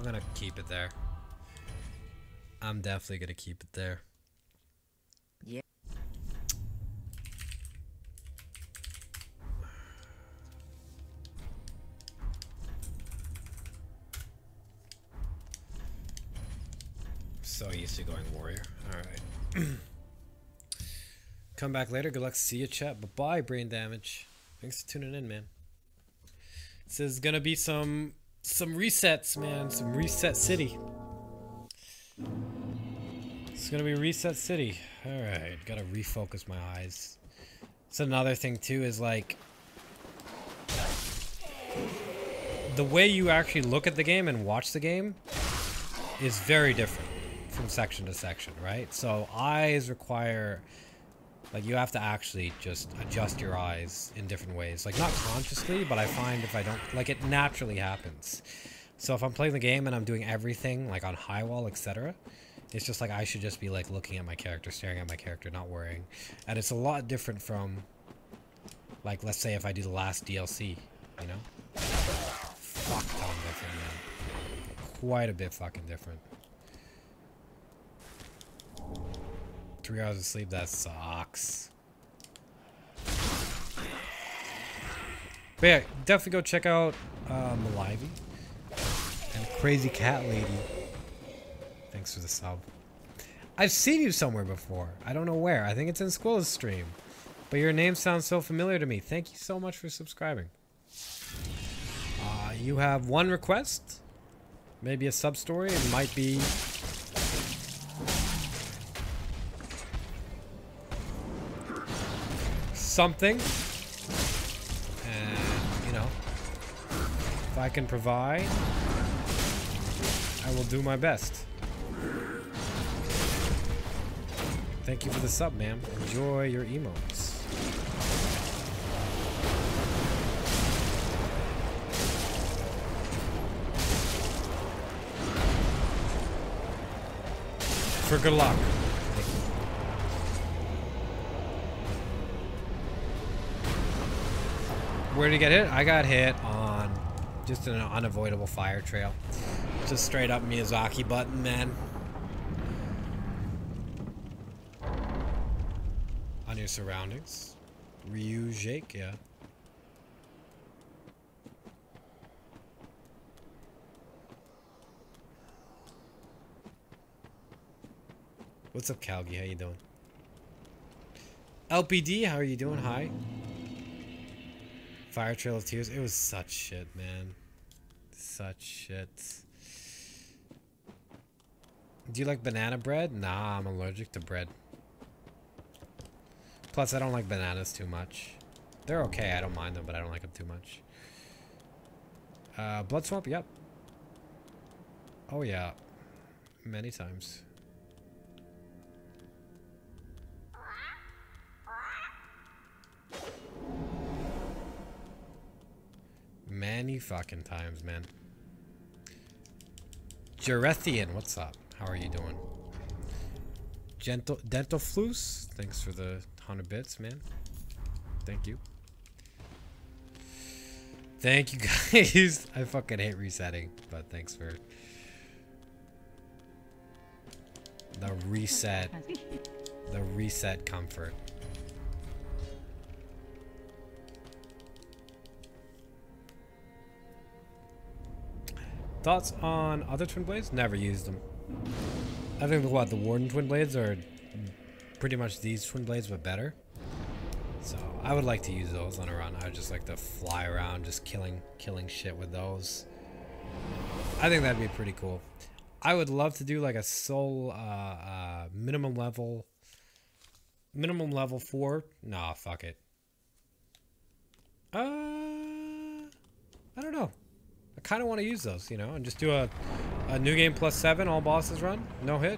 I'm gonna keep it there. I'm definitely gonna keep it there. Yeah. So used to going warrior. Alright. Come back later. Good luck. See you, chat. Bye-bye, brain damage. Thanks for tuning in, man. This is gonna be some resets, man. Some reset city. It's gonna be reset city. Alright, gotta refocus my eyes. So another thing too is like the way you actually look at the game and watch the game is very different from section to section, right? So eyes require, like, you have to actually just adjust your eyes in different ways. Like, not consciously, but I find if I don't, like, it naturally happens. So if I'm playing the game and I'm doing everything, like on high wall, etc., it's just like I should just be, like, looking at my character, staring at my character, not worrying. And it's a lot different from, like, let's say if I do the last DLC, you know? Fuck ton different, man. Quite a bit fucking different. 3 hours of sleep, that sucks. But yeah, definitely go check out Malivy and Crazy Cat Lady. Thanks for the sub. I've seen you somewhere before. I don't know where. I think it's in Squilla's stream. But your name sounds so familiar to me. Thank you so much for subscribing. You have one request. Maybe a sub story. It might be... something. And, you know, if I can provide, I will do my best. Thank you for the sub, ma'am. Enjoy your emotes. For good luck. Where did you get hit? I got hit on just an unavoidable fire trail. Just straight up Miyazaki button, man. On your surroundings. Ryu Jake, yeah. What's up, Calgie? How you doing? LPD, how are you doing? Hi. Fire Trail of Tears. It was such shit, man. Such shit. Do you like banana bread? Nah, I'm allergic to bread. Plus, I don't like bananas too much. They're okay. I don't mind them, but I don't like them too much. Blood Swamp? Yep. Oh, yeah. Many times. Many fucking times, man. Jarethian, what's up? How are you doing? Dental Flus, thanks for the 100 bits, man. Thank you. Thank you, guys. I fucking hate resetting, but thanks for the reset. The reset comfort. Thoughts on other twin blades? Never used them. I think what the Warden twin blades are pretty much these twin blades but better. So I would like to use those on a run. I would just like to fly around just killing shit with those. I think that'd be pretty cool. I would love to do like a soul minimum level 4. Nah, fuck it. I don't know. I kind of want to use those, you know, and just do a new game +7, all bosses run, no hit,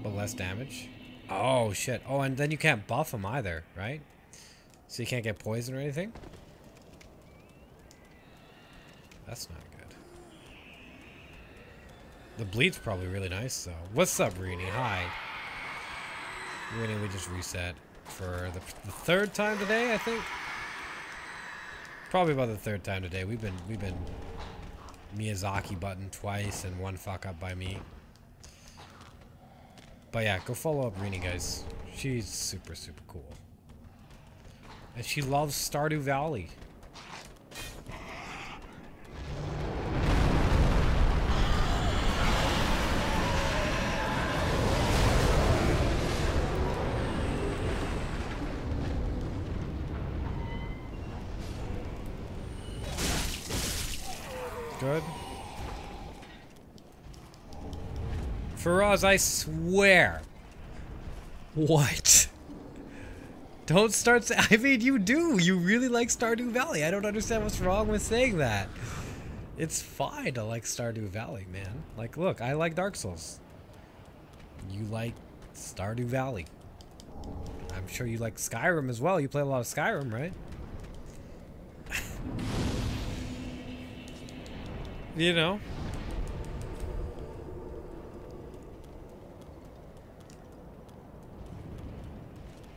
but less damage. Oh shit! Oh, and then you can't buff them either, right? So you can't get poison or anything. That's not good. The bleed's probably really nice though. What's up, Rini? Hi. Rini, we just reset for the 3rd time today, I think. Probably about the 3rd time today. We've been Miyazaki button twice and one fuck up by me. But yeah, go follow up Rini, guys. She's super, super cool. And she loves Stardew Valley. Good. Faraz, I swear. What? Don't start I mean, you do. You really like Stardew Valley. I don't understand what's wrong with saying that. It's fine to like Stardew Valley, man. Like, look, I like Dark Souls. You like Stardew Valley. I'm sure you like Skyrim as well. You play a lot of Skyrim, right? You know?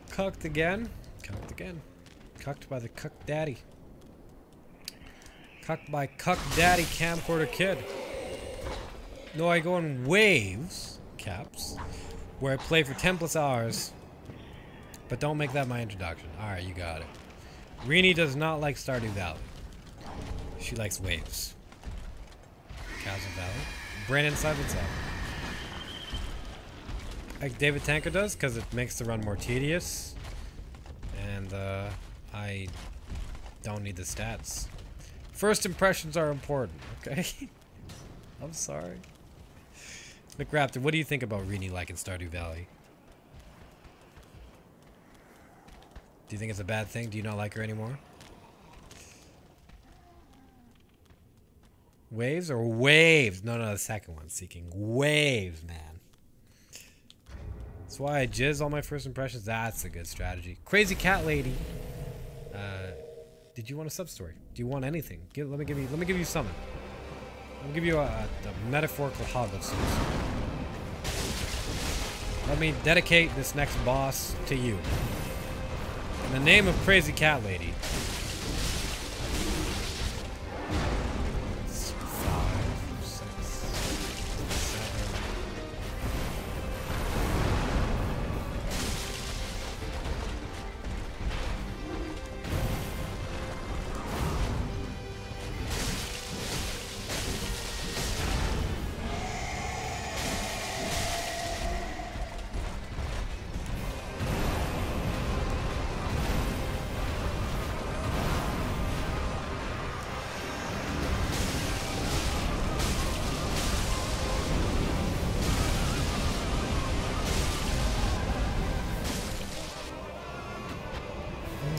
Cucked again. Cucked again. Cucked by the cuck daddy. Cucked by cuck daddy camcorder kid. No, I go in waves, caps, where I play for 10 plus hours. But don't make that my introduction. Alright, you got it. Rini does not like Stardew Valley. She likes waves. Chasm Valley. Brandon Silence up. Like David Tanker does, because it makes the run more tedious. And I don't need the stats. First impressions are important, okay? I'm sorry. McRaptor, what do you think about Rini liking Stardew Valley? Do you think it's a bad thing? Do you not like her anymore? Waves or waves? No, the second one. Seeking waves, man. That's why I jizz all my first impressions. That's a good strategy. Crazy cat lady. Did you want a sub story? Do you want anything? Let me give you something. Let me give you a metaphorical hug of sorts. Let me dedicate this next boss to you. In the name of Crazy Cat Lady. 5, 6, 7.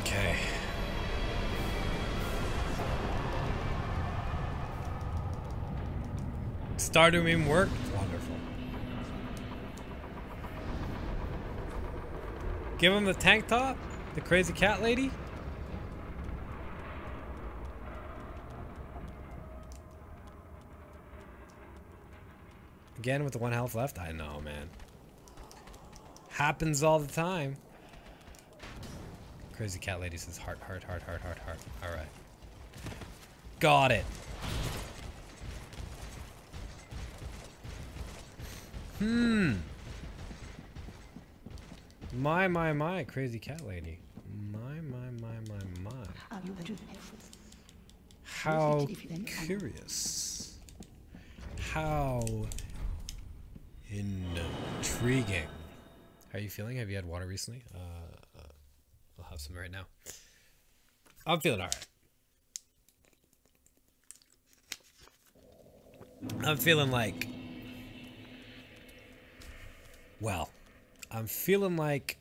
Okay. Stardew meme worked? Wonderful. Give him the tank top? The crazy cat lady? Again with the 1 health left? I know, man. Happens all the time. Crazy cat lady says heart, heart, heart, heart, heart, heart. Alright. Got it. My, crazy cat lady. My. How curious. How intriguing. How are you feeling? Have you had water recently? I'll have some right now. I'm feeling alright. I'm feeling like... Well, I'm feeling like...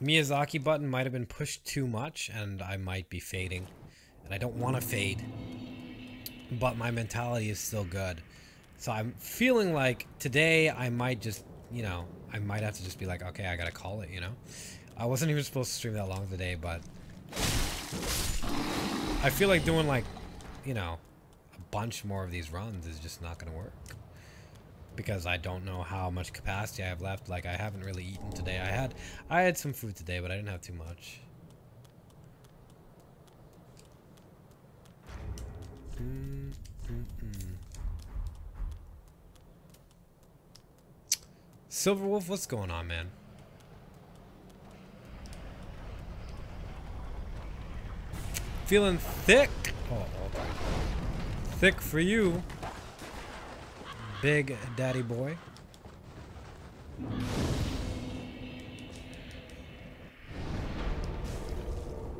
Miyazaki button might have been pushed too much, and I might be fading. And I don't want to fade. But my mentality is still good. So I'm feeling like today I might just, you know, I might have to just be like, okay, I gotta call it, you know? I wasn't even supposed to stream that long today, but... I feel like doing like, you know, a bunch more of these runs is just not gonna work. Because I don't know how much capacity I have left. Like, I haven't really eaten today. I had some food today, but I didn't have too much. Silverwolf, what's going on, man? Feeling thick? Oh, okay. Thick for you, big daddy boy.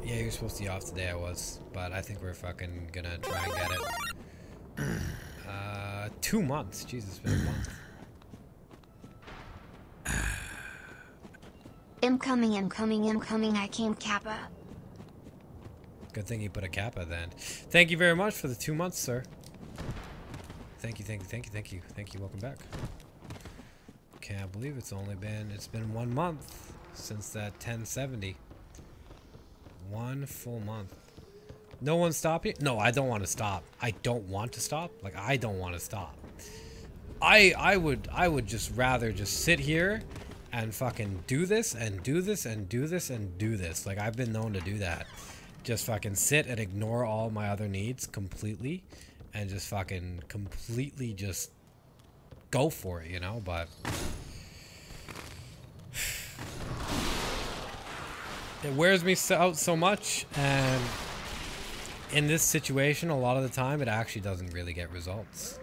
Yeah, you're supposed to be off today. I was, but I think we're fucking gonna try and get it. 2 months. Jesus, it's been a month. Incoming, incoming, incoming. I came Kappa. Good thing you put a kappa then. Thank you very much for the 2 months, sir. Thank you, thank you, thank you, thank you, thank you. Welcome back. Can't believe it's been 1 month since that 1070. 1 full month. No one stop you? No, I don't want to stop. I don't want to stop. Like, I don't want to stop. I would just rather just sit here and fucking do this and do this and do this and do this. Like, I've been known to do that. Just fucking sit and ignore all my other needs completely and just fucking completely just go for it, you know? But it wears me out so much, and in this situation, a lot of the time, it actually doesn't really get results.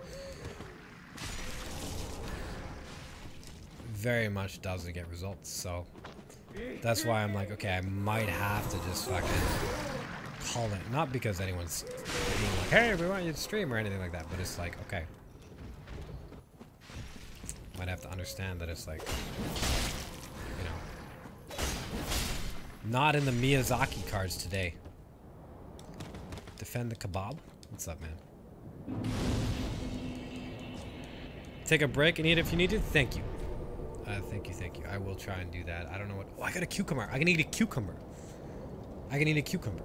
Very much doesn't get results, so that's why I'm like, okay, I might have to just fucking call it. Not because anyone's being like, hey, we want you to stream or anything like that, but it's like, okay. Might have to understand that it's like, you know, not in the Miyazaki cards today. Defend the kebab? What's up, man? Take a break and eat if you need to? Thank you. Thank you, thank you. I will try and do that. I don't know what... Oh, I got a cucumber. I can eat a cucumber. I can eat a cucumber.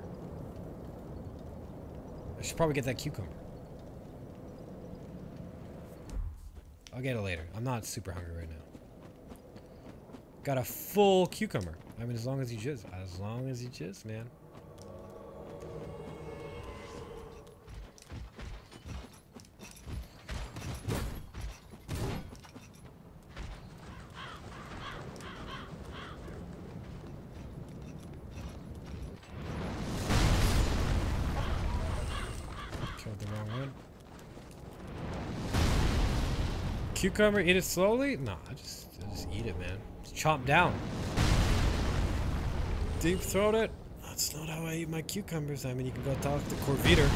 I should probably get that cucumber. I'll get it later. I'm not super hungry right now. Got a full cucumber. I mean, as long as you jizz. As long as you jizz, man. Cucumber, eat it slowly? No, I just eat it, man. Just chomp down. Deep throat it? That's not how I eat my cucumbers. I mean, you can go talk to Corviter.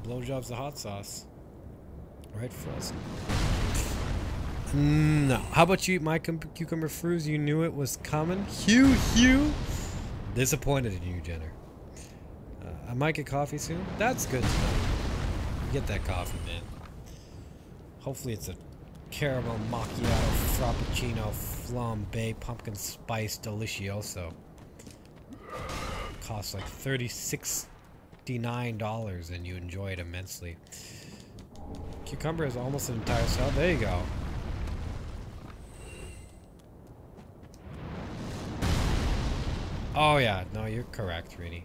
Blowjob's the hot sauce. Right, Frozen? No. How about you eat my cucumber fruits? You knew it was coming? Hugh! Disappointed in you, Jenner. I might get coffee soon. That's good to know. Get that coffee, man. Hopefully it's a caramel macchiato frappuccino flambe pumpkin spice delicioso. Costs like $69 and you enjoy it immensely. Cucumber is almost an entire salad. There you go. Oh yeah, no, you're correct, Rini.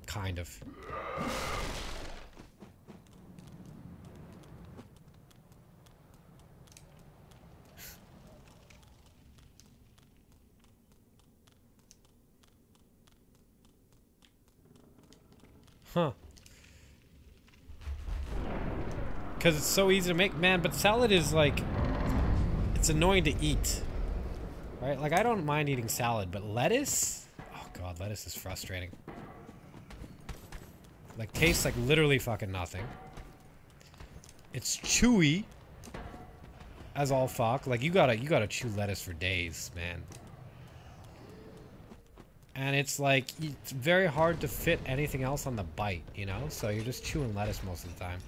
Kind of. Huh. Because it's so easy to make, man, but salad is like, it's annoying to eat. Right? Like, I don't mind eating salad, but lettuce? Oh god, lettuce is frustrating. Like, tastes like literally fucking nothing. It's chewy as all fuck. Like, you gotta chew lettuce for days, man. And it's like, it's very hard to fit anything else on the bite, you know? So you're just chewing lettuce most of the time.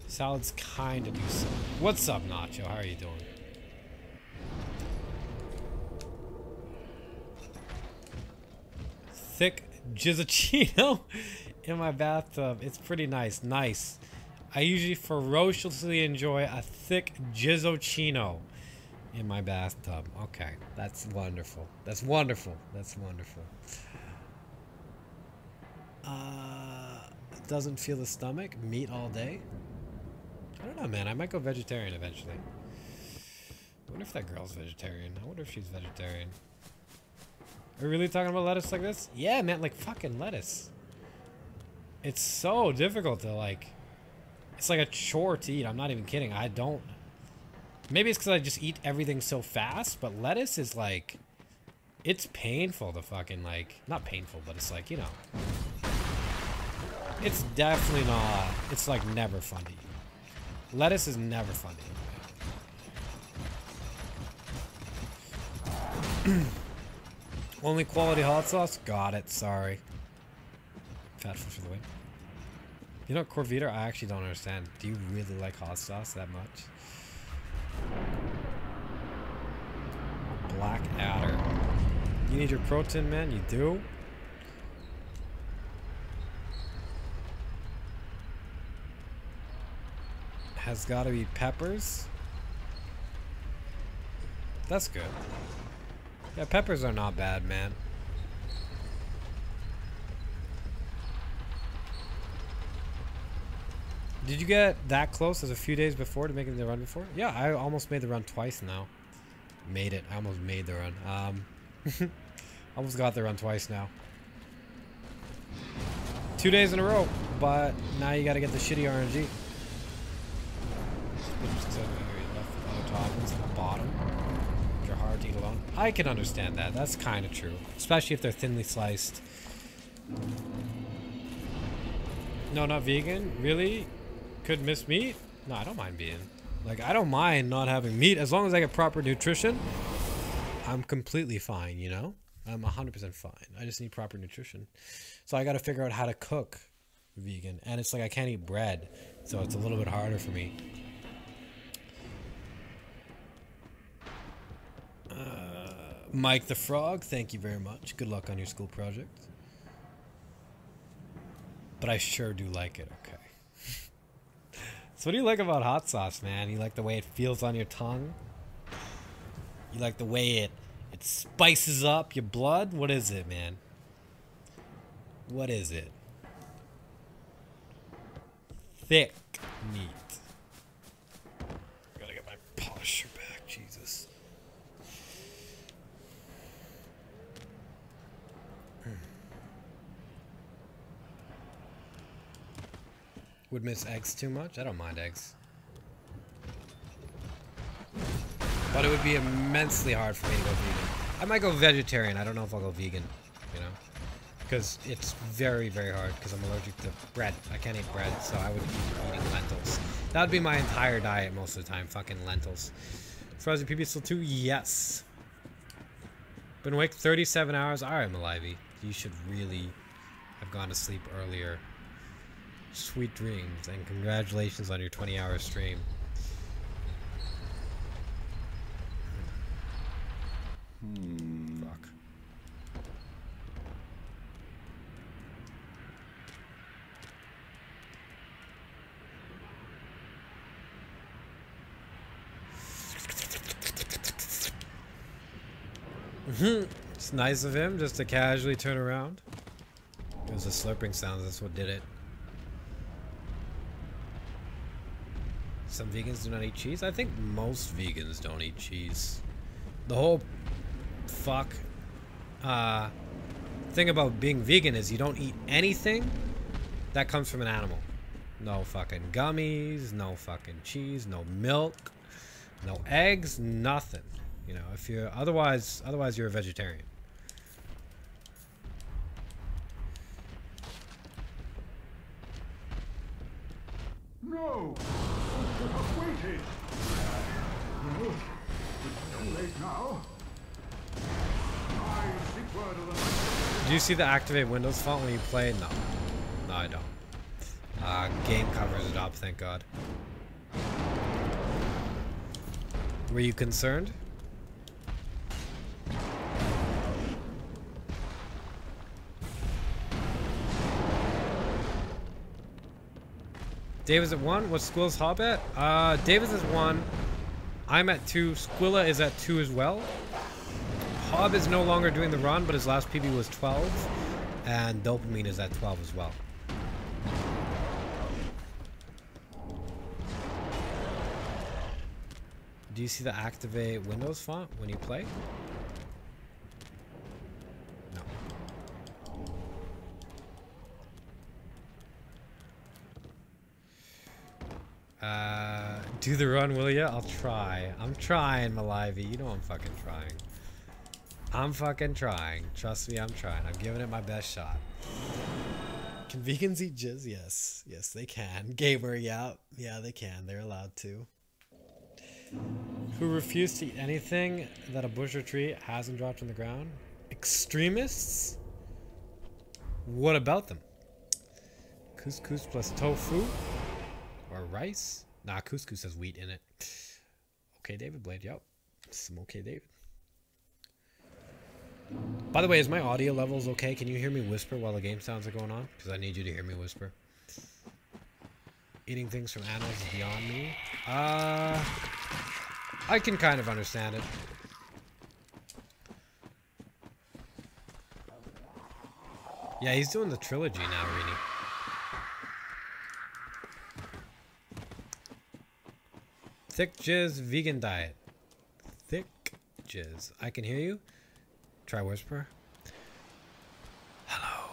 Salad's kind of decent. What's up, Nacho? How are you doing? Thick Gizzacchino in my bathtub. It's pretty nice. Nice. I usually ferociously enjoy a thick Gizzacchino in my bathtub. Okay, that's wonderful. That's wonderful. That's wonderful. doesn't feel the stomach. Meat all day. I don't know, man. I might go vegetarian eventually. I wonder if that girl's vegetarian. I wonder if she's vegetarian. Are we really talking about lettuce like this? Yeah, man. Like fucking lettuce. It's so difficult to like. It's like a chore to eat. I'm not even kidding. I don't. Maybe it's because I just eat everything so fast, but lettuce is like. It's painful to fucking like. Not painful, but it's like, you know. It's definitely not. It's like never fun to eat. Lettuce is never fun to eat. Only quality hot sauce? Got it. Sorry. Fat fish for the win. You know, Corvita, I actually don't understand. Do you really like hot sauce that much? Black Adder. You need your protein, man? You do? Has got to be peppers. That's good. Yeah, peppers are not bad, man. Did you get that close as a few days before to making the run before? Yeah, I almost made the run twice now. Made it. I almost made the run. Almost got the run twice now. 2 days in a row, but now you gotta get the shitty RNG. Toppings at the bottom. They're hard to eat alone. I can understand that. That's kind of true. Especially if they're thinly sliced. No, not vegan? Really? Could miss meat? No, I don't mind being. Like, I don't mind not having meat. As long as I get proper nutrition, I'm completely fine, you know? I'm 100% fine. I just need proper nutrition. So I got to figure out how to cook vegan. And it's like I can't eat bread. So it's a little bit harder for me. Mike the Frog, thank you very much. Good luck on your school project. But I sure do like it, okay. So what do you like about hot sauce, man? You like the way it feels on your tongue? You like the way it spices up your blood? What is it, man? What is it? Thick meat. I gotta get my posture back, Jesus. Would miss eggs too much? I don't mind eggs. But it would be immensely hard for me to go vegan. I might go vegetarian. I don't know if I'll go vegan, you know? Because it's very, very hard because I'm allergic to bread. I can't eat bread, so I would be eating lentils. That would be my entire diet most of the time, fucking lentils. Frozen PB still 2? Yes. Been awake 37 hours? Alright, Malavi. You should really have gone to sleep earlier. Sweet dreams, and congratulations on your 20-hour stream. Fuck. It's nice of him just to casually turn around. It was the slurping sounds, that's what did it. Some vegans do not eat cheese. I think most vegans don't eat cheese. The whole thing about being vegan is you don't eat anything that comes from an animal. No fucking gummies, no fucking cheese, no milk, no eggs, nothing. You know, if you're otherwise you're a vegetarian. No! I've waited! No, it's too late now. I seek word of the night. Do you see the activate Windows font when you play? No. No, I don't. Game covers it up, thank God. Were you concerned? David's at 1. What school's Hob at? David's is 1. I'm at 2. Squilla is at 2 as well. Hob is no longer doing the run, but his last PB was 12. And Dopamine is at 12 as well. Do you see the activate Windows font when you play? No. Do the run, will ya? I'll try. I'm trying, Malivey. You know I'm fucking trying. I'm fucking trying. Trust me, I'm trying. I'm giving it my best shot. Can vegans eat jizz? Yes. Yes, they can. Gamer, yeah. Yeah, they can. They're allowed to. Who refuse to eat anything that a bush or tree hasn't dropped on the ground? Extremists? What about them? Couscous plus tofu? Or rice? Nah, couscous has wheat in it. Okay, David Blade. Yep. Some okay, David. By the way, is my audio levels okay? Can you hear me whisper while the game sounds are going on? Because I need you to hear me whisper. Eating things from animals is beyond me. I can kind of understand it. Yeah, he's doing the trilogy now, Rini. Thick jizz vegan diet. Thick jizz. I can hear you. Try whisper. Hello.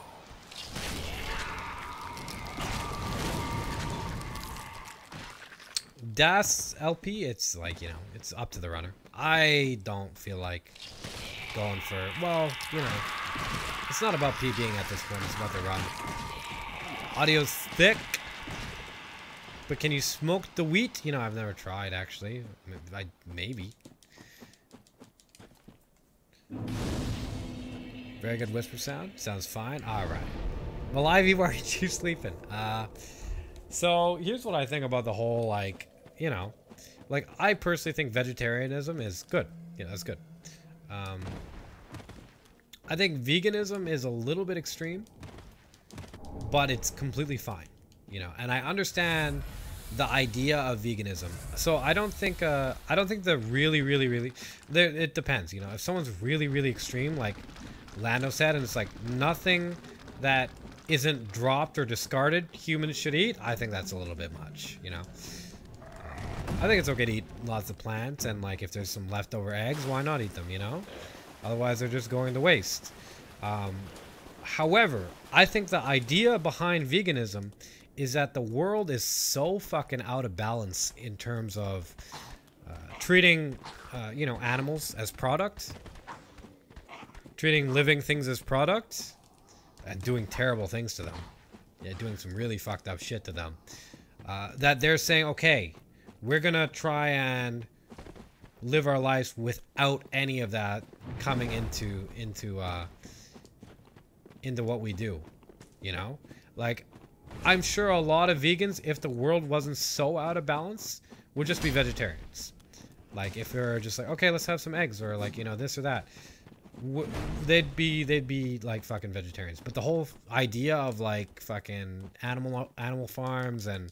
Das LP, it's like, you know, it's up to the runner. I don't feel like going for, well, you know, it's not about PBing at this point, it's about the run. Audio's thick. But can you smoke the wheat? You know, I've never tried, actually. Maybe. Very good whisper sound. Sounds fine. Alright. Malivey, why aren't you sleeping? So, here's what I think about the whole, like, you know. Like, I personally think vegetarianism is good. Yeah, that's good. I think veganism is a little bit extreme. But it's completely fine. You know, and I understand the idea of veganism. So I don't think the really it depends, you know. If someone's really extreme, like Lando said, and it's like nothing that isn't dropped or discarded humans should eat, I think that's a little bit much, you know. I think it's okay to eat lots of plants, and like if there's some leftover eggs, why not eat them, you know? Otherwise they're just going to waste. However, I think the idea behind veganism is that the world is so fucking out of balance in terms of treating, you know, animals as product, treating living things as product, and doing terrible things to them. Yeah, doing some really fucked up shit to them. That they're saying, okay, we're gonna try and live our lives without any of that coming into what we do, you know? Like, I'm sure a lot of vegans, if the world wasn't so out of balance, would just be vegetarians. Like, if they're just like, okay, let's have some eggs, or like, you know, this or that, they'd be like fucking vegetarians. But the whole idea of like fucking animal farms and,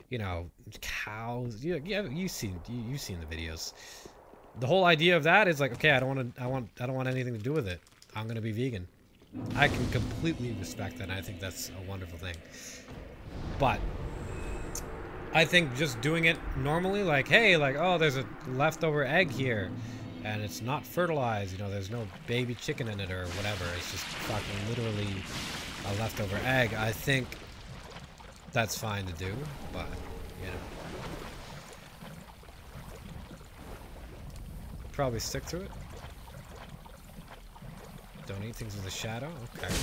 you know, cows, yeah, you've seen the videos. The whole idea of that is like, okay, I don't want anything to do with it. I'm gonna be vegan. I can completely respect that, and I think that's a wonderful thing. But I think just doing it normally, like, hey, like, oh, there's a leftover egg here, and it's not fertilized, you know, there's no baby chicken in it or whatever, it's just fucking literally a leftover egg, I think that's fine to do, but, you know. Probably stick to it. Don't eat things with a shadow? Okay.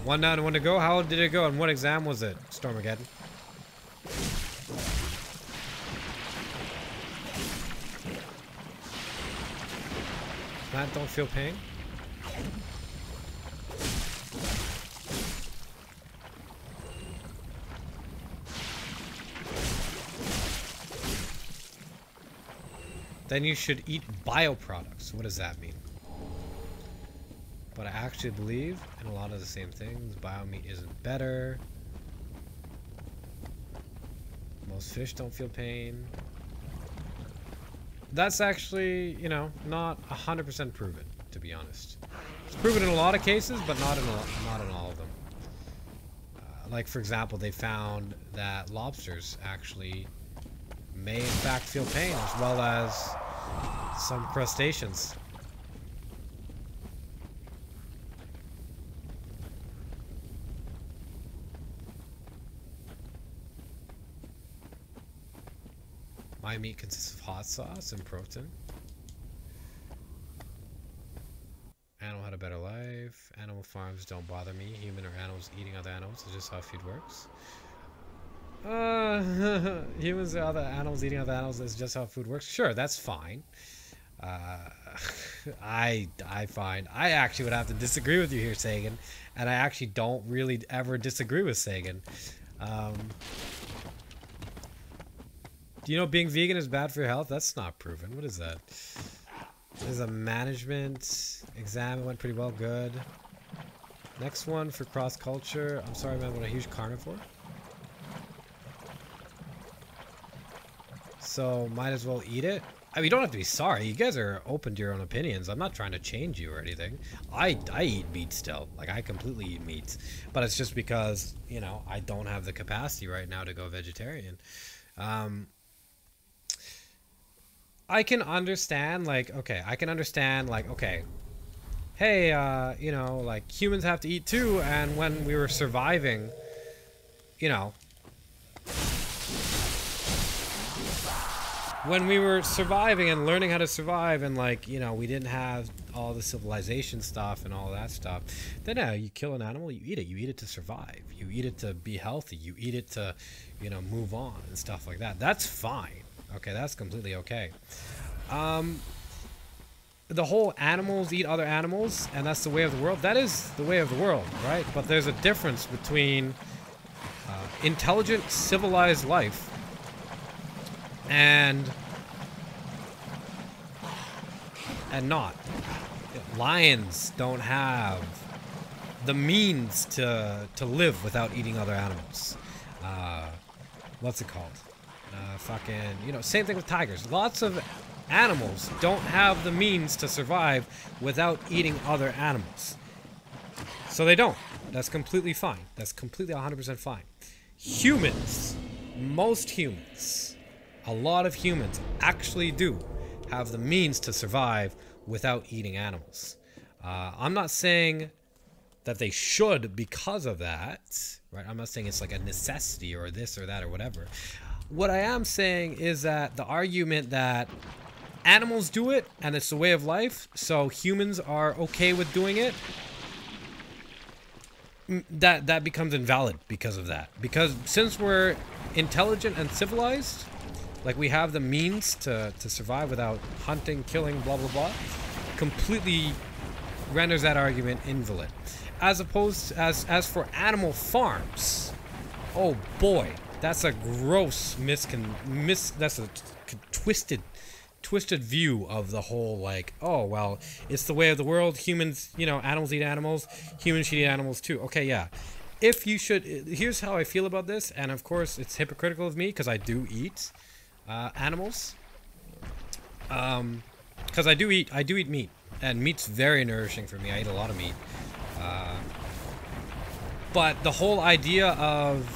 One down and one to go. How did it go? And what exam was it? Stormageddon. Matt, don't feel pain. Then you should eat bioproducts. What does that mean? But I actually believe in a lot of the same things. Bio meat isn't better. Most fish don't feel pain. That's actually, you know, not 100% proven, to be honest. It's proven in a lot of cases, but not in all of them. Like, for example, they found that lobsters actually may in fact feel pain, as well as some crustaceans. My meat consists of hot sauce and protein. Animal had a better life. Animal farms don't bother me. Human or animals eating other animals is just how food works. Humans or other animals eating other animals is just how food works. Sure, that's fine. I actually would have to disagree with you here, Sagan, and I actually don't really ever disagree with Sagan. Do you know being vegan is bad for your health? That's not proven. What is that? There's a management exam. It went pretty well. Good. Next one for cross culture. I'm sorry, man, but a huge carnivore. So might as well eat it. I mean, you don't have to be sorry. You guys are open to your own opinions. I'm not trying to change you or anything. I eat meat still. Like, I completely eat meat. But it's just because, you know, I don't have the capacity right now to go vegetarian. I can understand, like, okay, hey, you know, like, humans have to eat too, and when we were surviving, you know, when we were surviving and learning how to survive, and, like, you know, we didn't have all the civilization stuff and all that stuff, then yeah, you kill an animal, you eat it to survive, you eat it to be healthy, you eat it to, you know, move on and stuff like that. That's fine. Okay, that's completely okay. The whole animals eat other animals, and that's the way of the world. That is the way of the world, right? But there's a difference between intelligent, civilized life and not. Lions don't have the means to live without eating other animals. What's it called? Fucking, you know, same thing with tigers. Lots of animals don't have the means to survive without eating other animals. So they don't. That's completely fine. That's completely 100% fine. Humans, most humans, a lot of humans actually do have the means to survive without eating animals. I'm not saying that they should because of that, right? I'm not saying it's like a necessity or this or that or whatever. What I am saying is that the argument that animals do it and it's the way of life, so humans are okay with doing it, that becomes invalid because of that. Because since we're intelligent and civilized, like we have the means to survive without hunting, killing, blah, blah, blah, completely renders that argument invalid. As opposed to, as for animal farms, oh boy, that's a gross that's a twisted view of the whole, like, oh, well, it's the way of the world. Humans, you know, animals eat animals. Humans should eat animals too. Okay, yeah. If you should, here's how I feel about this. And of course, it's hypocritical of me because I do eat animals. Because I do eat meat. And meat's very nourishing for me. I eat a lot of meat. But the whole idea of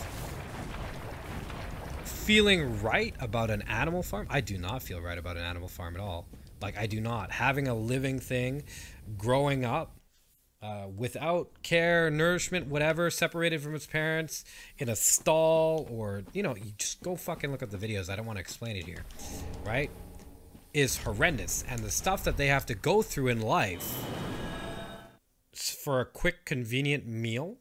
feeling right about an animal farm, I do not feel right about an animal farm at all. Like, I do not. Having a living thing growing up without care, nourishment, whatever, separated from its parents in a stall, or, you know, you just go fucking look at the videos. I don't want to explain it here, right? Is horrendous. And the stuff that they have to go through in life for a quick, convenient meal,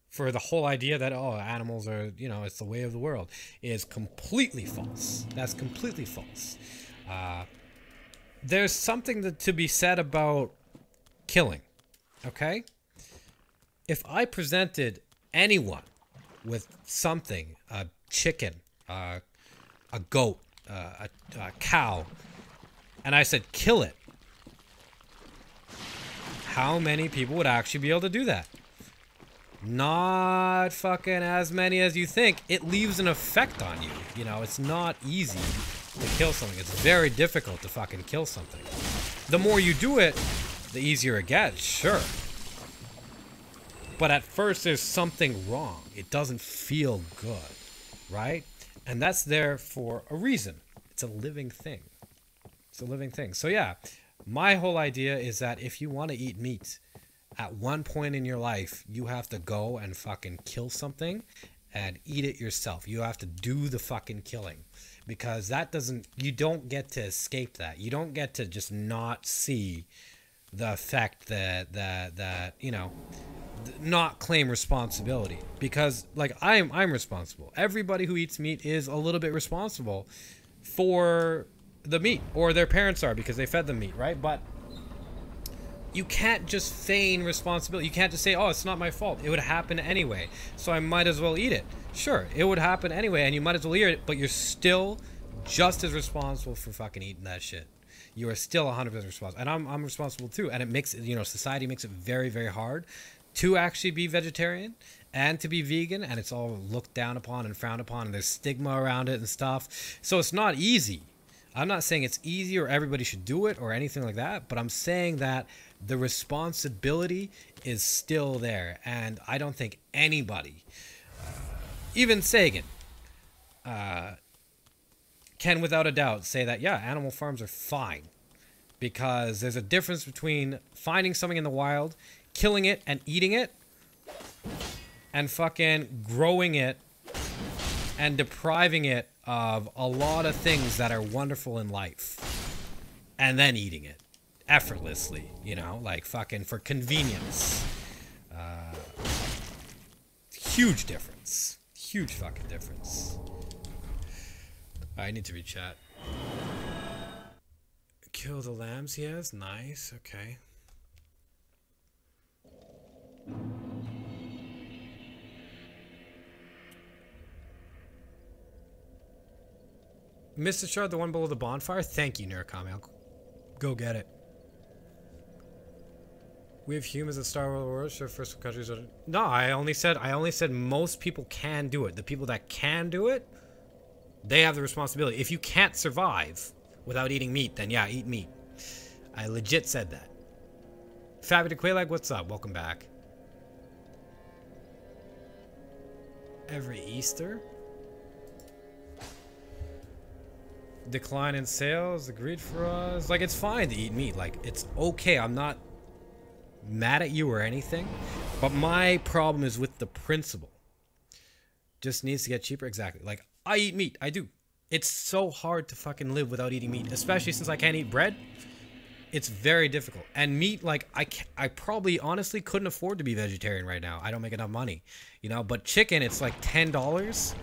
for the whole idea that, oh, animals are, you know, it's the way of the world, is completely false. That's completely false. There's something to be said about killing, okay? If I presented anyone with something, a chicken, a goat, a cow, and I said, kill it, how many people would actually be able to do that? Not fucking as many as you think. It leaves an effect on you. You know, it's not easy to kill something. It's very difficult to fucking kill something. The more you do it, the easier it gets, sure. But at first, there's something wrong. It doesn't feel good, right? And that's there for a reason. It's a living thing. It's a living thing. So yeah, my whole idea is that if you want to eat meat, at one point in your life, you have to go and fucking kill something and eat it yourself. You have to do the fucking killing, because that doesn't, you don't get to escape that. You don't get to just not see the effect that you know, not claim responsibility, because like I'm responsible. Everybody who eats meat is a little bit responsible for the meat, or their parents are because they fed them meat, right? But you can't just feign responsibility. You can't just say, oh, it's not my fault. It would happen anyway, so I might as well eat it. Sure, it would happen anyway, and you might as well eat it, but you're still just as responsible for fucking eating that shit. You are still 100% responsible. And I'm responsible too. And it makes, you know, society makes it very, very hard to actually be vegetarian and to be vegan. And it's all looked down upon and frowned upon, and there's stigma around it and stuff. So it's not easy. I'm not saying it's easy or everybody should do it or anything like that, but I'm saying that the responsibility is still there. And I don't think anybody, even Sagan, can without a doubt say that, yeah, animal farms are fine. Because there's a difference between finding something in the wild, killing it and eating it, and fucking growing it and depriving it of a lot of things that are wonderful in life, and then eating it effortlessly, you know, like fucking for convenience. Huge difference. Huge fucking difference. I need to read chat. Kill the lambs he has? Nice, okay. Mr. Shard, the one below the bonfire? Thank you, Nurikami. I'll go get it. We have humans in Star Wars. Sure, first countries are... No, I only said most people can do it. The people that can do it, they have the responsibility. If you can't survive without eating meat, then yeah, eat meat. I legit said that. Fabi the Quaylag, what's up? Welcome back. Every Easter? Decline in sales, agreed for us. Like, it's fine to eat meat. Like, it's okay. I'm not mad at you or anything. But my problem is with the principle. Just needs to get cheaper. Exactly. Like, I eat meat. I do. It's so hard to fucking live without eating meat. Especially since I can't eat bread. It's very difficult. And meat, like, I probably honestly couldn't afford to be vegetarian right now. I don't make enough money. You know, but chicken, it's like $10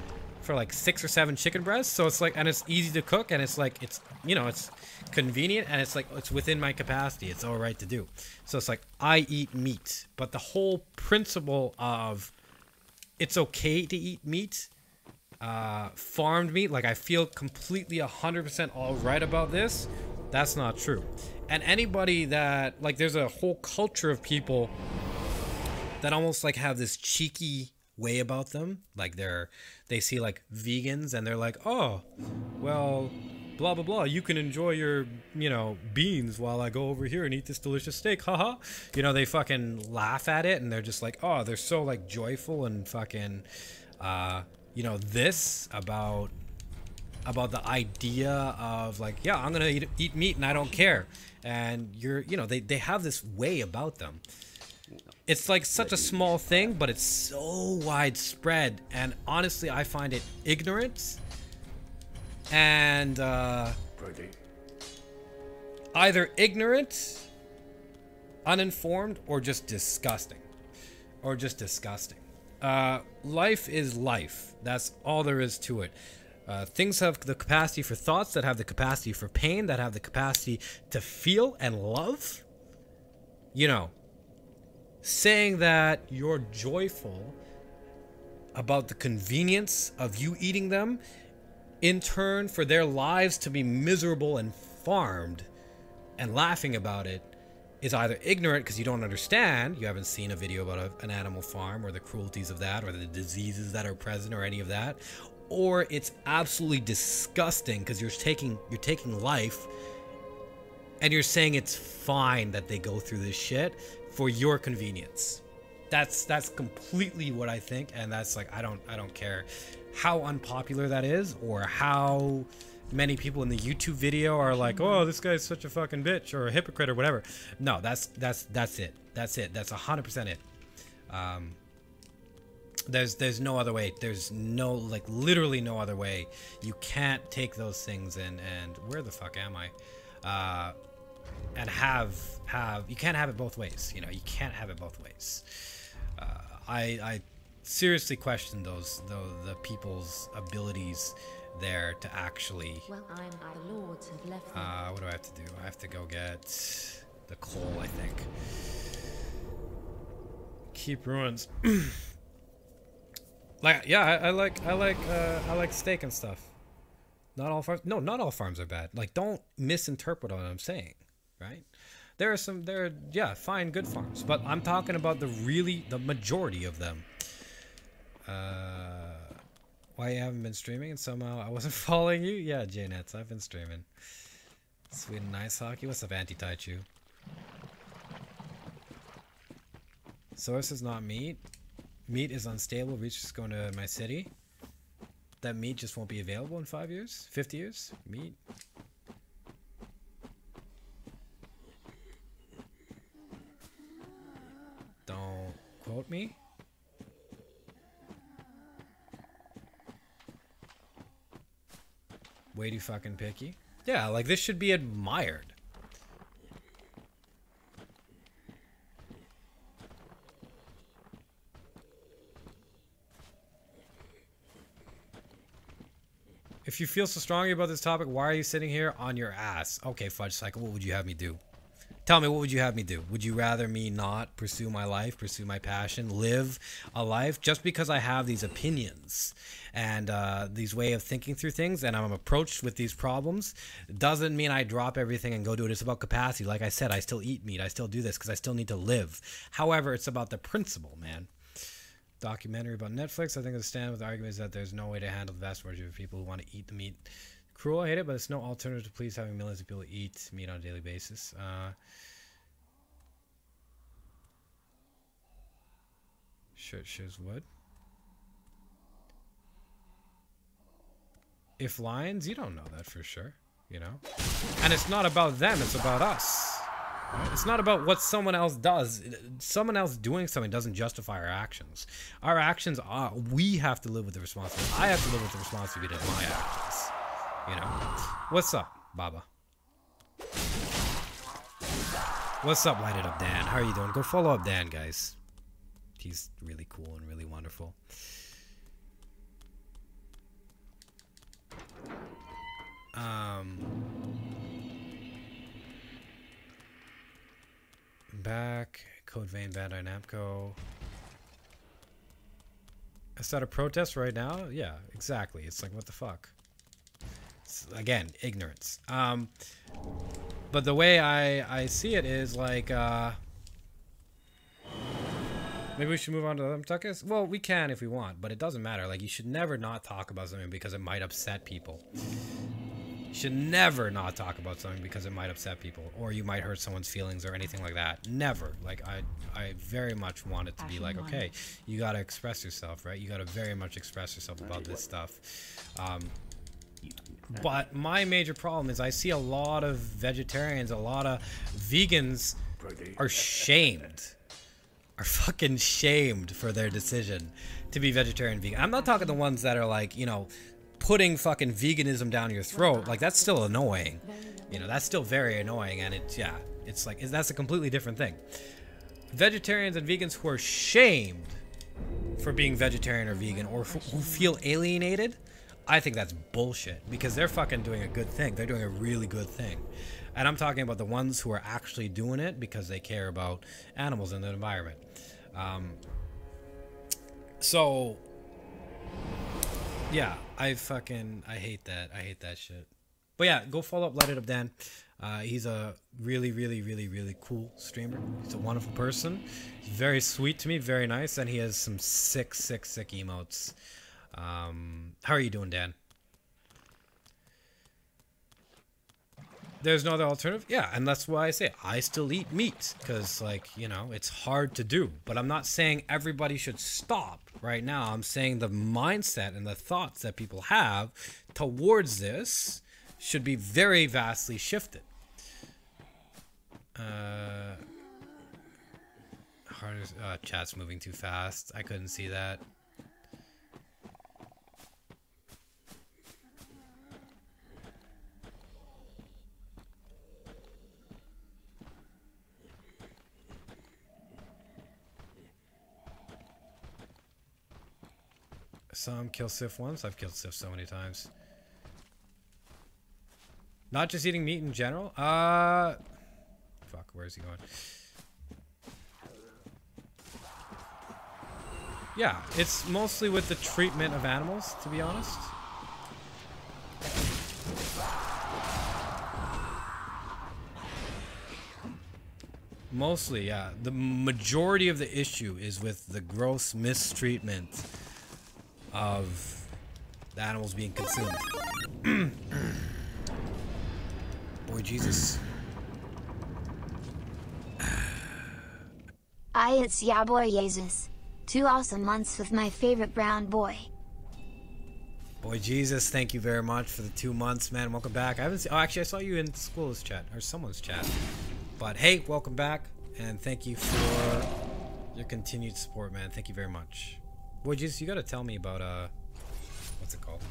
for like 6 or 7 chicken breasts. So it's like, and it's easy to cook, and it's like, it's, you know, it's convenient, and it's like, it's within my capacity. It's all right to do. So it's like, I eat meat. But the whole principle of it's okay to eat meat, farmed meat, like, I feel completely 100% all right about this. That's not true. And anybody that, like, there's a whole culture of people that almost like have this cheeky way about them. Like, they see like vegans and they're like, oh, well, blah, blah, blah. You can enjoy your, you know, beans while I go over here and eat this delicious steak. Haha. You know, they fucking laugh at it, and they're just like, oh, they're so like joyful and fucking, you know, this about the idea of like, yeah, I'm gonna eat meat and I don't care. And you're, you know, they have this way about them. It's like such a small thing, but it's so widespread. And honestly, I find it ignorant and either ignorant, uninformed, or just disgusting. Life is life. That's all there is to it. Things have the capacity for thoughts, that have the capacity for pain, that have the capacity to feel and love. You know, saying that you're joyful about the convenience of you eating them, in turn for their lives to be miserable and farmed, and laughing about it, is either ignorant because you don't understand, you haven't seen a video about an animal farm or the cruelties of that or the diseases that are present or any of that, or it's absolutely disgusting because you're taking life and you're saying it's fine that they go through this shit for your convenience. That's completely what I think, and that's like I don't care how unpopular that is or how many people in the YouTube video are like, oh, this guy's such a fucking bitch or a hypocrite or whatever. No, that's it. That's 100% it. There's no other way. There's no, like, literally no other way. You can't take those things and where the fuck am I? And have you can't have it both ways. You know, you can't have it both ways. I seriously question the people's abilities there to actually. Well, the lords have left them. What do I have to do? I have to go get the coal, I think. Keep ruins. Like, yeah, I like steak and stuff. Not all farms. No, not all farms are bad. Like, don't misinterpret what I'm saying, right? There are yeah, fine, good farms, but I'm talking about the majority of them. Why you haven't been streaming and somehow I wasn't following you? Yeah, J-Nets, I've been streaming. Sweden Ice Hockey. What's up, Anti-Taichu? Source is not meat. Meat is unstable. Reach is going to my city. That meat just won't be available in 5 years? 50 years? Meat. Don't quote me. Way too fucking picky. Yeah, like this should be admired. If you feel so strongly about this topic, why are you sitting here on your ass? Okay, Fudge Cycle, what would you have me do? Tell me, what would you have me do? Would you rather me not pursue my life, pursue my passion, live a life just because I have these opinions and these way of thinking through things and I'm approached with these problems? Doesn't mean I drop everything and go do it. It's about capacity. Like I said, I still eat meat. I still do this because I still need to live. However, it's about the principle, man. Documentary about Netflix. I think the stand with the argument is that there's no way to handle the vast majority of people who want to eat the meat. Cruel, I hate it, but it's no alternative to please having millions of people eat meat on a daily basis. Shiz wood. If lions, you don't know that for sure, you know? And it's not about them, it's about us. Right? It's not about what someone else does. Someone else doing something doesn't justify our actions. Our actions are, we have to live with the responsibility. I have to live with the responsibility of my actions. You know? What's up, Baba? What's up, Light It Up Dan? How are you doing? Go follow up Dan, guys. He's really cool and really wonderful. Back. Code Vein, Bandai Namco. Is that a protest right now? Yeah, exactly. It's like, what the fuck? It's, again, ignorance. But the way I see it is like, maybe we should move on to the Tuckus? Well, we can if we want, but it doesn't matter. Like, you should never not talk about something because it might upset people. You should never not talk about something because it might upset people, or you might hurt someone's feelings or anything like that. Never. Like, I very much want it to be like, okay, you gotta express yourself, right? You gotta very much express yourself about this stuff. But my major problem is I see a lot of vegetarians, a lot of vegans are shamed. Are fucking shamed for their decision to be vegetarian vegan. I'm not talking the ones that are like, you know, putting fucking veganism down your throat. Like, that's still annoying. You know, that's still very annoying, and it's, yeah, it's like, that's a completely different thing. Vegetarians and vegans who are shamed for being vegetarian or vegan, or who feel alienated, I think that's bullshit, because they're fucking doing a good thing. They're doing a really good thing. And I'm talking about the ones who are actually doing it because they care about animals and the environment. So, yeah, I hate that. I hate that shit. But yeah, go follow up Light It Up Dan. He's a really, really, really, really cool streamer. He's a wonderful person. He's very sweet to me, very nice, and he has some sick, sick, sick emotes. How are you doing, Dan? There's no other alternative? Yeah, and that's why I say I still eat meat. Because, like, you know, it's hard to do. But I'm not saying everybody should stop right now. I'm saying the mindset and the thoughts that people have towards this should be very vastly shifted. Chat's moving too fast. I couldn't see that. Some kill Sif once. I've killed Sif so many times. Not just eating meat in general. Fuck, where's he going? Yeah, it's mostly with the treatment of animals, to be honest. Mostly, yeah. The majority of the issue is with the gross mistreatment of the animals being consumed. Boy, Jesus. It's ya boy Jesus. 2 awesome months with my favorite brown boy. Boy, Jesus, thank you very much for the 2 months, man. Welcome back. I haven't seen... Oh, actually, I saw you in school's chat. Or someone's chat. But, hey, welcome back. And thank you for your continued support, man. Thank you very much. Boy, Jesus, you gotta tell me about, what's it called?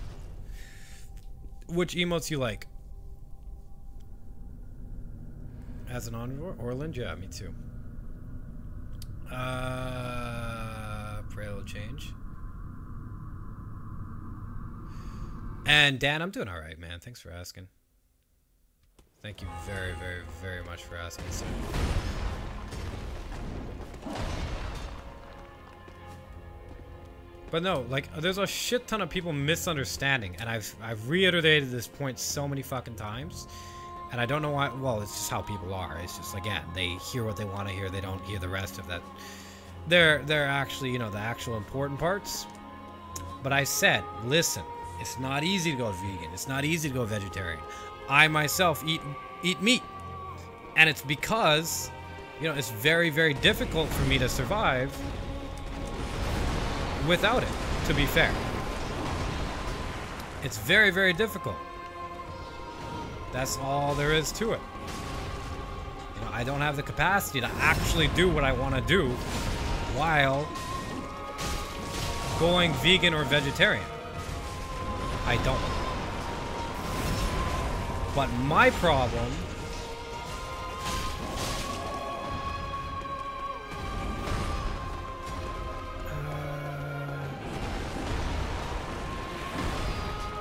Which emotes you like? As an envoy? Orland? Yeah, me too. Pray it'll change. And Dan, I'm doing alright, man. Thanks for asking. Thank you very, very, very much for asking, sir. But no, like, there's a shit ton of people misunderstanding, and I've reiterated this point so many fucking times, and I don't know why. Well, it's just how people are. It's just, again, they hear what they want to hear. They don't hear the rest of that. They're actually, you know, the actual important parts. But I said, listen, it's not easy to go vegan. It's not easy to go vegetarian. I myself eat meat, and it's because, you know, it's very, very difficult for me to survive without it, to be fair. It's very, very difficult. That's all there is to it. You know, I don't have the capacity to actually do what I want to do while going vegan or vegetarian. I don't. But my problem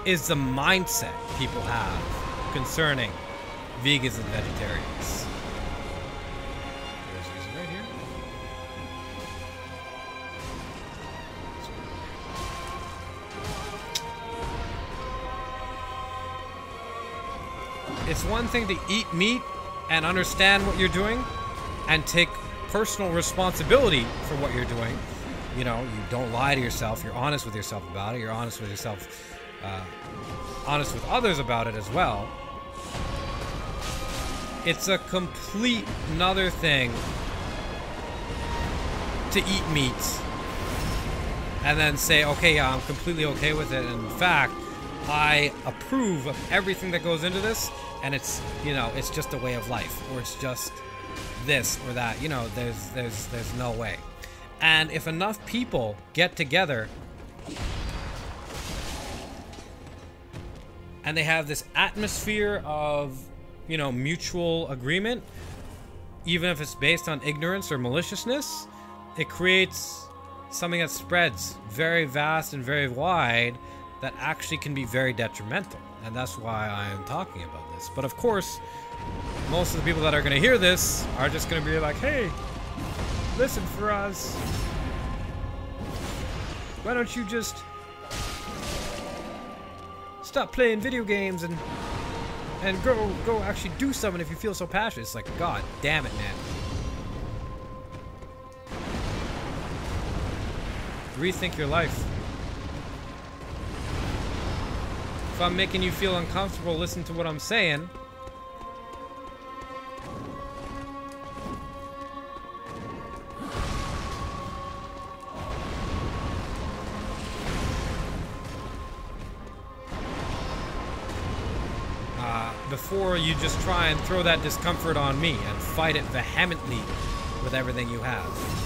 is the mindset people have concerning vegans and vegetarians. There's reason right here. It's one thing to eat meat and understand what you're doing and take personal responsibility for what you're doing. You know, you don't lie to yourself. You're honest with yourself about it. You're honest with yourself, honest with others about it as well. It's a complete another thing to eat meat and then say, okay, yeah, I'm completely okay with it. And in fact, I approve of everything that goes into this, and it's, you know, it's just a way of life, or it's just this or that. You know, there's no way. And if enough people get together and they have this atmosphere of, you know, mutual agreement, even if it's based on ignorance or maliciousness, it creates something that spreads very vast and very wide that actually can be very detrimental. And that's why I am talking about this. But of course, most of the people that are going to hear this are just going to be like, hey, listen for us. Why don't you just stop playing video games and go actually do something if you feel so passionate? It's like, God damn it, man. Rethink your life. If I'm making you feel uncomfortable, listen to what I'm saying. before you just try and throw that discomfort on me and fight it vehemently with everything you have.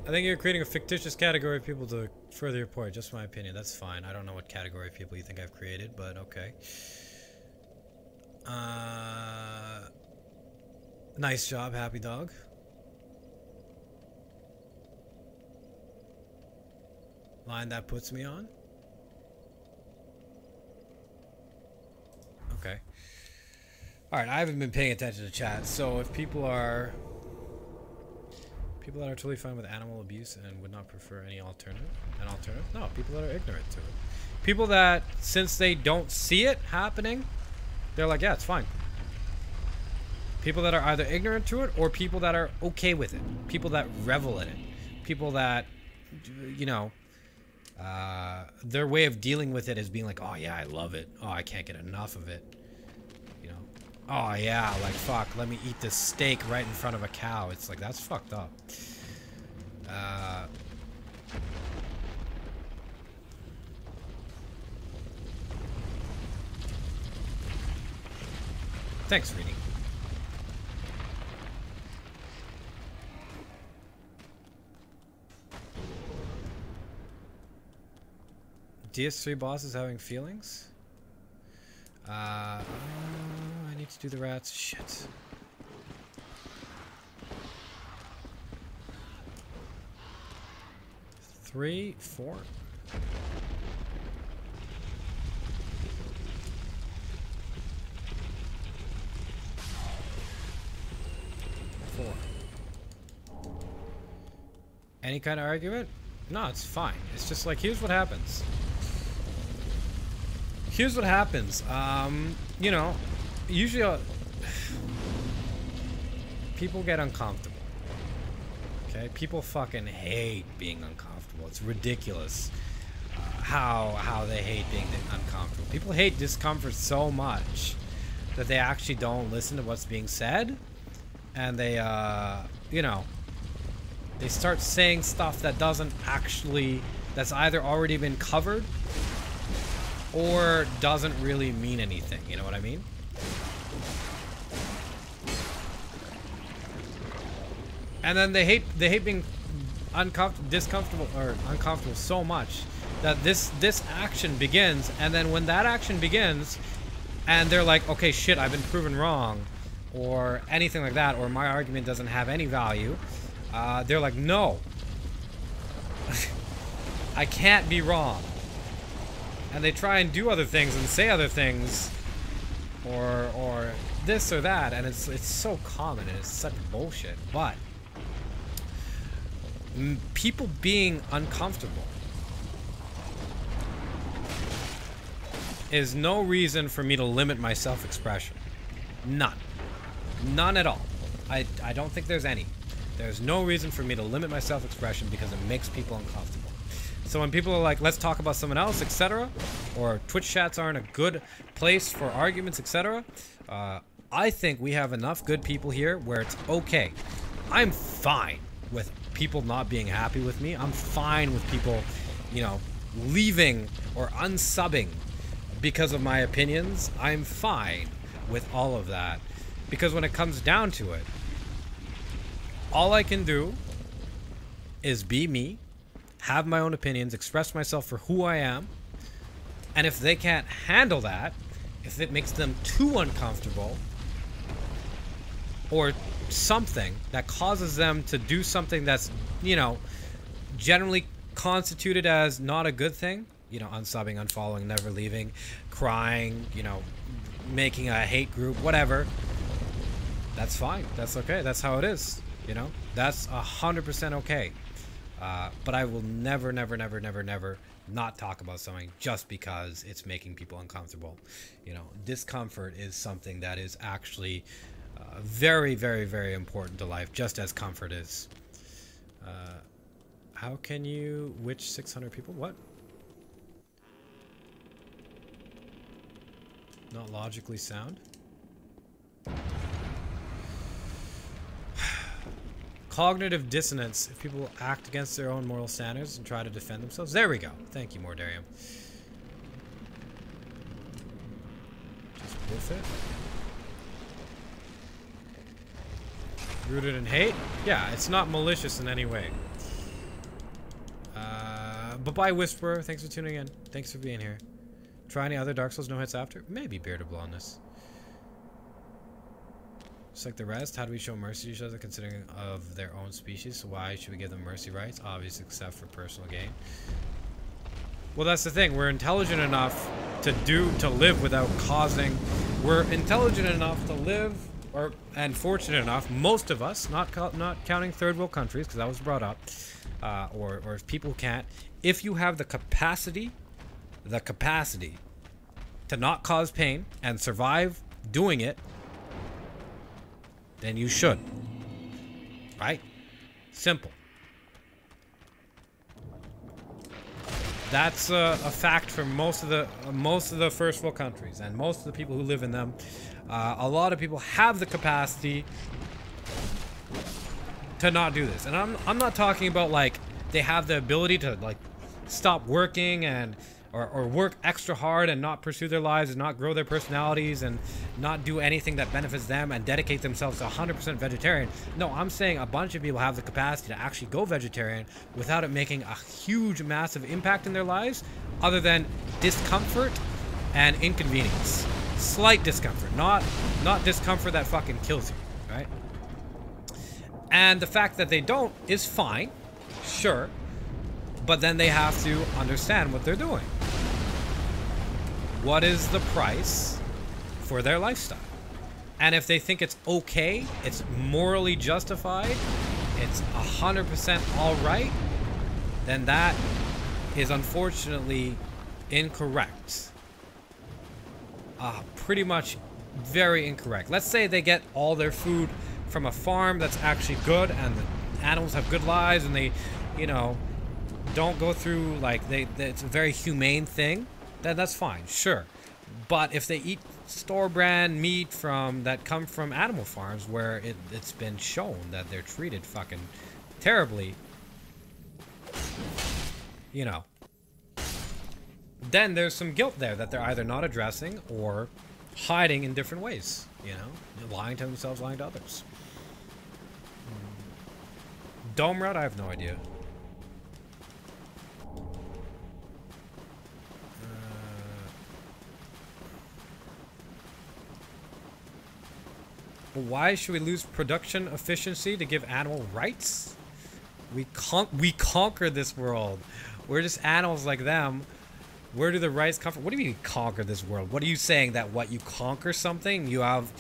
I think you're creating a fictitious category of people to further your point. Just my opinion. That's fine. I don't know what category of people you think I've created, but okay. Nice job, Happy Dog. Line that puts me on. Okay. Alright, I haven't been paying attention to chat, so if people are... People that are totally fine with animal abuse and would not prefer any alternative. No, people that are ignorant to it. People that, since they don't see it happening, they're like, yeah, it's fine. People that are either ignorant to it or people that are okay with it. People that revel in it. People that, you know, their way of dealing with it is being like, oh yeah, I love it. Oh, I can't get enough of it. You know, oh yeah, like fuck, let me eat this steak right in front of a cow. It's like, that's fucked up. Thanks, Reading. DS3 boss is having feelings? I need to do the rats. Shit. Three, four. Four. Any kind of argument? No, it's fine. It's just like, here's what happens. Here's what happens. You know, usually people get uncomfortable. Okay? People fucking hate being uncomfortable. It's ridiculous how they hate being uncomfortable. People hate discomfort so much that they actually don't listen to what's being said. And they, you know, they start saying stuff that doesn't actually, that's either already been covered or doesn't really mean anything. You know what I mean? And then they hate being uncomfortable so much that this action begins, and then when that action begins and they're like, okay, shit, I've been proven wrong, or anything like that, or my argument doesn't have any value, they're like, no, I can't be wrong. And they try and do other things and say other things, or this or that, and it's so common and it's such bullshit. But people being uncomfortable is no reason for me to limit my self-expression. None. None at all. I don't think there's any. There's no reason for me to limit my self-expression because it makes people uncomfortable. So when people are like, let's talk about someone else, etc., or Twitch chats aren't a good place for arguments, etc., I think we have enough good people here where it's okay. I'm fine with people not being happy with me. I'm fine with people, you know, leaving or unsubbing because of my opinions. I'm fine with all of that. Because when it comes down to it, all I can do is be me, have my own opinions, express myself for who I am, and if they can't handle that, if it makes them too uncomfortable, or something that causes them to do something that's, you know, generally constituted as not a good thing, you know, unsubbing, unfollowing, never leaving, crying, you know, making a hate group, whatever, that's fine. That's okay. That's how it is. You know, that's 100% okay. But I will never, never, never, never, never not talk about something just because it's making people uncomfortable. You know, discomfort is something that is actually very, very, very important to life, just as comfort is. How can you witch 600 people? What? Not logically sound? Cognitive dissonance. If people act against their own moral standards and try to defend themselves. There we go. Thank you, Mordarium. Just woof it. Rooted in hate? Yeah, it's not malicious in any way. Bye-bye, Whisperer. Thanks for tuning in. Thanks for being here. Try any other Dark Souls no hits after? Maybe Bearded Blondness. Just like the rest, how do we show mercy to each other considering of their own species? So why should we give them mercy rights? Obviously, except for personal gain. Well, that's the thing. We're intelligent enough to live without causing. We're intelligent enough to live, and fortunate enough, most of us, not counting third world countries, because that was brought up, or if people can't. If you have the capacity to not cause pain and survive doing it, then you should. Right? Simple. That's a fact for most of the first world countries and most of the people who live in them. A lot of people have the capacity to not do this, and I'm not talking about like they have the ability to like stop working and or work extra hard and not pursue their lives and not grow their personalities and not do anything that benefits them and dedicate themselves to 100% vegetarian. No, I'm saying a bunch of people have the capacity to actually go vegetarian without it making a huge, massive impact in their lives other than discomfort and inconvenience. Slight discomfort, not discomfort that fucking kills you, right? And the fact that they don't is fine, sure, but then they have to understand what they're doing. What is the price for their lifestyle? And if they think it's okay, it's morally justified, it's 100% all right, then that is unfortunately incorrect. Pretty much very incorrect. Let's say they get all their food from a farm that's actually good and the animals have good lives and they, you know, don't go through like it's a very humane thing, then that's fine, sure. But if they eat store brand meat that come from animal farms where it's been shown that they're treated fucking terribly, you know, then there's some guilt there that they're either not addressing or hiding in different ways, you know, lying to themselves, lying to others. Dome route, I have no idea. Why should we lose production efficiency to give animal rights? We conquer this world. We're just animals like them. Where do the rights come from? What do you mean conquer this world? What are you saying, that what you conquer something, you have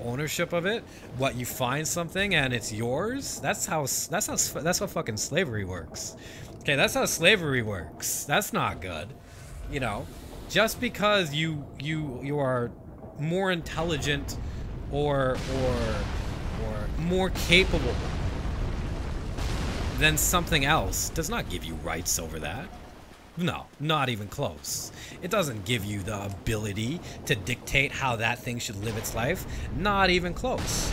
ownership of it? What, you find something and it's yours? That's how fucking slavery works. Okay, that's how slavery works. That's not good. You know, just because you are more intelligent or more capable than something else does not give you rights over that. No, not even close. It doesn't give you the ability to dictate how that thing should live its life. Not even close.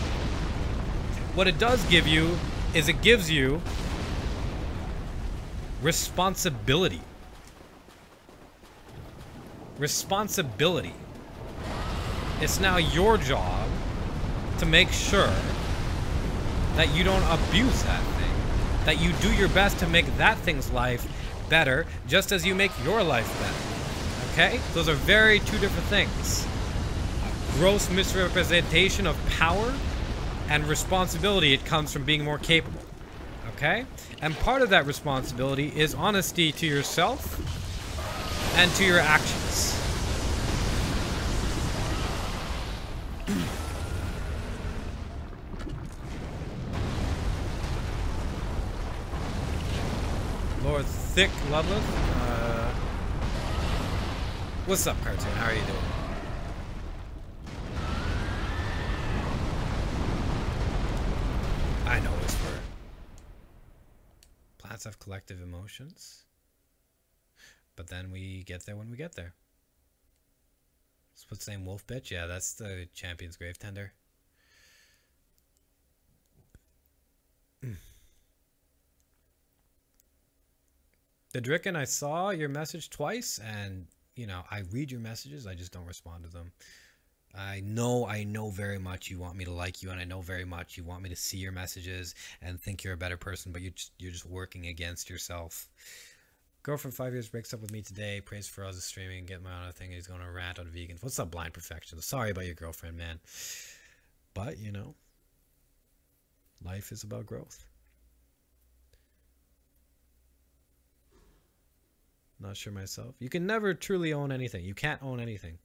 What it does give you is it gives you responsibility. Responsibility. It's now your job to make sure that you don't abuse that thing, that you do your best to make that thing's life better, just as you make your life better. Okay? Those are two different things. Gross misrepresentation of power and responsibility, it comes from being more capable. Okay? And part of that responsibility is honesty to yourself and to your actions. thick Ludleth. What's up, Cartoon? How are you doing? I know Whisper. Plants have collective emotions. But then we get there when we get there. What's the name? Wolf bitch? Yeah, that's the champion's grave tender. The Dricken, I saw your message twice, and you know, I read your messages, I just don't respond to them. I know very much you want me to like you, and I know very much you want me to see your messages and think you're a better person, but you're just working against yourself. Girlfriend 5 years breaks up with me today. Prays for us streaming. Get my own thing. He's going to rant on vegans. What's up, Blind Perfection? Sorry about your girlfriend, man. But, you know, life is about growth. Not sure myself. You can never truly own anything. You can't own anything.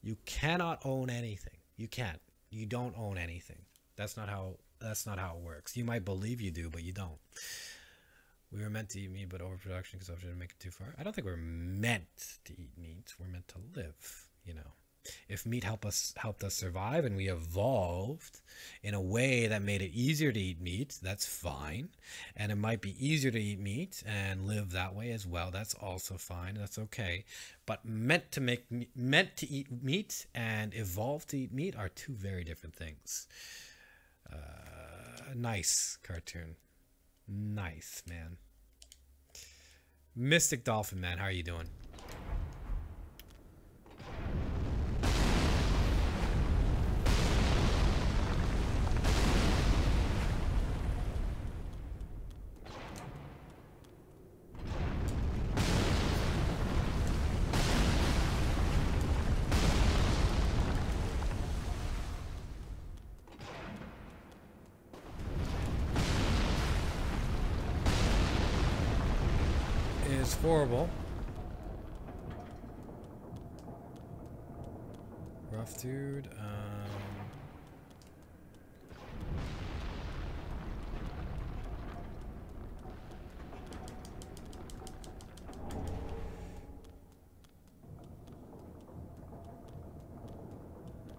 You cannot own anything. You can't. You don't own anything. That's not how it works. You might believe you do, but you don't. We were meant to eat meat, but overproduction consumption didn't make it too far. I don't think we're meant to eat meat. We're meant to live, you know. If meat helped us survive and we evolved in a way that made it easier to eat meat, that's fine. And it might be easier to eat meat and live that way as well. That's also fine. That's okay. But meant to eat meat and evolve to eat meat are two very different things. Nice cartoon. Nice, man. Mystic Dolphin, man. How are you doing? Horrible. Rough dude.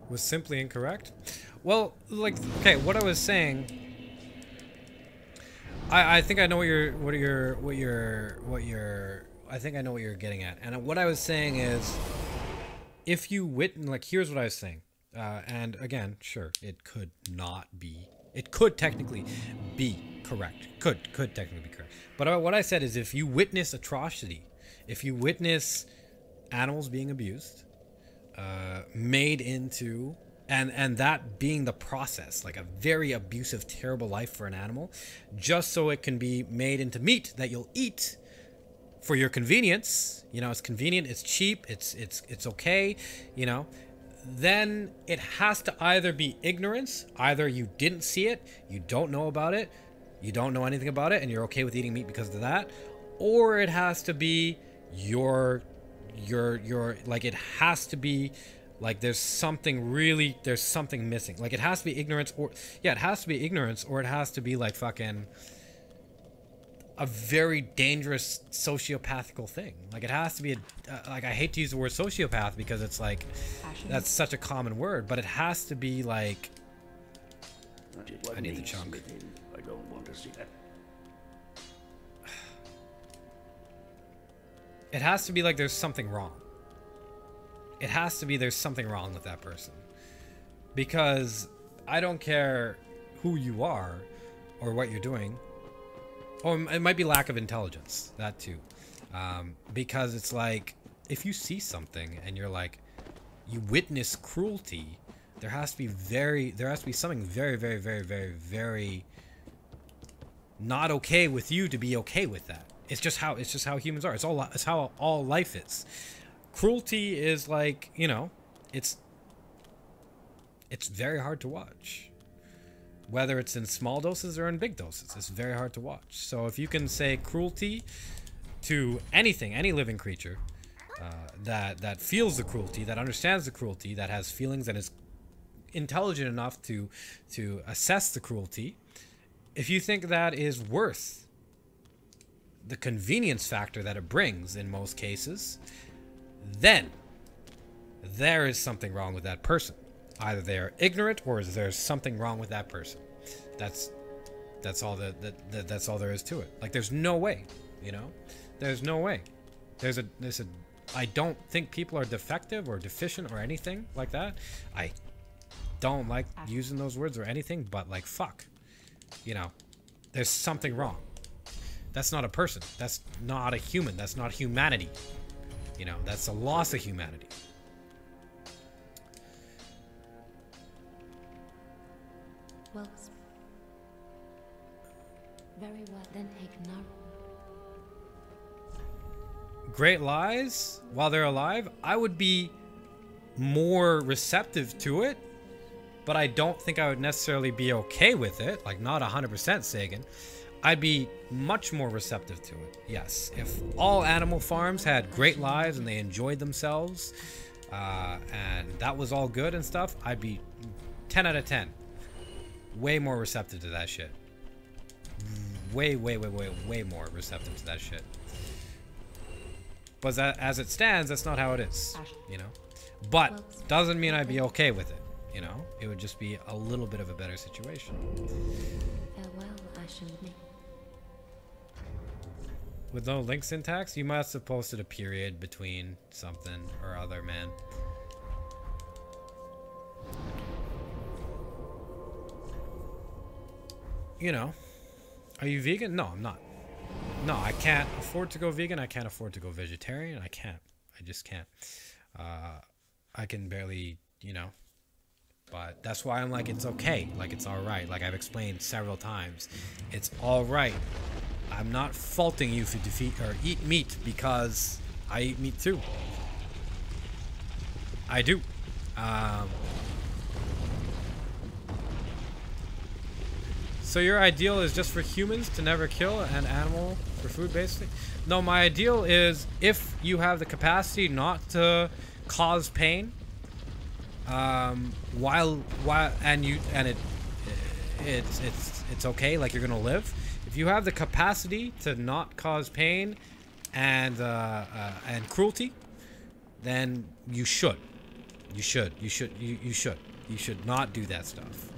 Was simply incorrect. Well, like, okay, what I was saying. I think I know what you're I think I know what you're getting at. And what I was saying is, if you like, here's what I was saying. And again, sure, it could technically be correct. Could technically be correct. But what I said is, if you witness atrocity, if you witness animals being abused, made into, and that being the process, like a very abusive, terrible life for an animal, just so it can be made into meat that you'll eat for your convenience, you know, it's convenient, it's cheap, it's okay, you know, then it has to either be ignorance, either you didn't see it, you don't know about it, you don't know anything about it, and you're okay with eating meat because of that, or it has to be your like, it has to be like there's something missing. Like, it has to be ignorance, or yeah, it has to be ignorance, or it has to be like fucking a very dangerous sociopathical thing. Like, it has to be like, I hate to use the word sociopath because it's like, that's such a common word, but it has to be like, I need the chunk. I don't want to see that. It has to be like there's something wrong. It has to be there's something wrong with that person. Because I don't care who you are or what you're doing. Or it might be lack of intelligence, that too. Because it's like, if you see something and you're like, you witness cruelty, there has to be something very, very, very, very, very not okay with you to be okay with that. It's just how humans are. It's how all life is. Cruelty is like, you know, it's very hard to watch. Whether it's in small doses or in big doses, it's very hard to watch. So if you can say cruelty to anything, any living creature, that feels the cruelty, that understands the cruelty, that has feelings, that is intelligent enough to assess the cruelty, if you think that is worth the convenience factor that it brings in most cases, then there is something wrong with that person. Either they are ignorant or there's something wrong with that person. That's all that's all there is to it. Like, there's no way, you know? There's no way. There's a I don't think people are defective or deficient or anything like that. I don't like using those words or anything, but like, fuck. You know, there's something wrong. That's not a person. That's not a human. That's not humanity. You know, that's a loss of humanity. Well, very well, then take no. Great lies while they're alive, I would be more receptive to it, but I don't think I would necessarily be okay with it. Like, not 100% Sagan. I'd be much more receptive to it. Yes, if all animal farms had great lives and they enjoyed themselves, and that was all good and stuff, I'd be 10 out of 10. Way more receptive to that shit. Way more receptive to that shit. But that, as it stands, that's not how it is, you know? But doesn't mean I'd be okay with it, you know? It would just be a little bit of a better situation. Farewell, I shall meet. With no link syntax, you must have posted a period between something or other, man. You know, are you vegan? No, I'm not. No, I can't afford to go vegan. I can't afford to go vegetarian. I can't. I just can't. I can barely, you know. But that's why I'm like, it's okay. Like, it's all right. Like, I've explained several times. It's all right. I'm not faulting you for eat meat, because I eat meat too. I do. So your ideal is just for humans to never kill an animal for food, basically? No, my ideal is if you have the capacity not to cause pain, it's okay, like, you're gonna live. If you have the capacity to not cause pain and cruelty, then you should. You should not do that stuff.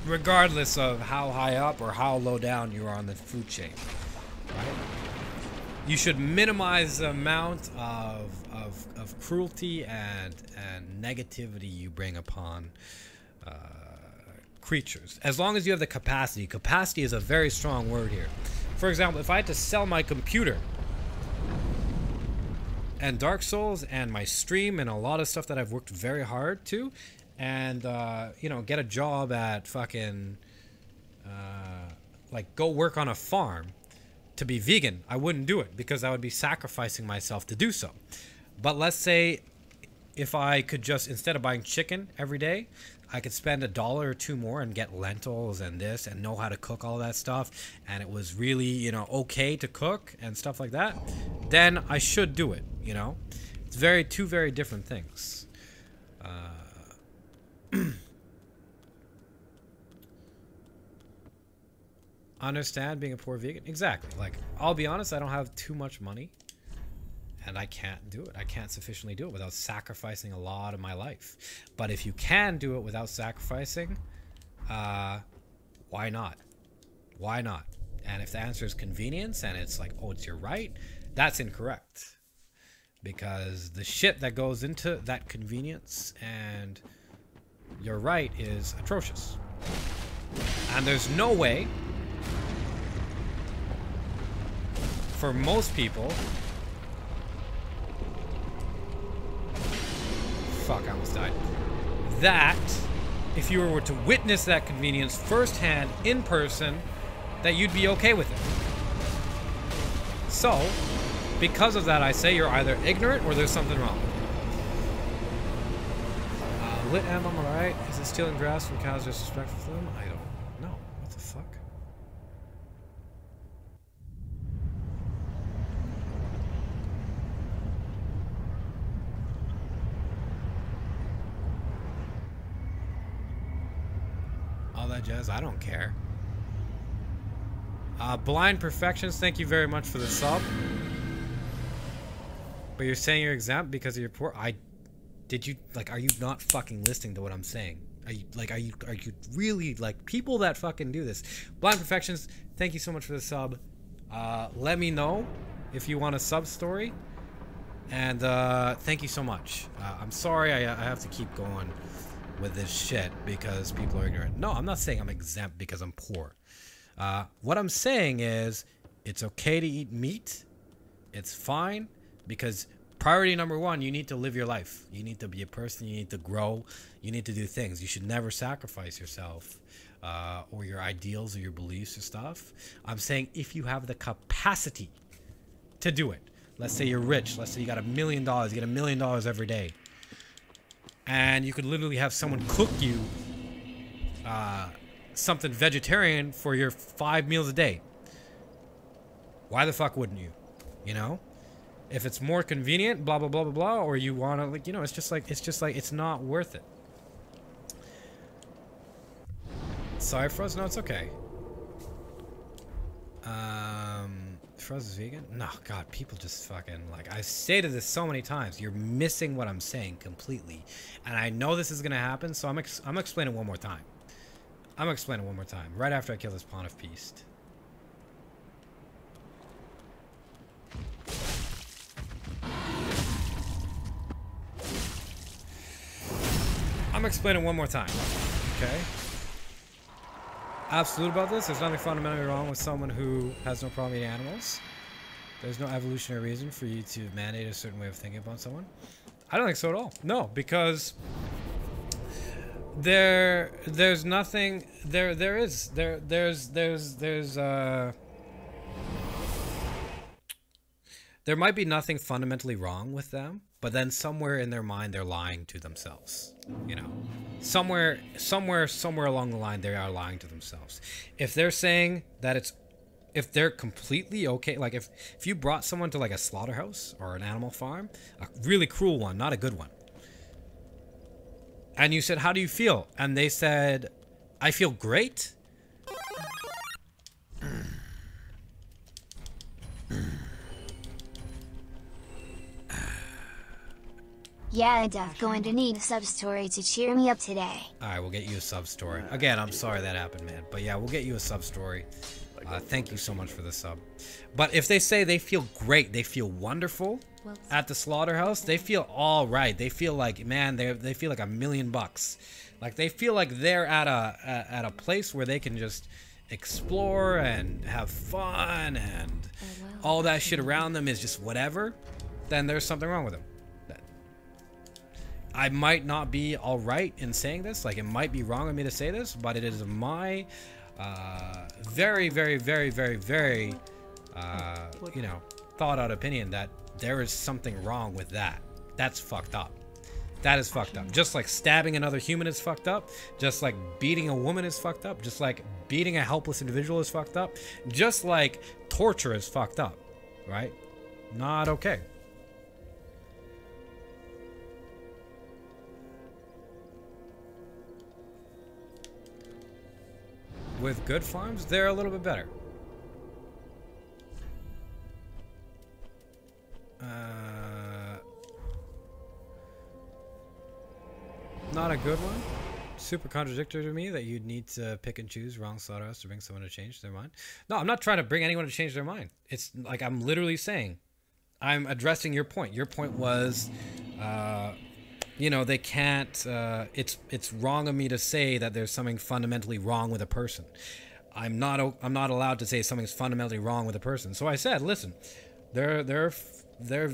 Regardless of how high up or how low down you are on the food chain, right? You should minimize the amount of cruelty and negativity you bring upon creatures. As long as you have the capacity. Capacity is a very strong word here. For example, if I had to sell my computer and Dark Souls and my stream and a lot of stuff that I've worked very hard to, and you know, get a job at fucking like, go work on a farm to be vegan, I wouldn't do it, because I would be sacrificing myself to do so. But let's say if I could just, instead of buying chicken every day, I could spend $1 or $2 more and get lentils and this and know how to cook all that stuff, and it was really, you know, okay to cook and stuff like that, then I should do it, you know? It's two very different things. Understand being a poor vegan? Exactly. Like, I'll be honest, I don't have too much money, and I can't do it. I can't sufficiently do it without sacrificing a lot of my life. But if you can do it without sacrificing, why not? Why not? And if the answer is convenience and it's like, oh, it's your right, that's incorrect. Because the shit that goes into that convenience and your right is atrocious. And there's no way for most people, fuck, I almost died, that if you were to witness that convenience firsthand in person, that you'd be okay with it. So, because of that, I say you're either ignorant or there's something wrong. Lit M, I'm alright. Is it stealing grass from cows disrespectful to them? I don't know. What the fuck? All that jazz, I don't care. Blind Perfections, thank you very much for the sub. But you're saying you're exempt because of your poor. Did you like? Are you not fucking listening to what I'm saying? Are you really like people that fucking do this? Blind Perfections, thank you so much for the sub. Let me know if you want a sub story, and thank you so much. I'm sorry I have to keep going with this shit because people are ignorant. No, I'm not saying I'm exempt because I'm poor. What I'm saying is it's okay to eat meat. It's fine because priority number one, you need to live your life. You need to be a person. You need to grow. You need to do things. You should never sacrifice yourself or your ideals or your beliefs or stuff. I'm saying if you have the capacity to do it. Let's say you're rich. Let's say you got $1 million. You get $1 million every day. And you could literally have someone cook you something vegetarian for your 5 meals a day. Why the fuck wouldn't you? You know? If it's more convenient, blah, blah, blah, blah, blah, or you want to, like, you know, it's just like, it's not worth it. Sorry, Froz. No, it's okay. Froz is vegan? No, God, people just fucking, like, I stated this so many times. You're missing what I'm saying completely. And I know this is going to happen, so I'm explaining one more time. I'm explaining one more time, right after I kill this Pawn of Peace. I'm explaining one more time, okay? Absolute about this. There's nothing fundamentally wrong with someone who has no problem eating animals. There's no evolutionary reason for you to mandate a certain way of thinking about someone. I don't think so at all. No, because there's nothing there's there might be nothing fundamentally wrong with them, but then somewhere in their mind they're lying to themselves. You know, somewhere along the line they are lying to themselves. If they're saying that if they're completely okay, like if you brought someone to like a slaughterhouse or an animal farm, a really cruel one, not a good one, and you said, how do you feel? And they said, I feel great. Yeah, Def going to need a sub-story to cheer me up today. Alright, we'll get you a sub-story. Again, I'm sorry that happened, man. But yeah, we'll get you a sub-story. Thank you so much for the sub. But if they say they feel great, they feel wonderful at the slaughterhouse, they feel all right. They feel like, man, they feel like $1 million. Like they feel like they're at a place where they can just explore and have fun and all that shit around them is just whatever. Then there's something wrong with them. I might not be all right in saying this. Like it might be wrong of me to say this, but it is my very, very, very, very, very, you know, thought out opinion that there is something wrong with that. That's fucked up. That is fucked up. Just like stabbing another human is fucked up. Just like beating a woman is fucked up. Just like beating a helpless individual is fucked up. Just like torture is fucked up. Right? Not okay. With good farms, they're a little bit better. Not a good one. Super contradictory to me that you'd need to pick and choose wrong slaughterhouse to bring someone to change their mind. No, I'm not trying to bring anyone to change their mind. It's like I'm literally saying, I'm addressing your point. Your point was, you know, they can't, it's wrong of me to say that there's something fundamentally wrong with a person. I'm not allowed to say something's fundamentally wrong with a person. So I said, listen, there are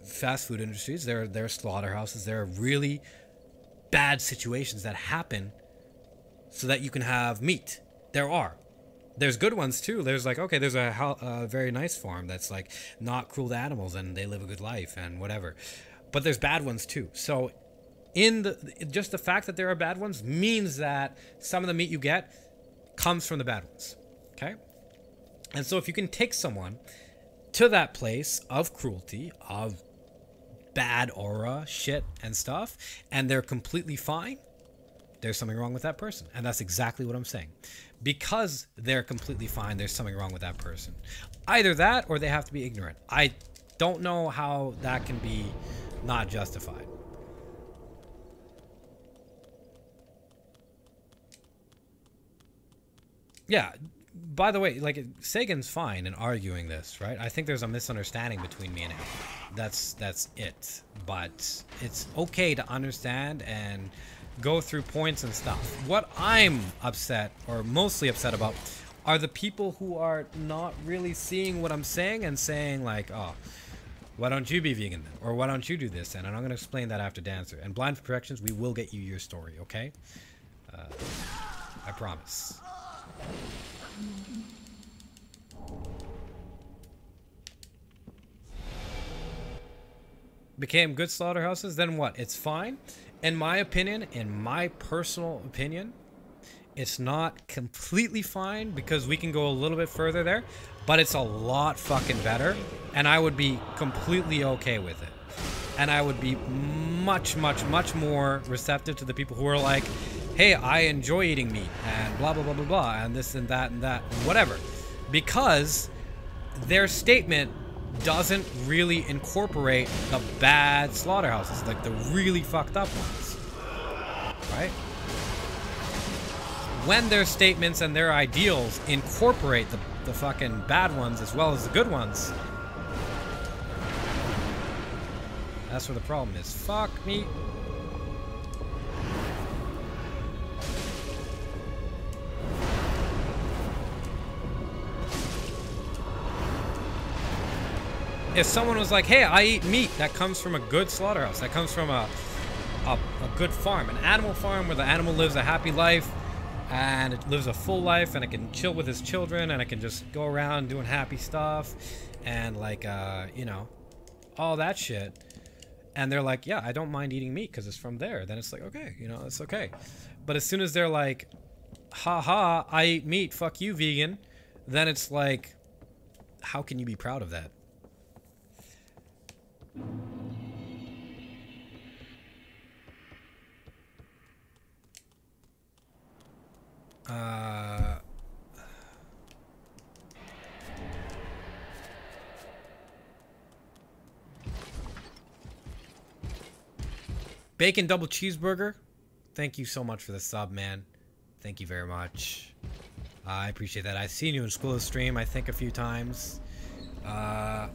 fast food industries, there are slaughterhouses, there are really bad situations that happen so that you can have meat. There's good ones too. There's like, okay, there's a very nice farm that's like not cruel to animals and they live a good life and whatever. But there's bad ones too. So just the fact that there are bad ones means that some of the meat you get comes from the bad ones. Okay? And so if you can take someone to that place of cruelty, of bad aura, shit and stuff, and they're completely fine, there's something wrong with that person. And that's exactly what I'm saying. Because they're completely fine, there's something wrong with that person. Either that or they have to be ignorant. I don't know how that can be not justified. Yeah, by the way, like, Sagan's fine in arguing this, right? I think there's a misunderstanding between me and him. That's it. But it's okay to understand and go through points and stuff. What I'm upset, or mostly upset about, are the people who are not really seeing what I'm saying and saying like, oh, why don't you be vegan then? Or why don't you do this then? And I'm going to explain that after Dancer. And Blind Perfections, we will get you your story, okay? I promise. Became good slaughterhouses, then what? It's fine. In my opinion, in my personal opinion, it's not completely fine because we can go a little bit further there, but it's a lot fucking better, and I would be completely okay with it. And I would be much, much, much more receptive to the people who are like, hey, I enjoy eating meat, and blah, blah, blah, blah, blah, and this and that, whatever. Because their statement doesn't really incorporate the bad slaughterhouses, like the really fucked up ones, right? When their statements and their ideals incorporate the fucking bad ones as well as the good ones, that's where the problem is. Fuck me. If someone was like, hey, I eat meat that comes from a good slaughterhouse, that comes from a good farm, an animal farm where the animal lives a happy life and it lives a full life and it can chill with his children and it can just go around doing happy stuff and like, you know, all that shit. And they're like, yeah, I don't mind eating meat because it's from there. Then it's like, okay, you know, it's okay. But as soon as they're like, haha, I eat meat, fuck you, vegan, then it's like, how can you be proud of that? Bacon double cheeseburger. Thank you so much for the sub, man. Thank you very much. I appreciate that. I've seen you in school stream, I think, a few times. Yeah,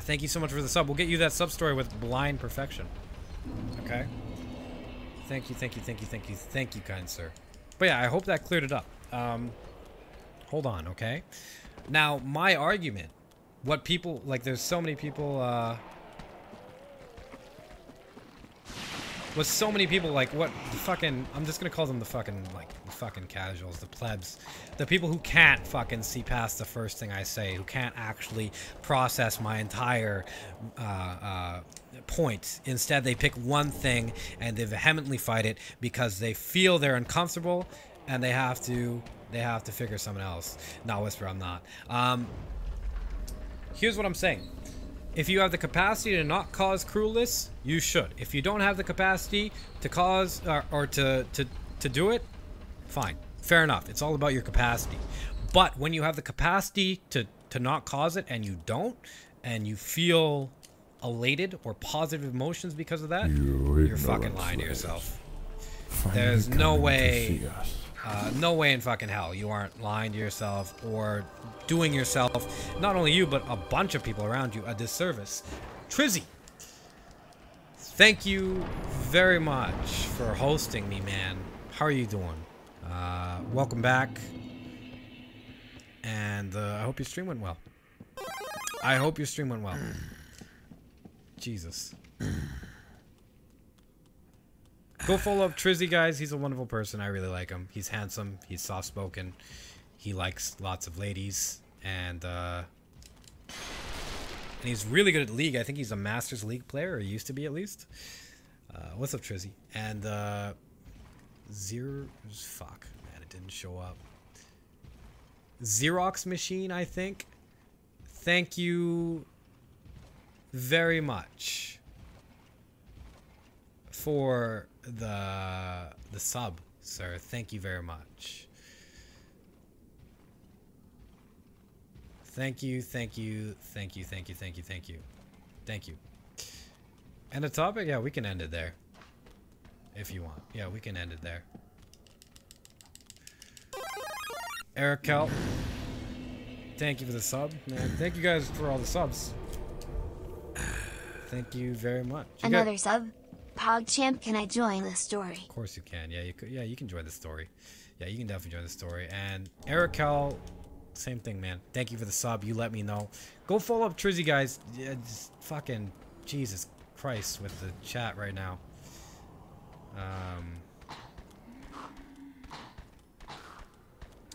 thank you so much for the sub. We'll get you that sub story with Blind Perfection. Okay? Thank you, thank you, thank you, thank you, thank you, kind sir. But yeah, I hope that cleared it up. Hold on, okay? Now, my argument, what people, like, there's so many people, with so many people, like, what the fucking, I'm just gonna call them the fucking, like, the fucking casuals, the plebs, the people who can't fucking see past the first thing I say, who can't actually process my entire point. Instead, they pick one thing and they vehemently fight it because they feel they're uncomfortable and they have to figure something else. Not Whisper, I'm not. Here's what I'm saying. If you have the capacity to not cause cruelness, you should. If you don't have the capacity to cause or to do it, fine. Fair enough. It's all about your capacity. But when you have the capacity to not cause it and you don't, and you feel elated or positive emotions because of that, you're fucking lying to yourself. There's no way, no way in fucking hell you aren't lying to yourself or doing yourself, not only you, but a bunch of people around you, a disservice. Trizzy, thank you very much for hosting me, man. How are you doing? Welcome back. And I hope your stream went well. I hope your stream went well. Jesus. Go follow up Trizzy, guys. He's a wonderful person. I really like him. He's handsome. He's soft-spoken. He likes lots of ladies. And he's really good at League. I think he's a Masters League player, or used to be at least. What's up, Trizzy? And fuck, man, it didn't show up. Xerox Machine, I think. Thank you very much for the sub, sir. Thank you very much. Thank you, thank you, thank you, thank you, thank you, thank you. Thank you. And the topic, yeah, we can end it there. If you want. Yeah, we can end it there. Eric Kelp. Thank you for the sub, man. Thank you guys for all the subs. Thank you very much. Another sub? PogChamp, can I join the story? Of course you can. Yeah, you could. Yeah, you can join the story. Yeah, you can definitely join the story. And Eric Cal, same thing, man. Thank you for the sub. You let me know. Go follow up Trizzy, guys. Yeah, just fucking Jesus Christ with the chat right now.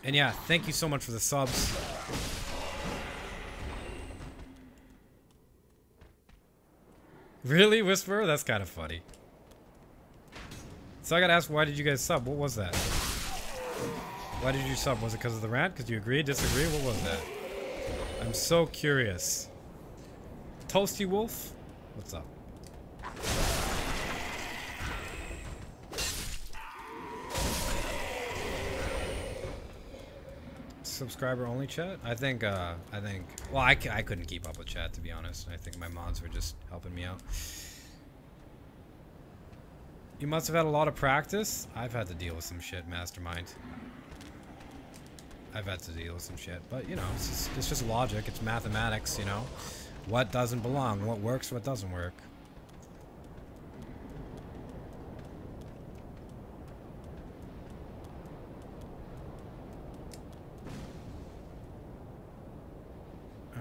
And yeah, thank you so much for the subs. Really, Whisperer? That's kind of funny. So I gotta ask, why did you guys sub? What was that? Why did you sub? Was it because of the rant? Because you agree, disagree? What was that? I'm so curious. Toasty Wolf? What's up? Subscriber only chat? I think, well, I couldn't keep up with chat, to be honest. I think my mods were just helping me out. You must have had a lot of practice. I've had to deal with some shit, Mastermind. I've had to deal with some shit, but you know, it's just logic. It's mathematics, you know. What doesn't belong? What works? What doesn't work?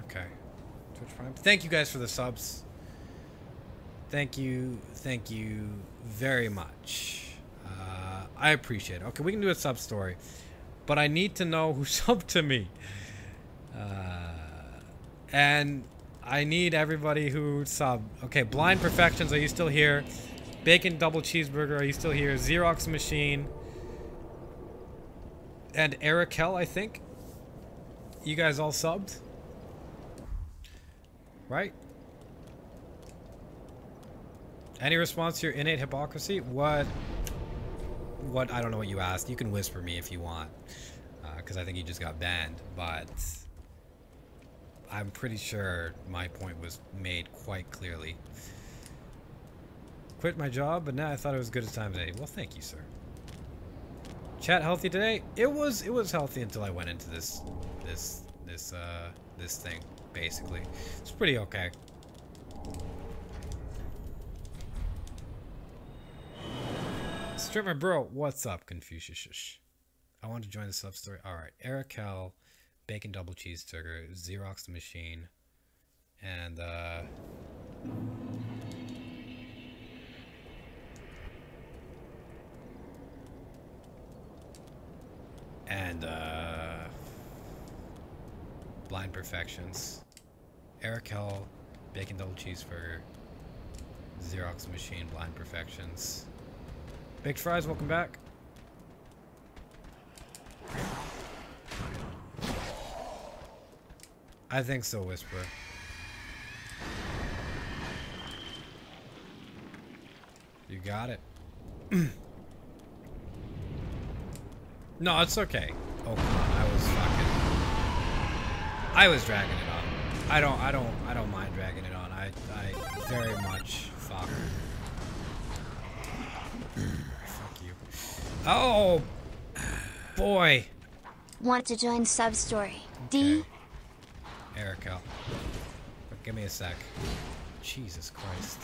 Okay. Twitch Prime. Thank you guys for the subs. Thank you very much. I appreciate it. Okay, we can do a sub story, but I need to know who subbed to me. And I need everybody who subbed. Okay, Blind Perfections, are you still here? Bacon Double Cheeseburger, are you still here? Xerox Machine. And Eric Hell, I think. You guys all subbed? Right? Any response to your innate hypocrisy? What? I don't know what you asked. You can whisper me if you want. Because I think you just got banned. But I'm pretty sure my point was made quite clearly. Quit my job, but now I thought it was good as time today. Well, thank you, sir. Chat healthy today? It was healthy until I went into this thing, basically. It's pretty okay. Streamer bro, what's up, Confucius? I want to join the sub story. Alright, Eric Hell, Bacon Double Cheeseburger, Xerox the Machine, and Blind Perfections. Eric Hell, Bacon Double Cheeseburger, Xerox the Machine, Blind Perfections. Baked Fries, welcome back. I think so, Whisper. You got it. No, it's okay. Oh, come on. I was dragging it on. I don't mind dragging it on. I very much fuck. Fuck you. Oh boy. Want to join sub story? Okay. D. Erica. Give me a sec. Jesus Christ.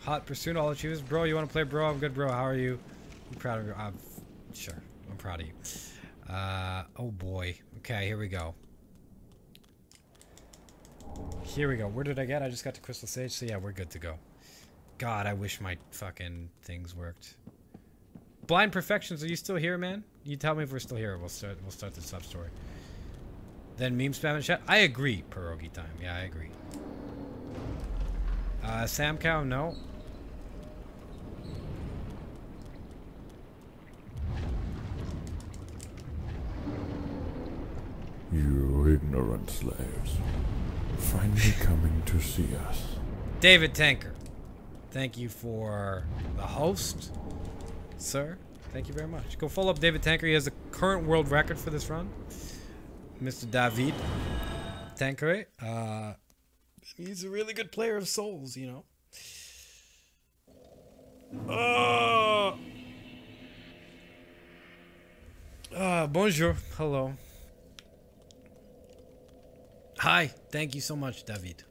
Hot pursuit all achievements. Bro, you want to play, bro? I'm good, bro. How are you? I'm proud of you. I'm sure. I'm proud of you. Oh boy. Okay, here we go. Here we go. Where did I get? I just got to Crystal Sage, so yeah, we're good to go. God, I wish my fucking things worked. Blind Perfections, are you still here, man? You tell me if we're still here. We'll start the sub story. Then meme spam in chat. I agree, pierogi time. Yeah, I agree. Sam Cow, no. You ignorant slaves. finally coming to see us. David Tanker, thank you for the host, sir. Thank you very much. Go follow up David Tanker. He has the current world record for this run. Mr. David Tanker. He's a really good player of Souls, you know. Bonjour. Hello. Hi. Thank you so much, David.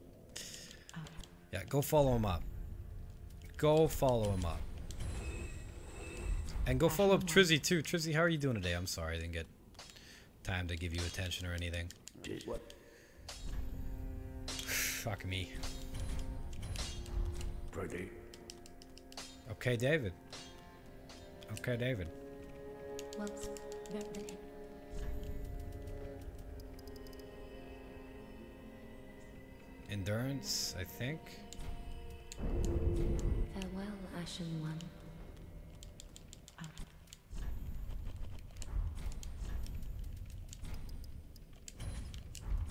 Yeah, go follow him up. Go follow him up. And go follow up Trizzy too. Trizzy, how are you doing today? I'm sorry I didn't get time to give you attention or anything. What? Fuck me. Pretty. Okay, David. Okay, David. Well, very. Endurance, I think. Farewell, Ashen One.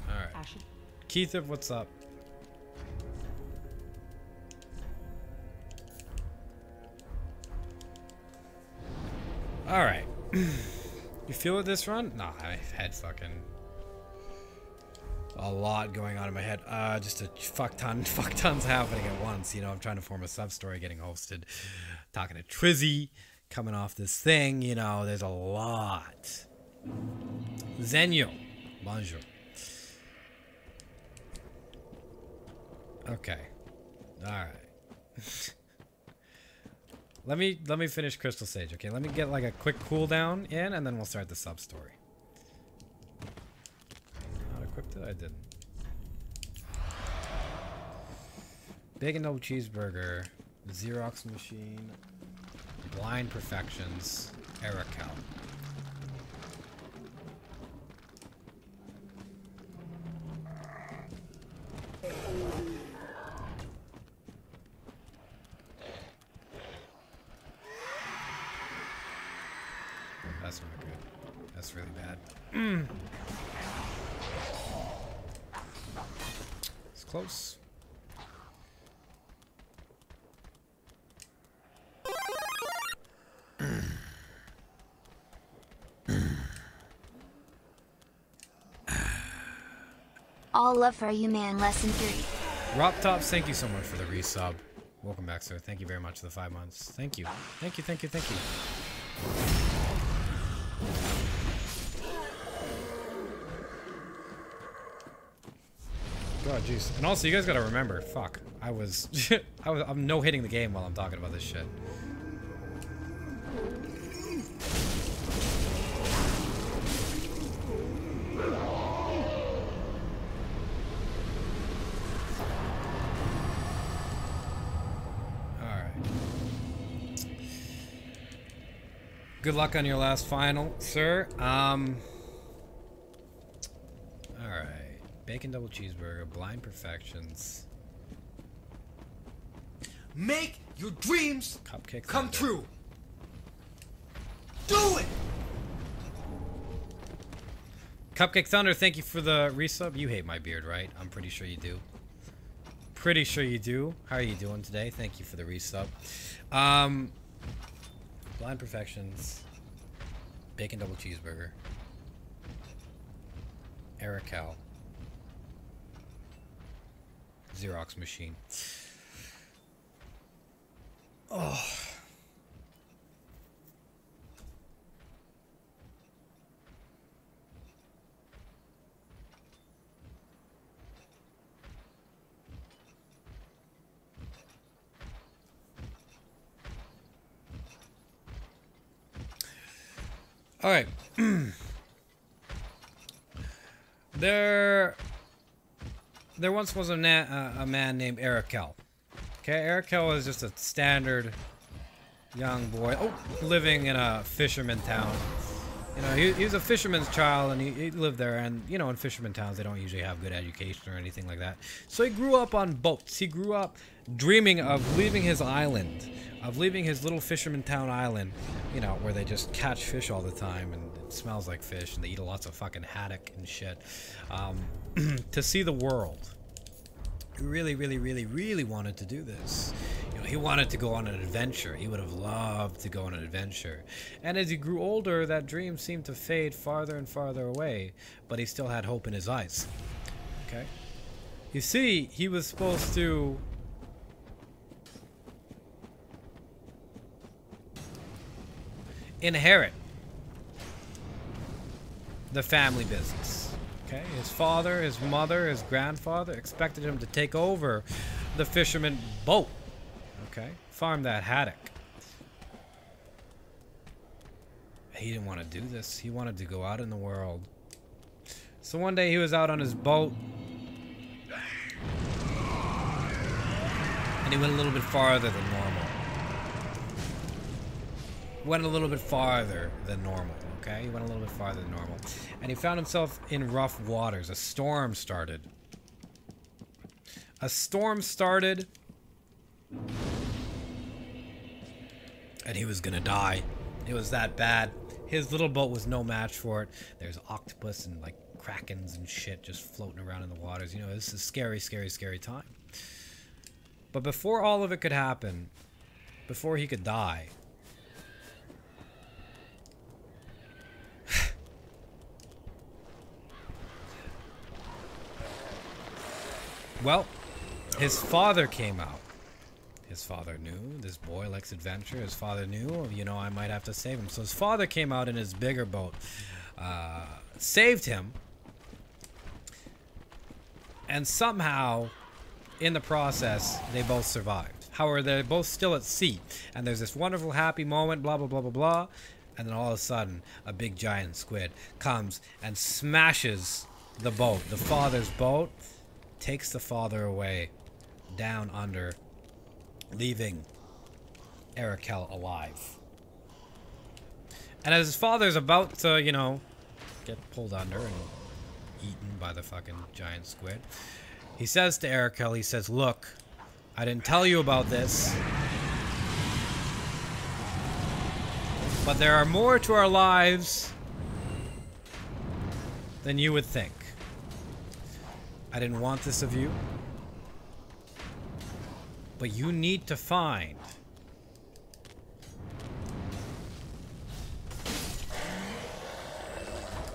Alright. Keith, what's up? Alright. You feel it this run? Nah, I've had fucking a lot going on in my head. Just a fuck tons happening at once. You know, I'm trying to form a sub story, getting hosted, talking to Trizzy, coming off this thing. You know, there's a lot. Zenyo, bonjour. Okay, all right. Let me finish Crystal Sage. Okay, let me get like a quick cooldown in, and then we'll start the sub story. Not equipped it? I didn't. Bacon double cheeseburger, Xerox machine, blind perfections, Erical. That's not good. That's really bad. It's close. All love for you, man. Lesson 3. Rock Tops, thank you so much for the resub. Welcome back, sir. Thank you very much for the 5 months. Thank you. Thank you, thank you, thank you. God, jeez. And also, you guys gotta remember, fuck, I'm no hitting the game while I'm talking about this shit. Good luck on your last final, sir. Alright. Bacon double cheeseburger, blind perfections. Make your dreams Cupcake come Thunder. true. Do it! Cupcake Thunder, thank you for the resub. You hate my beard, right? I'm pretty sure you do. Pretty sure you do. How are you doing today? Thank you for the resub. Blind Perfections, Bacon Double Cheeseburger, Erical, Xerox Machine. Oh. All right. There once was a man named Erical. Okay, Erical is just a standard young boy, living in a fisherman town. You know, he was a fisherman's child, and he lived there. And you know, in fisherman towns, they don't usually have good education or anything like that. So he grew up on boats. He grew up dreaming of leaving his island, of leaving his little fisherman town island, you know, where they just catch fish all the time and it smells like fish and they eat lots of fucking haddock and shit, to see the world, who really wanted to do this. You know, he wanted to go on an adventure. He would have loved to go on an adventure. And as he grew older, that dream seemed to fade farther and farther away, but he still had hope in his eyes. Okay? You see, he was supposed to inherit the family business. Okay, his father, his mother, his grandfather expected him to take over the fisherman boat. Okay, farm that haddock. He didn't want to do this. He wanted to go out in the world. So one day he was out on his boat, and he went a little bit farther than normal. Went a little bit farther than normal. Okay, he went a little bit farther than normal. And he found himself in rough waters. A storm started. A storm started. And he was gonna die. It was that bad. His little boat was no match for it. There's octopus and like krakens and shit just floating around in the waters. You know, this is a scary, scary, scary time. But before all of it could happen, before he could die, well, his father came out. His father knew this boy likes adventure. His father knew, you know, I might have to save him. So his father came out in his bigger boat, saved him, and somehow, in the process, they both survived. However, they're both still at sea, and there's this wonderful, happy moment, blah, blah, blah, blah, blah, and then all of a sudden, a big giant squid comes and smashes the boat, the father's boat, takes the father away down under, leaving Arakel alive. And as his father's about to, you know, get pulled under and eaten by the fucking giant squid, he says to Arakel, he says, look, I didn't tell you about this, but there are more to our lives than you would think. I didn't want this of you, but you need to find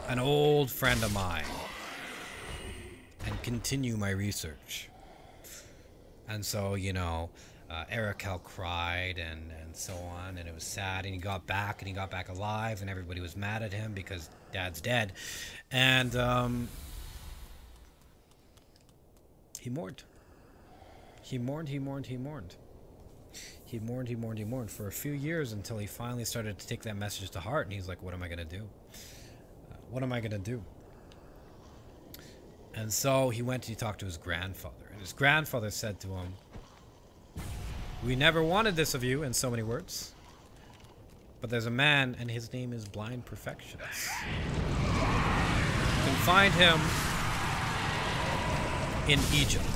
an old friend of mine and continue my research. And so, you know, Arakel cried and so on, and it was sad, and he got back alive, and everybody was mad at him because Dad's dead. And he mourned. He mourned for a few years until he finally started to take that message to heart, and he's like, what am I going to do? What am I going to do? And so he went and he talked to his grandfather, and his grandfather said to him, we never wanted this of you, in so many words, but there's a man, and his name is Blind Perfections. You can find him in Egypt.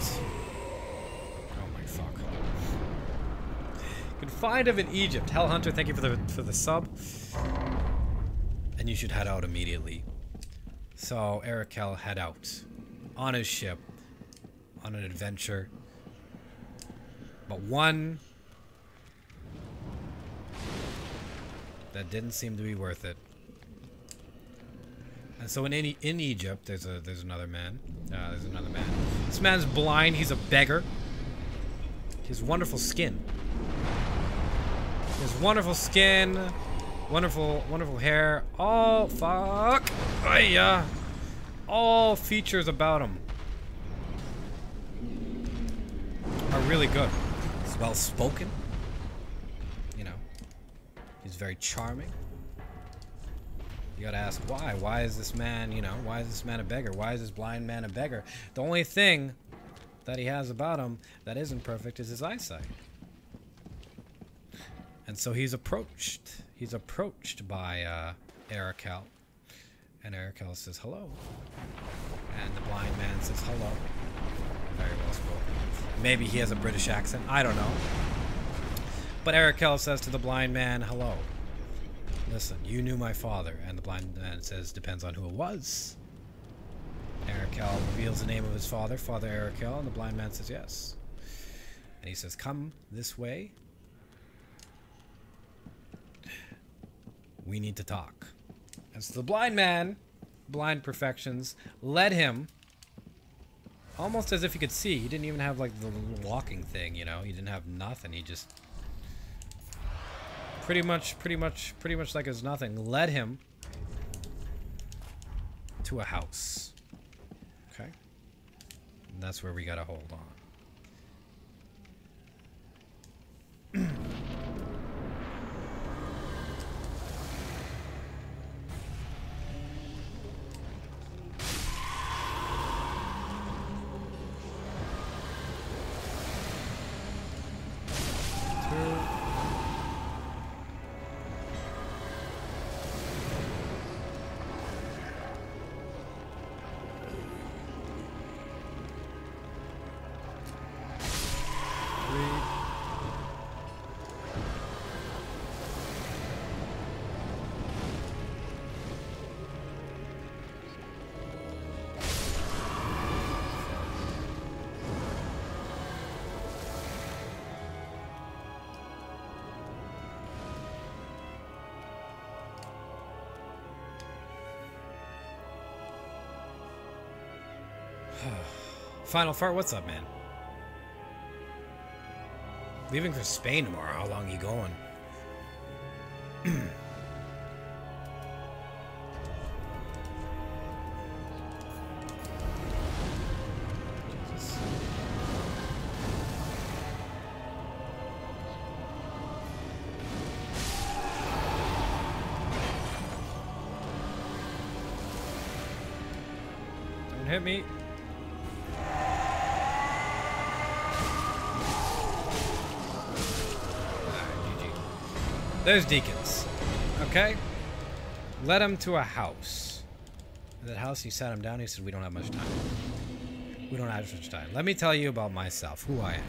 Oh my fuck. You can find him in Egypt. Hell Hunter, thank you for the sub. And you should head out immediately. So Arakel head out on his ship on an adventure, but one that didn't seem to be worth it. And so in Egypt, there's another man. There's another man. This man's blind. He's a beggar. His wonderful skin. His wonderful skin. Wonderful hair. Oh, fuck. Oh, yeah. All features about him are really good. He's well spoken. You know, he's very charming. You gotta ask why. Why is this man, you know, why is this man a beggar? Why is this blind man a beggar? The only thing that he has about him that isn't perfect is his eyesight. And so he's approached. He's approached by Arakel. And Arakel says hello. And the blind man says hello. Very well spoken. Maybe he has a British accent. I don't know. But Arakel says to the blind man, hello. Listen, you knew my father. And the blind man says, depends on who it was. Arakel reveals the name of his father, Father Arakel, and the blind man says yes. And he says, come this way. We need to talk. And so the blind man, blind perfections, led him almost as if he could see. He didn't even have like the little walking thing, you know. He didn't have nothing. He just pretty much like as nothing led him to a house. Okay. And that's where we gotta hold on. Final Fart, what's up, man? Leaving for Spain tomorrow. How long are you going? Jesus. Don't hit me. There's Deacons. Okay? Led him to a house. In that house, he sat him down. He said, we don't have much time. We don't have much time. Let me tell you about myself, who I am.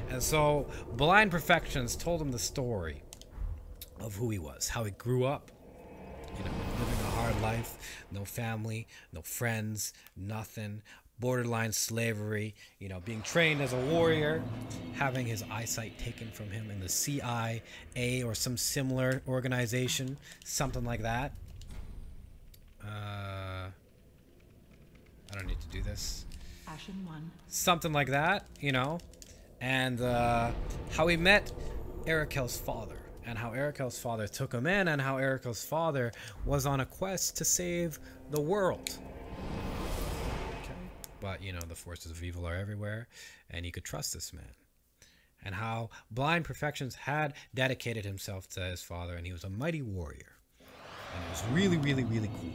And so, Blind Perfections told him the story of who he was, how he grew up, you know, living a hard life, no family, no friends, nothing, borderline slavery, you know, being trained as a warrior, having his eyesight taken from him in the CIA or some similar organization, something like that. I don't need to do this. Ashen 1. Something like that, you know, and how he met Arakel's father, and how Arakel's father took him in, and how Arakel's father was on a quest to save the world. But, you know, the forces of evil are everywhere, and you could trust this man. And how Blind Perfections had dedicated himself to his father, and he was a mighty warrior. And it was really, really, really cool.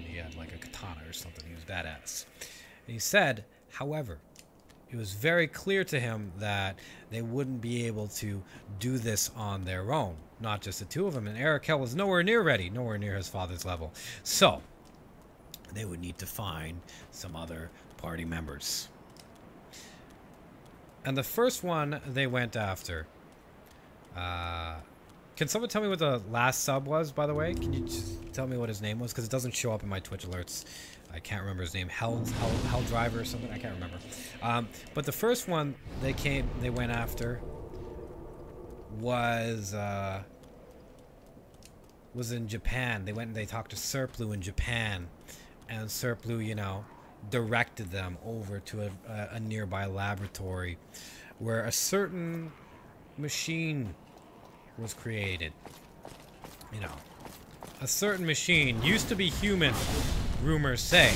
He had like a katana or something. He was badass. And he said, however, it was very clear to him that they wouldn't be able to do this on their own. Not just the two of them. And Arakel was nowhere near ready, nowhere near his father's level. So, they would need to find some other party members. And the first one they went after, can someone tell me what the last sub was, by the way? Can you just tell me what his name was? Because it doesn't show up in my Twitch alerts. I can't remember his name. Hell Driver or something. I can't remember. But the first one they went after was in Japan. They went and they talked to Serplu in Japan, and Serplu, you know, directed them over to a nearby laboratory where a certain machine was created. You know, a certain machine used to be human, rumors say.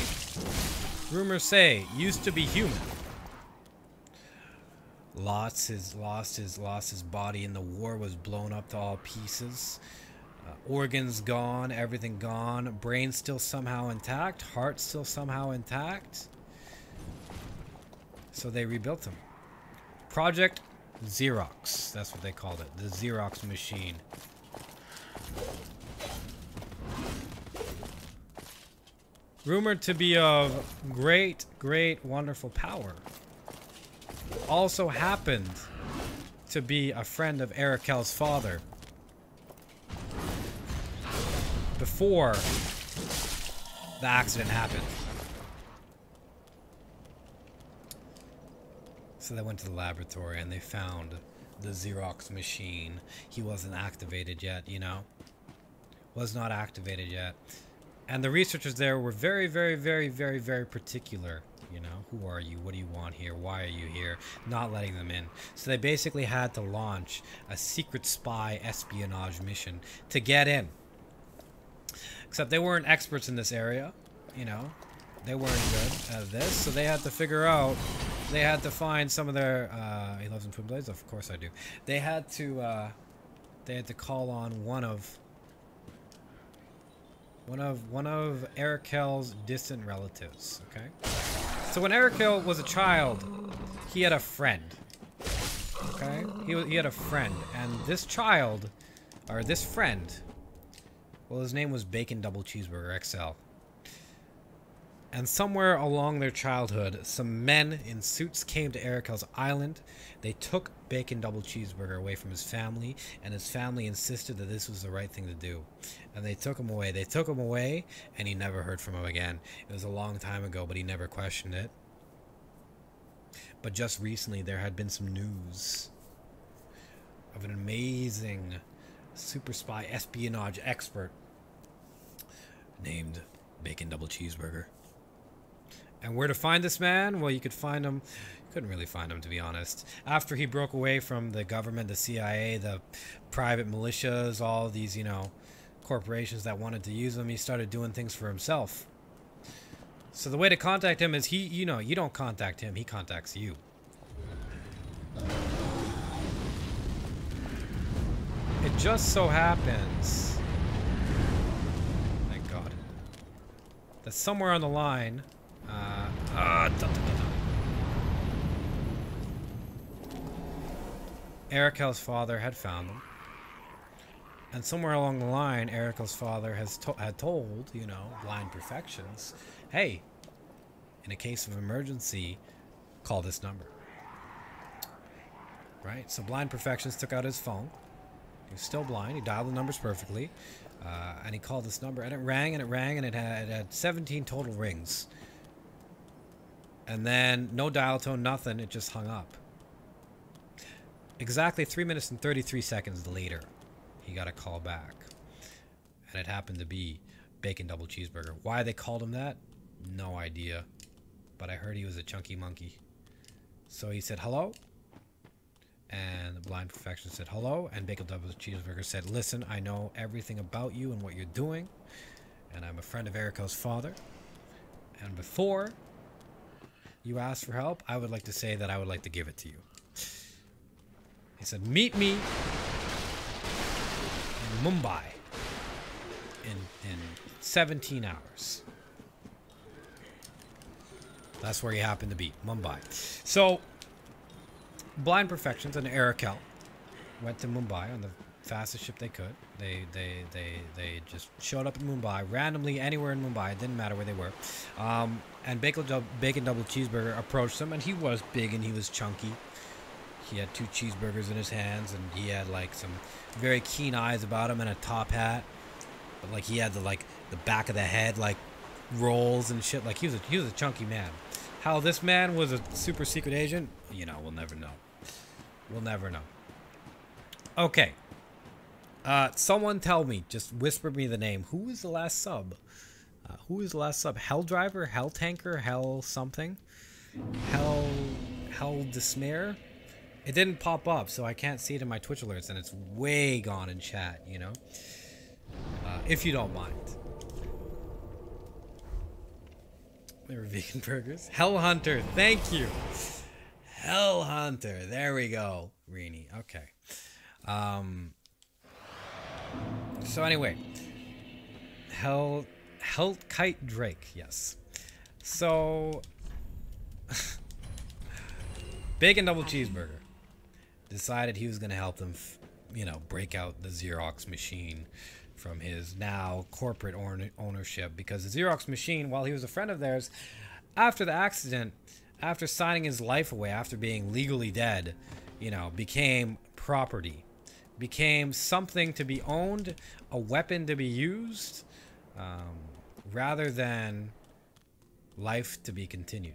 Rumors say used to be human. Lost his body in the war, was blown up to all pieces. Organs gone, everything gone, brain still somehow intact, heart still somehow intact. So they rebuilt him. Project Xerox, that's what they called it, the Xerox machine. Rumored to be of great, wonderful power. Also happened to be a friend of Arakel's father. Before the accident happened. So they went to the laboratory and they found the Xerox machine. He wasn't activated yet, you know? Was not activated yet. And the researchers there were very, very, very, very, very particular. You know, who are you? What do you want here? Why are you here? Not letting them in. So they basically had to launch a secret spy espionage mission to get in. Except they weren't experts in this area, you know. They weren't good at this, so they had to figure out. They had to find some of their. He loves in Twin Blades, of course I do. They had to call on one of Arakel's distant relatives. Okay. So when Arakel was a child, he had a friend. Okay. He had a friend, and this child, or this friend, well, his name was Bacon Double Cheeseburger XL. And somewhere along their childhood, some men in suits came to Arakel's island. They took Bacon Double Cheeseburger away from his family, and his family insisted that this was the right thing to do. And they took him away. They took him away, and he never heard from him again. It was a long time ago, but he never questioned it. But just recently, there had been some news of an amazing super spy espionage expert named Bacon Double Cheeseburger. And where to find this man? Well, you could find him. You couldn't really find him, to be honest. After he broke away from the government, the CIA, the private militias, all these, you know, corporations that wanted to use him, he started doing things for himself. So the way to contact him is you know, you don't contact him, he contacts you. It just so happens, thank God, that somewhere on the line, Arakel's father had found them. And somewhere along the line, Arakel's father had told, you know, Blind Perfections, hey, in a case of emergency, call this number. Right? So Blind Perfections took out his phone. He was still blind. He dialed the numbers perfectly. And he called this number. And it rang and it rang and it had 17 total rings. And then no dial tone, nothing. It just hung up. Exactly 3 minutes and 33 seconds later, he got a call back. And it happened to be Bacon Double Cheeseburger. Why they called him that? No idea. But I heard he was a chunky monkey. So he said, hello? And the Blind Perfection said, hello? And Bacon Double Cheeseburger said, listen, I know everything about you and what you're doing. And I'm a friend of Erico's father. And before you ask for help, I would like to say that I would like to give it to you. He said, meet me in Mumbai in 17 hours. That's where he happened to be, Mumbai. So, Blind Perfections and Arakel went to Mumbai on the fastest ship they could. They just showed up in Mumbai randomly anywhere in Mumbai. It didn't matter where they were. And Bacon Double Cheeseburger approached them, and he was big and he was chunky. He had 2 cheeseburgers in his hands, and he had like some very keen eyes about him and a top hat. But like he had the back of the head like rolls and shit. Like he was a chunky man. How this man was a super secret agent, you know, we'll never know. We'll never know. Okay. Someone tell me, just whisper me the name. Who was the last sub? Who is the last sub? Hell Driver? Hell Tanker? Hell something? Hell Despair? It didn't pop up, so I can't see it in my Twitch alerts, and it's way gone in chat, you know? If you don't mind. They were vegan burgers. Hell Hunter, thank you. Hell Hunter, there we go. Reenie, okay. So anyway, Kite Drake, yes. So Bacon Double Cheeseburger decided he was going to help them, you know, break out the Xerox machine from his now corporate ownership, because the Xerox machine, while he was a friend of theirs, after the accident, after signing his life away, after being legally dead, you know, became property, became something to be owned, a weapon to be used, rather than life to be continued.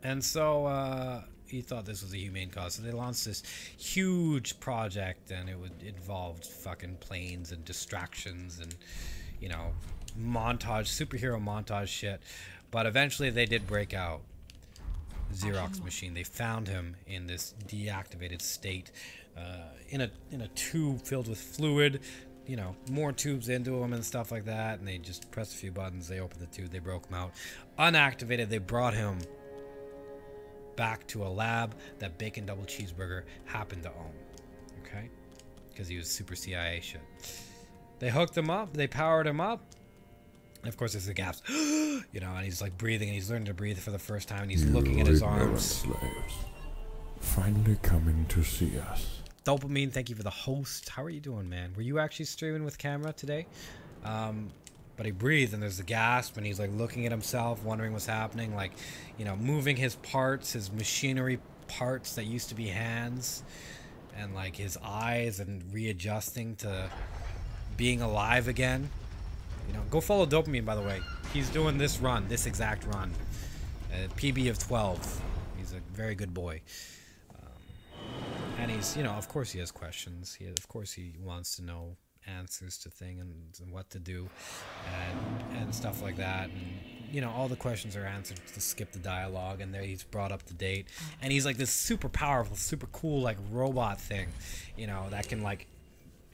And so he thought this was a humane cause. So they launched this huge project, and it would involve fucking planes and distractions and, you know, montage, superhero montage shit. But eventually they did break out Xerox machine. They found him in this deactivated state, in a tube filled with fluid. You know, more tubes into him and stuff like that. And they just pressed a few buttons. They opened the tube. They broke him out. Unactivated. They brought him back to a lab that Bacon Double Cheeseburger happened to own. Okay? Because he was super CIA shit. They hooked him up. They powered him up. And of course, there's the gaps. You know, and he's like breathing, and he's learning to breathe for the first time, and he's looking at his arms. Slaves, finally coming to see us. Dopamine, thank you for the host. How are you doing, man? Were you actually streaming with camera today? But he breathed, and there's the gasp, and he's like looking at himself, wondering what's happening, like, you know, moving his parts, his machinery parts that used to be hands, and like his eyes, and readjusting to being alive again. You know, go follow Dopamine, by the way. He's doing this run, this exact run. PB of 12. He's a very good boy. And he's, you know, of course he has questions. Of course he wants to know answers to things and what to do and stuff like that. And, you know, all the questions are answered to skip the dialogue, and there he's brought up to date. And he's like this super powerful, super cool, like, robot thing, you know, that can, like,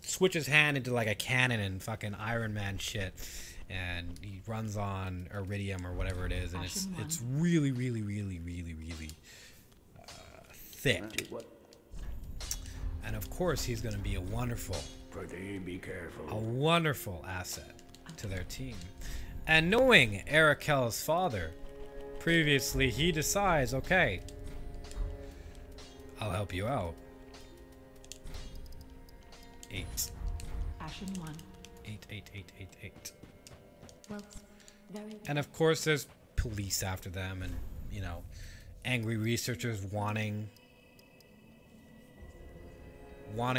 switch his hand into, like, a cannon and fucking Iron Man shit. And he runs on Iridium or whatever it is, and it's really, really, really, really, really thick. And of course, he's going to be a wonderful, Be careful. a wonderful asset to their team. And knowing Arakel's father, previously he decides, okay, I'll help you out. 8. Ashen 1. 8, 8, 8, 8, 8. Well, very And of course, there's police after them, and, you know, angry researchers wanting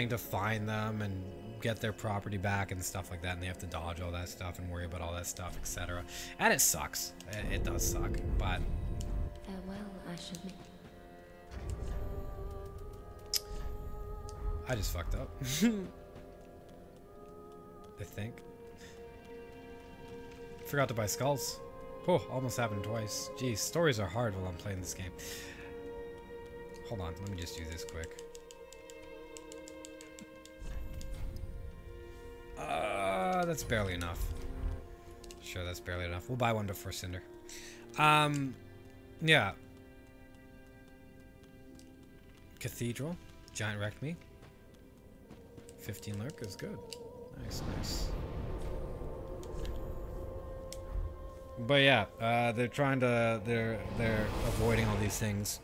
to find them and get their property back and stuff like that, and they have to dodge all that stuff and worry about all that stuff, etc. And it sucks. It does suck, but farewell, Ashen. I just fucked up. I think. Forgot to buy skulls. Oh, almost happened twice. Geez, stories are hard while I'm playing this game. Hold on, let me just do this quick. That's barely enough. Sure, that's barely enough. We'll buy one before Cinder. Yeah. Cathedral. Giant wrecked me. 15 lurk is good. Nice, nice. But yeah, they're trying to, they're avoiding all these things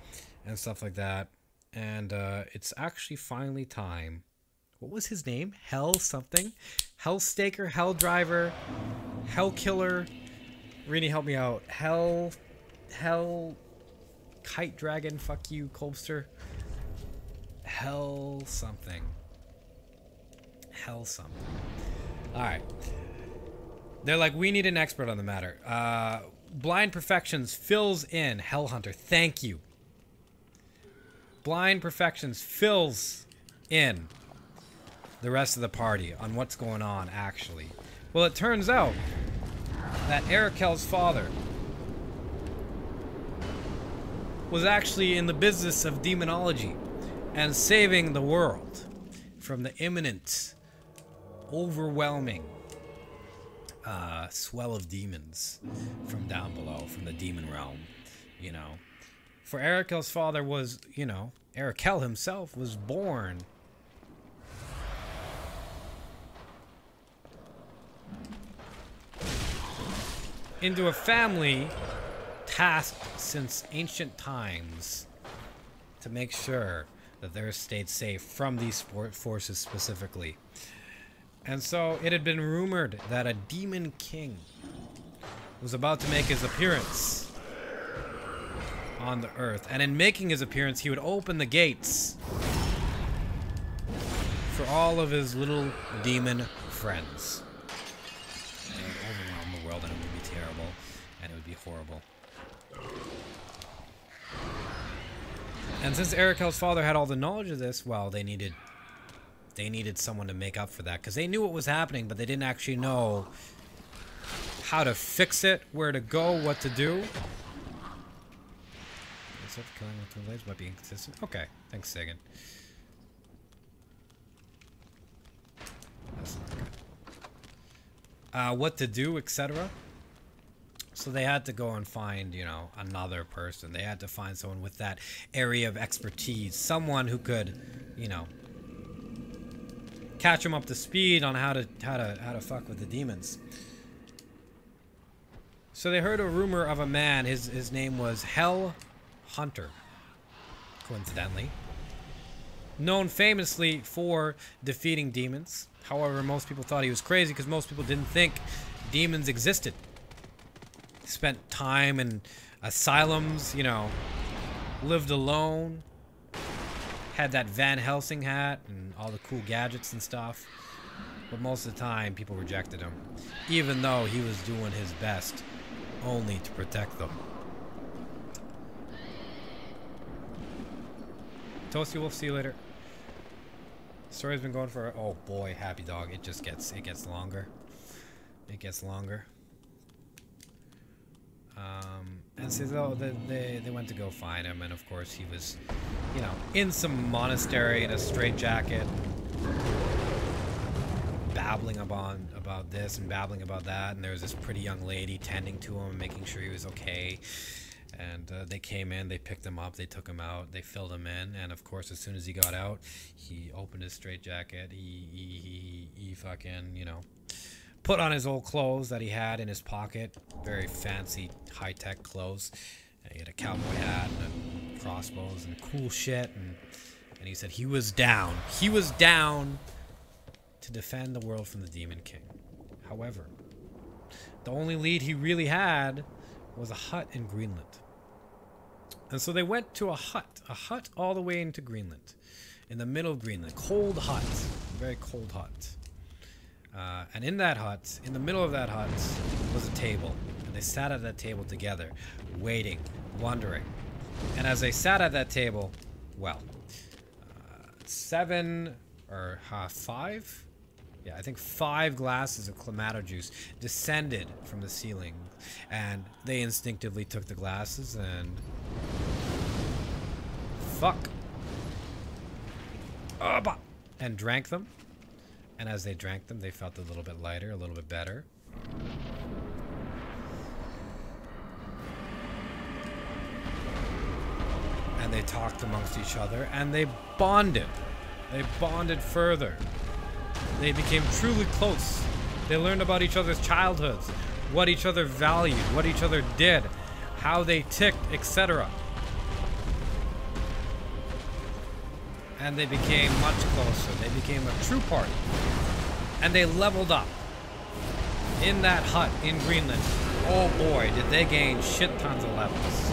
and stuff like that. And it's actually finally time. What was his name? Hell something? Hellstaker, Hell Driver, Hell Killer. Rini, help me out. Hell Kite Dragon, fuck you, Colbster. Hell something. Hell something. Alright. They're like, we need an expert on the matter. Blind Perfections fills in. Hellhunter, thank you. Blind Perfections fills in the rest of the party on what's going on, actually. Well, it turns out that Arakel's father was actually in the business of demonology and saving the world from the imminent, overwhelming swell of demons from down below, from the demon realm, you know. For Arakel's father was, you know, Arakel himself was born into a family tasked since ancient times to make sure that their stayed safe from these forces specifically. And so it had been rumored that a demon king was about to make his appearance on the earth. And in making his appearance, he would open the gates for all of his little demon friends. And it would overwhelm the world, and it would be terrible, and it would be horrible. And since Erikel's father had all the knowledge of this, well, they needed someone to make up for that, because they knew what was happening, but they didn't actually know how to fix it, where to go, what to do. Except killing with twin blades might be inconsistent. Okay, thanks, Sagan. That's not good. What to do, etc. So they had to go and find, you know, another person. They had to find someone with that area of expertise, someone who could, you know, catch them up to speed on how to fuck with the demons. So they heard a rumor of a man. His name was Hell Hunter, coincidentally, known famously for defeating demons. However, most people thought he was crazy because most people didn't think demons existed. He spent time in asylums, you know, lived alone, had that Van Helsing hat and all the cool gadgets and stuff. But most of the time, people rejected him, even though he was doing his best only to protect them. Toasty Wolf, see you later. Story's been going for, oh boy, Happy Dog. It gets longer. It gets longer. And so they went to go find him, and of course he was, you know, in some monastery in a straitjacket, babbling about this and babbling about that, and there was this pretty young lady tending to him and making sure he was okay. And they came in, they picked him up, they took him out, they filled him in, and of course as soon as he got out, he opened his straitjacket, he fucking, you know, put on his old clothes that he had in his pocket, very fancy, high-tech clothes. And he had a cowboy hat and crossbows and cool shit, and he said he was down. He was down to defend the world from the Demon King. However, the only lead he really had was a hut in Greenland. And so they went to a hut all the way into Greenland, in the middle of Greenland, cold hut, very cold hut. And in that hut, in the middle of that hut, was a table. And they sat at that table together, waiting, wondering. And as they sat at that table, well, 7 or 5? Yeah, I think 5 glasses of clamato juice descended from the ceiling. And they instinctively took the glasses and... fuck. And drank them. And as they drank them, they felt a little bit lighter, a little bit better. And they talked amongst each other, and they bonded. They bonded further. They became truly close. They learned about each other's childhoods, what each other valued, what each other did, how they ticked, etc. And they became much closer. They became a true party. And they leveled up. In that hut in Greenland, oh boy, did they gain shit tons of levels.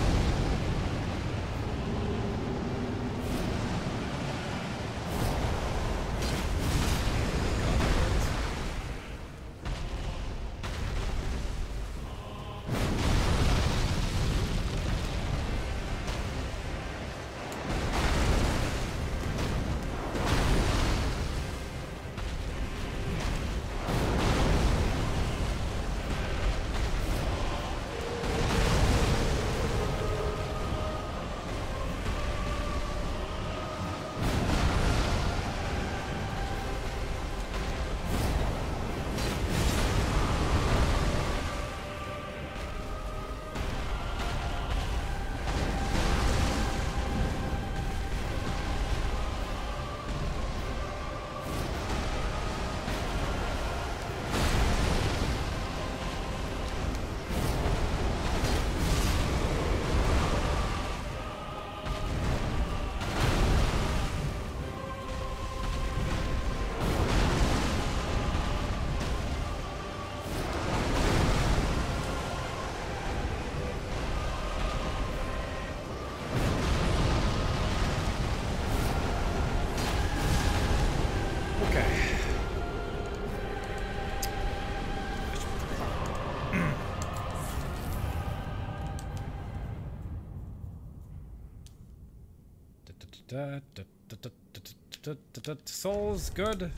Souls, good.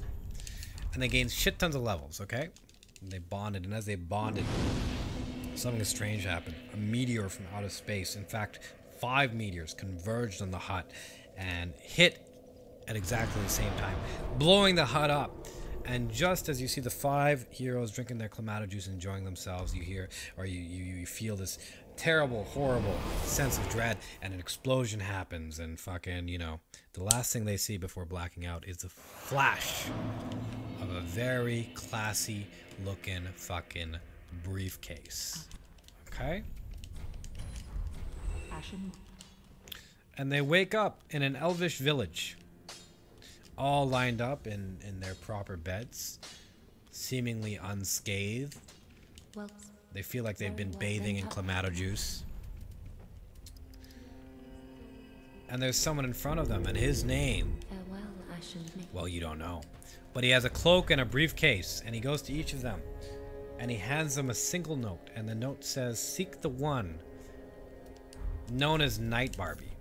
And they gained shit tons of levels, okay? And they bonded, and as they bonded, something strange happened. A meteor from outer space, in fact, 5 meteors converged on the hut and hit at exactly the same time, blowing the hut up. And just as you see the 5 heroes drinking their clamato juice, enjoying themselves, you hear, or you feel this terrible, horrible sense of dread, and an explosion happens, and fucking, you know, the last thing they see before blacking out is the flash of a very classy looking fucking briefcase. Okay? Ashen. And they wake up in an elvish village, all lined up in their proper beds, seemingly unscathed. Well, They feel like they've been bathing in clamato juice. And there's someone in front of them, and his name, farewell, Ashen. well, you don't know. But he has a cloak and a briefcase, and he goes to each of them, and he hands them a single note, and the note says, "Seek the one known as Night Barbie."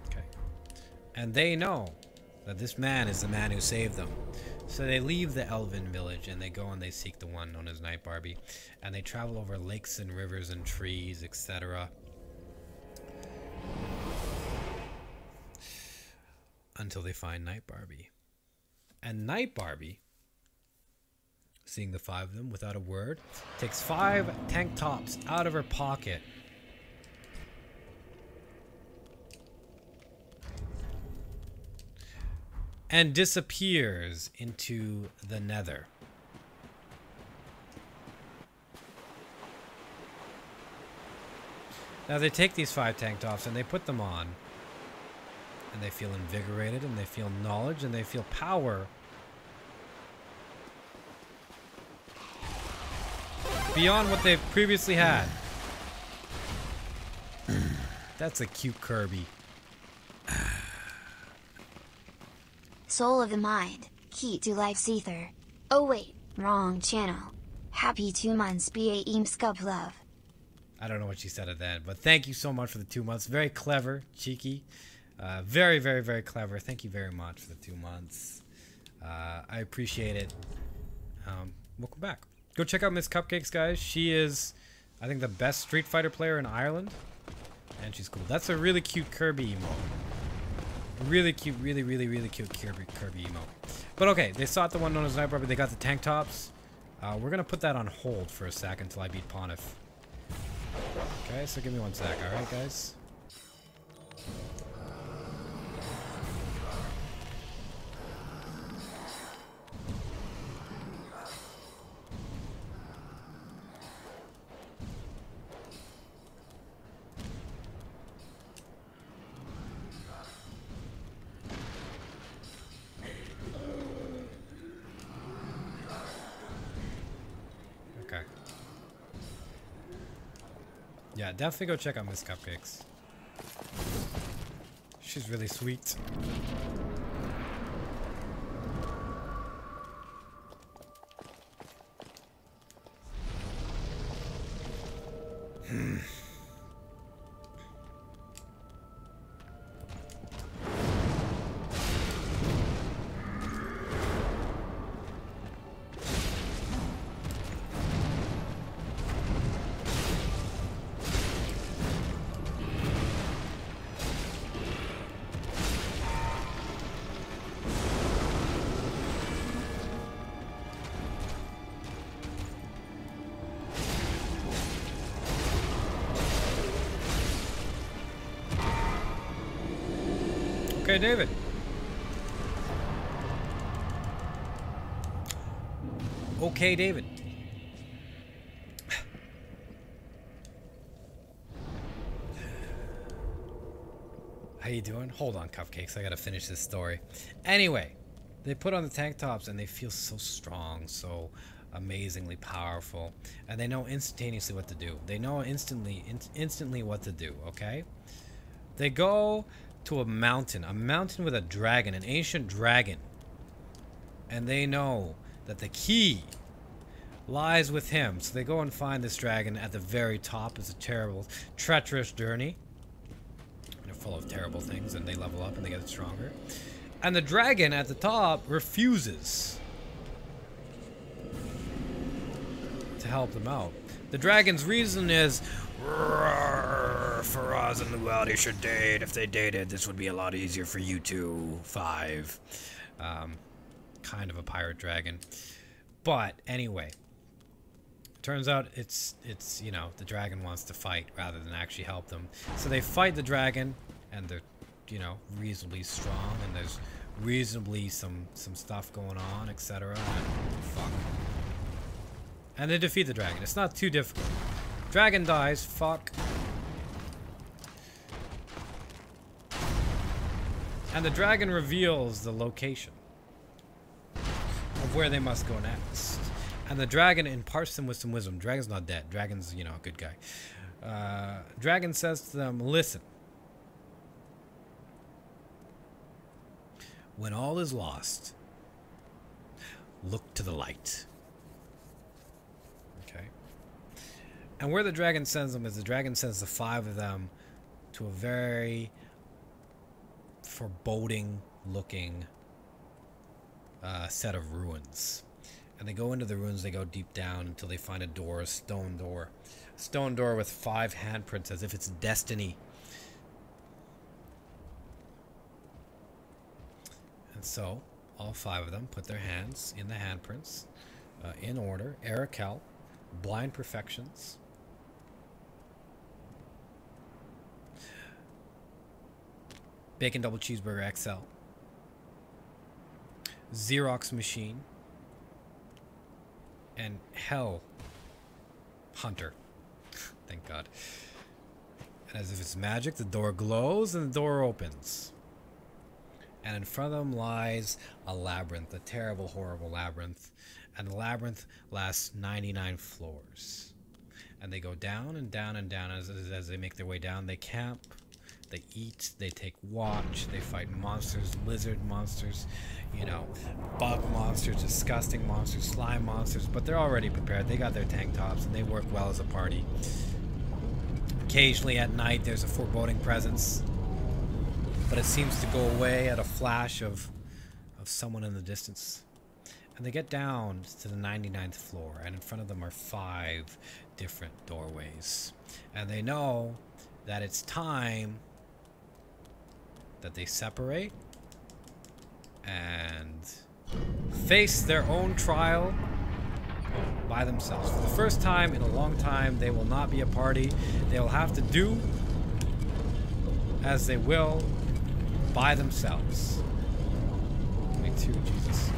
Okay. And they know that this man is the man who saved them. So they leave the elven village and they go and they seek the one known as Night Barbie. And they travel over lakes and rivers and trees, etc. Until they find Night Barbie. And Night Barbie, seeing the 5 of them without a word, takes 5 tank tops out of her pocket. And disappears into the nether. Now they take these 5 tank tops and they put them on. And they feel invigorated and they feel knowledge and they feel power. Beyond what they've previously had. That's a cute Kirby. Soul of the Mind, key to life's ether. Oh wait, wrong channel. Happy 2 months BAEM Scub Love. I don't know what she said at that, but thank you so much for the 2 months. Very clever, cheeky. Very, very, very clever. Thank you very much for the 2 months. I appreciate it. Welcome back. Go check out Miss Cupcakes, guys. She is, I think, the best Street Fighter player in Ireland. And she's cool. That's a really cute Kirby emote. Really cute, really, really, really cute Kirby emote. But okay, they sought the one known as Night Barbie. They got the tank tops. We're going to put that on hold for a sec until I beat Pontiff. Okay, so give me 1 sec. Alright, guys? Okay. Yeah, definitely go check out Miss Cupcakes. She's really sweet. Okay, David. Okay, David. How you doing? Hold on, Cupcakes. I gotta finish this story. Anyway, they put on the tank tops and they feel so strong, so amazingly powerful, and they know instantaneously what to do. They know instantly what to do. Okay. They go to a mountain with a dragon, an ancient dragon. And they know that the key lies with him. So they go and find this dragon at the very top. It's a terrible, treacherous journey. And full of terrible things, and they level up and they get stronger. And the dragon at the top refuses to help them out. The dragon's reason is, Faraz and Lualdi should date. If they dated, this would be a lot easier for you two. 5. Kind of a pirate dragon. But anyway, turns out it's you know, the dragon wants to fight rather than actually help them. So they fight the dragon, and they're, you know, reasonably strong, and there's reasonably some stuff going on, etc. And fuck. And they defeat the dragon. It's not too difficult. Dragon dies. Fuck. And the dragon reveals the location of where they must go next. And the dragon imparts them with some wisdom. Dragon's not dead. Dragon's, you know, a good guy. Dragon says to them, listen. When all is lost, look to the light. Okay. And where the dragon sends them is the dragon sends the 5 of them to a very foreboding looking set of ruins. And they go into the ruins, they go deep down until they find a door, a stone door. A stone door with 5 handprints as if it's destiny. And so, all 5 of them put their hands in the handprints, in order. Arakel, blind perfections. Bacon double cheeseburger XL. Xerox machine. And Hell Hunter. Thank God. And as if it's magic, the door glows and the door opens. And in front of them lies a labyrinth, a terrible, horrible labyrinth. And the labyrinth lasts 99 floors. And they go down and down and down. As they make their way down, they camp, they eat, they take watch, they fight monsters, lizard monsters, you know, bug monsters, disgusting monsters, slime monsters. But they're already prepared. They got their tank tops and they work well as a party. Occasionally at night, there's a foreboding presence. But it seems to go away at a flash of someone in the distance. And they get down to the 99th floor, and in front of them are 5 different doorways. And they know that it's time that they separate and face their own trial by themselves. For the first time in a long time, they will not be a party. They will have to do as they will by themselves. 22, Jesus.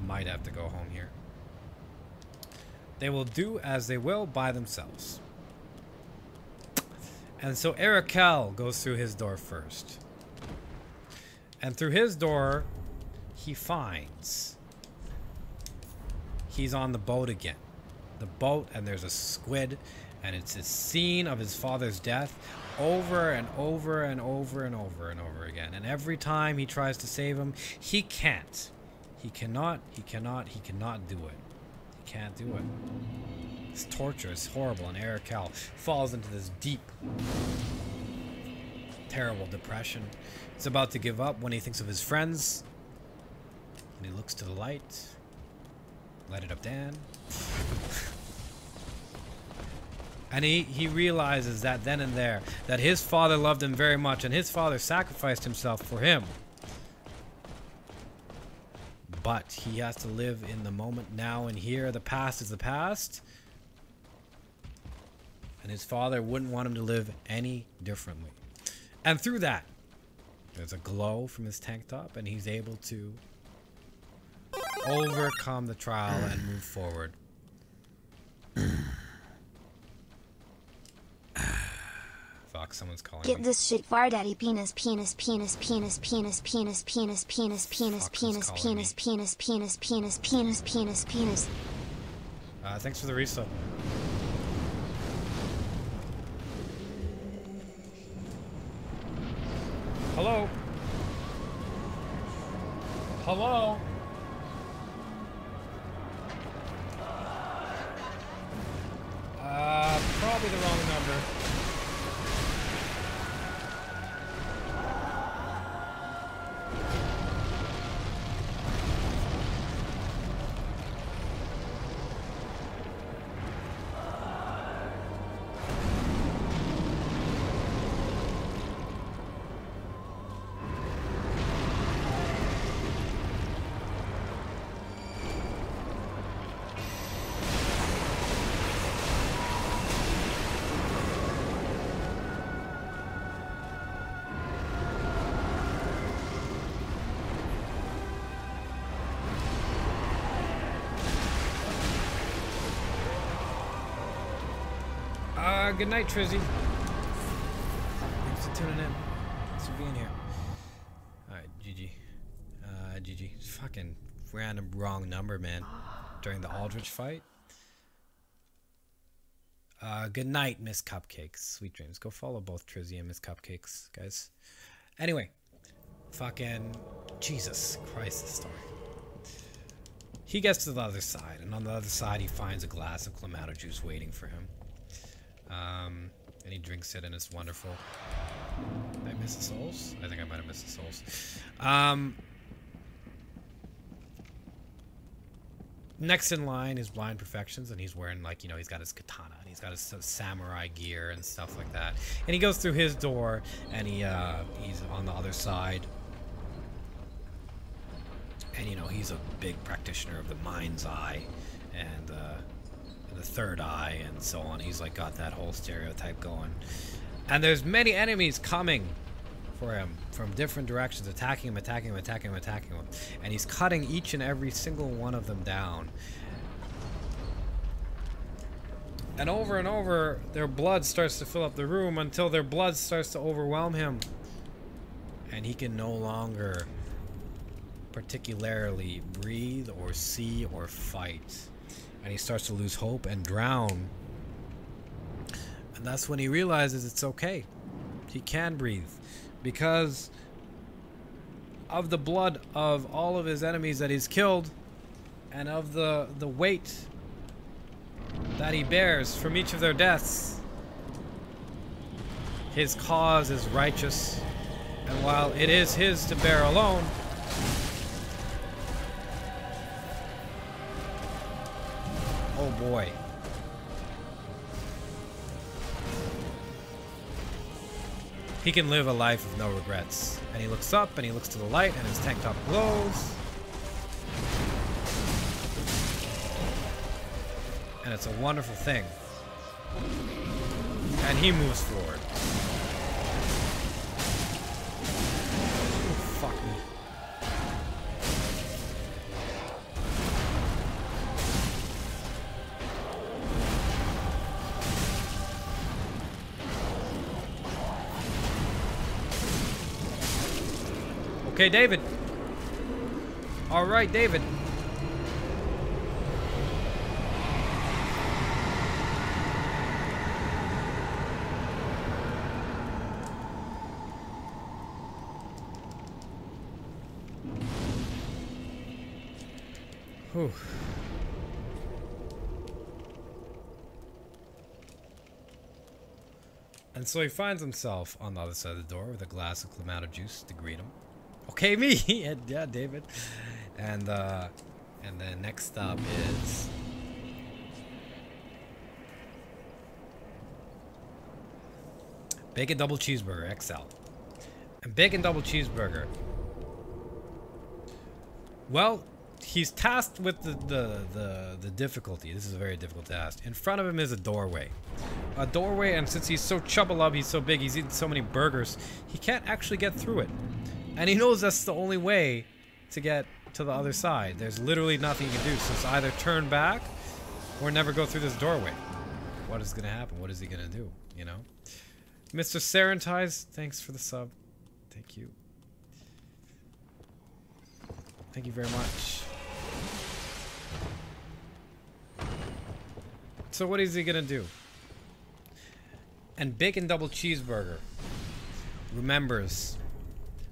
Might have to go home here. They will do as they will by themselves. And so Arakel goes through his door first. And through his door, he finds he's on the boat again. The boat, and there's a squid, and it's a scene of his father's death over and over and over and over and over again. And every time he tries to save him, he can't. He cannot do it. He can't do it. It's torture. It's horrible. And Arakel falls into this deep, terrible depression. He's about to give up when he thinks of his friends. And he looks to the light. Light it up, Dan. And he realizes that then and there that his father loved him very much, and his father sacrificed himself for him. But he has to live in the moment now and here. The past is the past. And his father wouldn't want him to live any differently. And through that, there's a glow from his tank top, and he's able to overcome the trial and move forward. Fuck, someone's calling Get me. this shit, far daddy penis penis penis penis penis penis penis penis penis penis penis penis penis penis penis penis penis. Thanks for the resub. Hello? Hello? Probably the wrong number. Good night, Trizzy. Thanks for tuning in. Thanks for being here. Alright, GG. GG. Fucking random wrong number, man. During the Aldrich fight. Good night, Miss Cupcakes. Sweet dreams. Go follow both Trizzy and Miss Cupcakes, guys. Anyway. Fucking Jesus Christ, this story. He gets to the other side, and on the other side he finds a glass of Clamato juice waiting for him. And he drinks it, and it's wonderful. Did I miss the souls? I think I might have missed the souls. Next in line is Blind Perfections, and he's wearing, like, you know, he's got his katana, and he's got his samurai gear and stuff like that. And he goes through his door, and he's on the other side. And, you know, he's a big practitioner of the mind's eye and the third eye and so on. He's, like, got that whole stereotype going. And there's many enemies coming for him from different directions, attacking him. And he's cutting each and every single one of them down. And over, their blood starts to fill up the room until their blood starts to overwhelm him. And he can no longer particularly breathe or see or fight, and he starts to lose hope and drown. And that's when he realizes it's okay, he can breathe, because of the blood of all of his enemies that he's killed, and of the weight that he bears from each of their deaths. His cause is righteous, and while it is his to bear alone, oh boy. He can live a life of no regrets. And he looks up and he looks to the light and his tank top glows. And it's a wonderful thing. And he moves forward. Oh, fuck me. Okay, David. All right, David. Whew. And so he finds himself on the other side of the door with a glass of Clamato juice to greet him. Okay, me. Yeah, David. And then next up is Bacon Double Cheeseburger XL. And Bacon Double Cheeseburger, well, he's tasked with the difficulty. This is a very difficult task. In front of him is a doorway. And since he's so chubbalub, he's so big, he's eaten so many burgers, he can't actually get through it. And he knows that's the only way to get to the other side. There's literally nothing he can do. So it's either turn back or never go through this doorway. What is going to happen? What is he going to do? You know? Mr. Serentize, thanks for the sub. Thank you. Thank you very much. So what is he going to do? And Bacon Double Cheeseburger remembers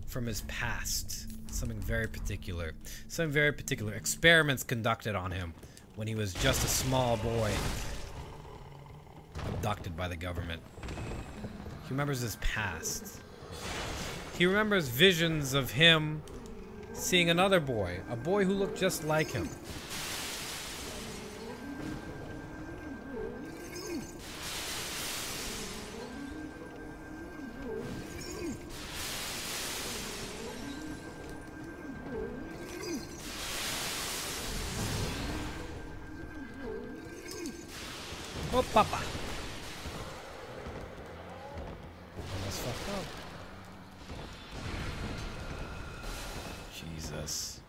from his past something very particular. Experiments conducted on him when he was just a small boy, abducted by the government. He remembers his past. He remembers visions of him seeing another boy, a boy who looked just like him. Oh, papa. Almost fucked up. Jesus.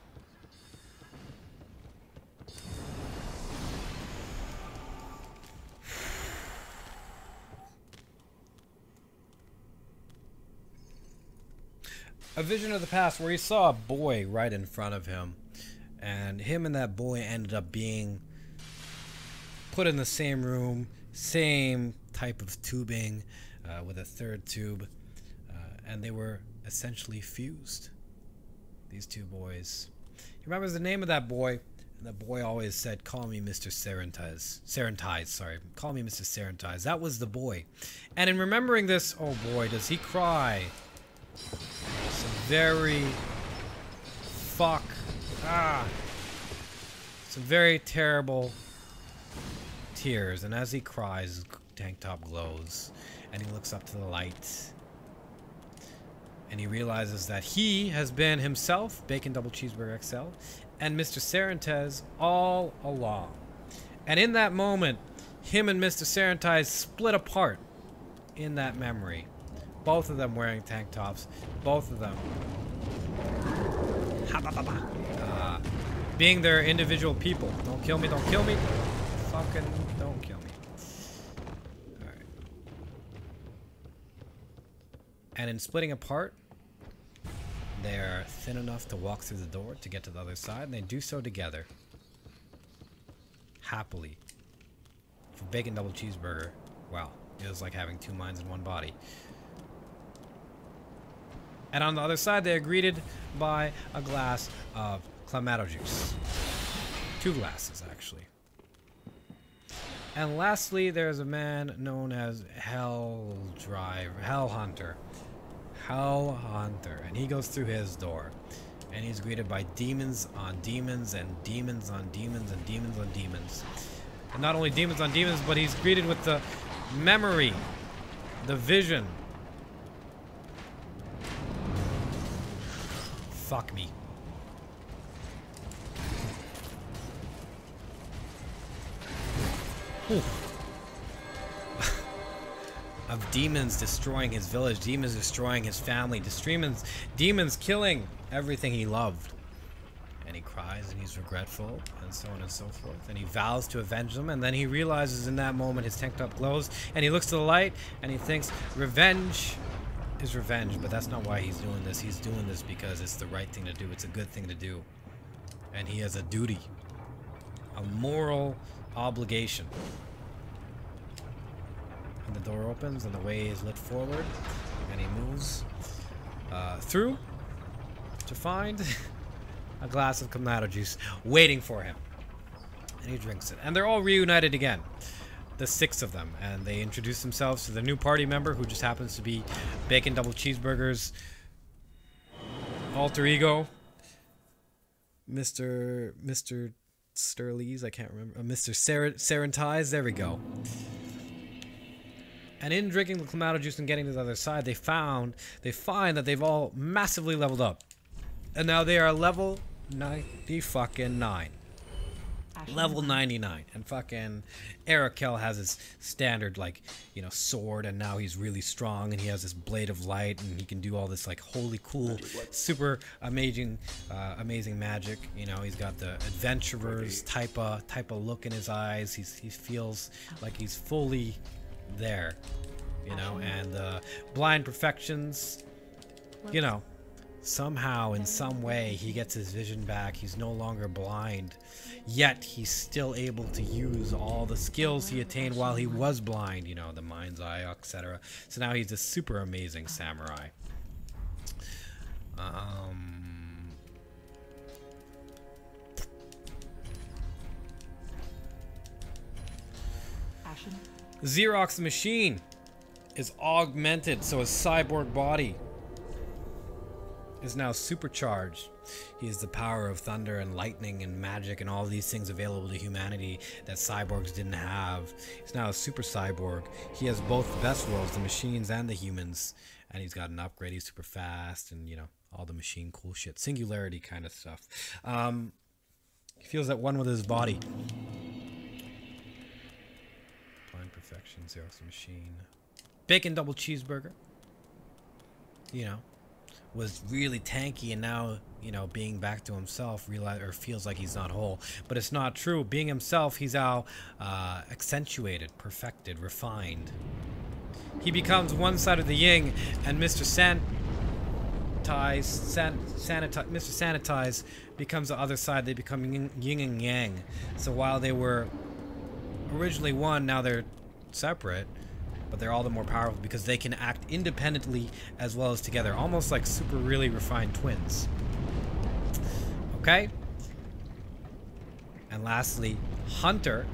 a vision of the past where he saw a boy right in front of him, and him and that boy ended up being put in the same room, same type of tubing, with a third tube, and they were essentially fused. These two boys. He remembers the name of that boy, and the boy always said, "Call me Mr. Serentize, sorry. Call me Mr. Serentize." That was the boy. And in remembering this, oh boy, does he cry. Some very some very terrible tears. And as he cries, his tank top glows, and he looks up to the light. And he realizes that he has been himself, Bacon Double Cheeseburger XL, and Mr. Serentize all along. And in that moment, him and Mr. Serentize split apart in that memory. Both of them wearing tank tops. Both of them being their individual people. Don't kill me, don't kill me. Fucking don't kill me. Alright. And in splitting apart, they're thin enough to walk through the door to get to the other side, and they do so together. Happily. For Bacon Double Cheeseburger, wow, it was like having two minds in one body. And on the other side, they are greeted by a glass of Clamato juice. 2 glasses, actually. And lastly, there's a man known as Hell Hunter, and he goes through his door, and he's greeted by demons on demons and demons on demons and demons on demons. And not only demons on demons, but he's greeted with the memory, the vision. Fuck me. Of demons destroying his village, demons destroying his family, demons killing everything he loved. And he cries and he's regretful and so on and so forth. And he vows to avenge them, and then he realizes in that moment his tank top glows, and he looks to the light and he thinks revenge is revenge, but that's not why he's doing this. He's doing this because it's the right thing to do. It's a good thing to do. And he has a duty, a moral obligation. And the door opens and the way is lit forward, and he moves through to find a glass of Clamato juice waiting for him, and he drinks it, and they're all reunited again, the 6 of them, and they introduce themselves to the new party member, who just happens to be Bacon Double Cheeseburger's alter ego, Mr. Sterlies, I can't remember, Mr. Serentize, there we go. And in drinking the Clamato juice and getting to the other side, they find that they've all massively leveled up. And now they are level 99. Level 99. And fucking Arakel has his standard, like, you know, sword, and now he's really strong, and he has this blade of light, and he can do all this, like, holy cool, super amazing magic. You know, he's got the adventurer's type of look in his eyes. He feels like he's fully there, you know, and blind perfections, you know, somehow in some way he gets his vision back. He's no longer blind, yet he's still able to use all the skills he attained while he was blind, you know, the mind's eye, etc. So now he's a super amazing samurai. Xerox the machine is augmented, so his cyborg body is now supercharged. He has the power of thunder and lightning and magic and all these things available to humanity that cyborgs didn't have. He's now a super cyborg. He has both the best worlds, the machines and the humans, and he's got an upgrade. He's super fast and, you know, all the machine cool shit, singularity kind of stuff. He feels at one with his body. Perfection, Xerox the machine. Bacon Double Cheeseburger, you know, was really tanky, and now, you know, being back to himself, feels like he's not whole. But it's not true. Being himself, he's now accentuated, perfected, refined. He becomes one side of the yin, and Mr. Mr. Sanitize becomes the other side. They become yin and yang. So while they were originally one, now they're separate, but they're all the more powerful because they can act independently as well as together, almost like super really refined twins. Okay? And lastly, Hunter.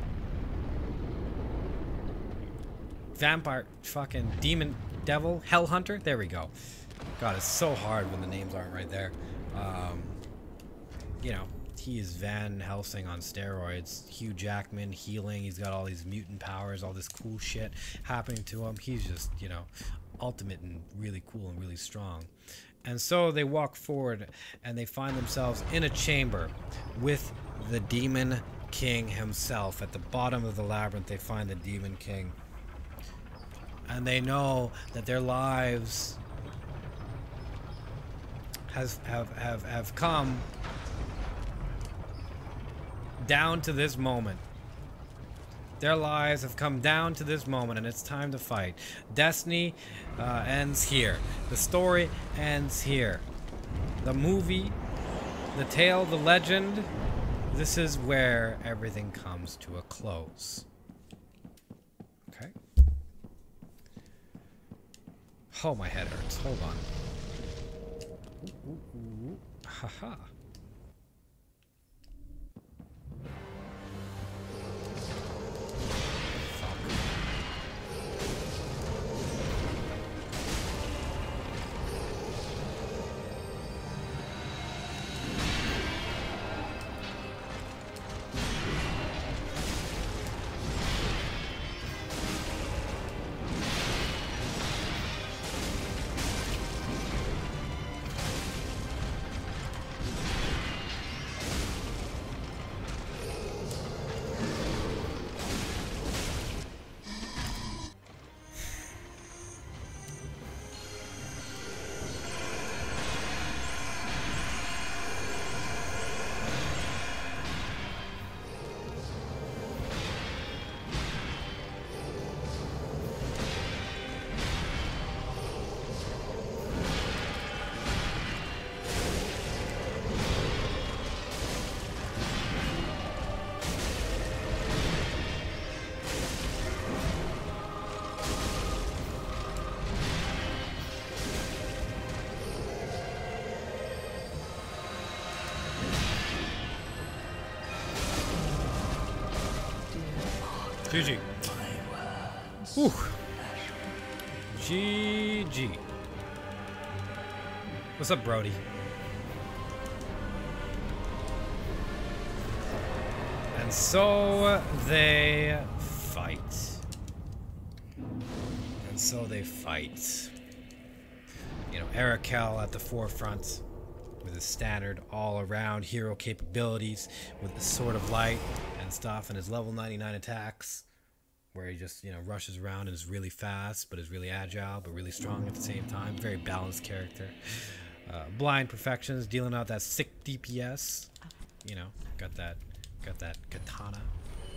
Vampire, fucking demon, devil, hell hunter. There we go. God, it's so hard when the names aren't right there. You know, he is Van Helsing on steroids. Hugh Jackman, healing. He's got all these mutant powers, all this cool shit happening to him. He's just, you know, ultimate and really cool and really strong. And so they walk forward and they find themselves in a chamber with the Demon King himself. At the bottom of the labyrinth, they find the Demon King. And they know that their lives have come down to this moment. Their lives have come down to this moment, and it's time to fight. Destiny ends here. The story ends here. The movie, the tale, the legend, this is where everything comes to a close. Okay? Oh, my head hurts. Hold on. Ooh. Haha. GG. Whew. GG. What's up, Brody? And so they fight. And so they fight. You know, Arakel at the forefront with his standard all-around hero capabilities with the Sword of Light and stuff, and his level 99 attacks, where he just, you know, rushes around and is really fast, but is really agile, but really strong at the same time. Very balanced character. Blind Perfections, dealing out that sick DPS. You know, got that katana.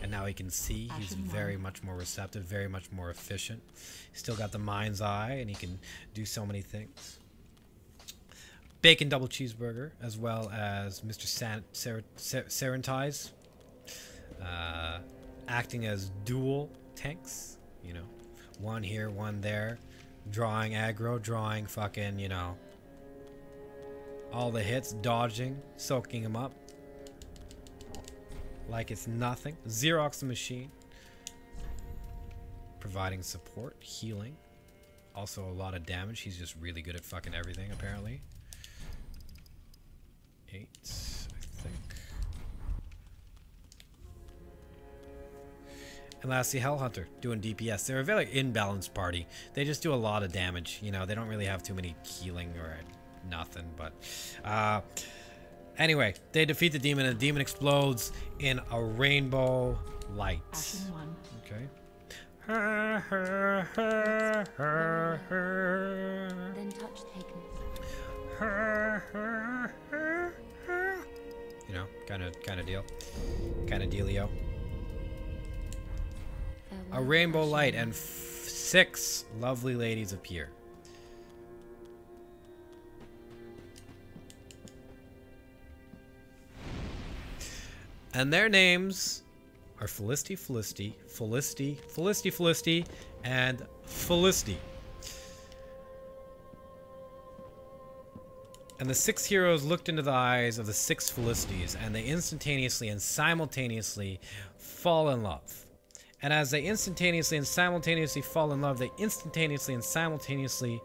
And now he can see. He's very much more receptive, very much more efficient. He's still got the mind's eye, and he can do so many things. Bacon double cheeseburger, as well as Mr. Serentize, acting as dual tanks, you know, one here, one there, drawing aggro, drawing fucking, you know, all the hits, dodging, soaking him up like it's nothing. Xerox the machine, providing support, healing, also a lot of damage. He's just really good at fucking everything, apparently. 8, I think. And lastly, Hellhunter, doing DPS. They're a very imbalanced party. They just do a lot of damage. You know, they don't really have too many healing or nothing. But anyway, they defeat the demon, and the demon explodes in a rainbow light. Okay. Then touch taken. You know, kind of deal. Kind of dealio. A rainbow light, and 6 lovely ladies appear. And their names are Felicity, and Felicity. And the 6 heroes looked into the eyes of the 6 Felicities, and they instantaneously and simultaneously fall in love. And as they instantaneously and simultaneously fall in love, they instantaneously and simultaneously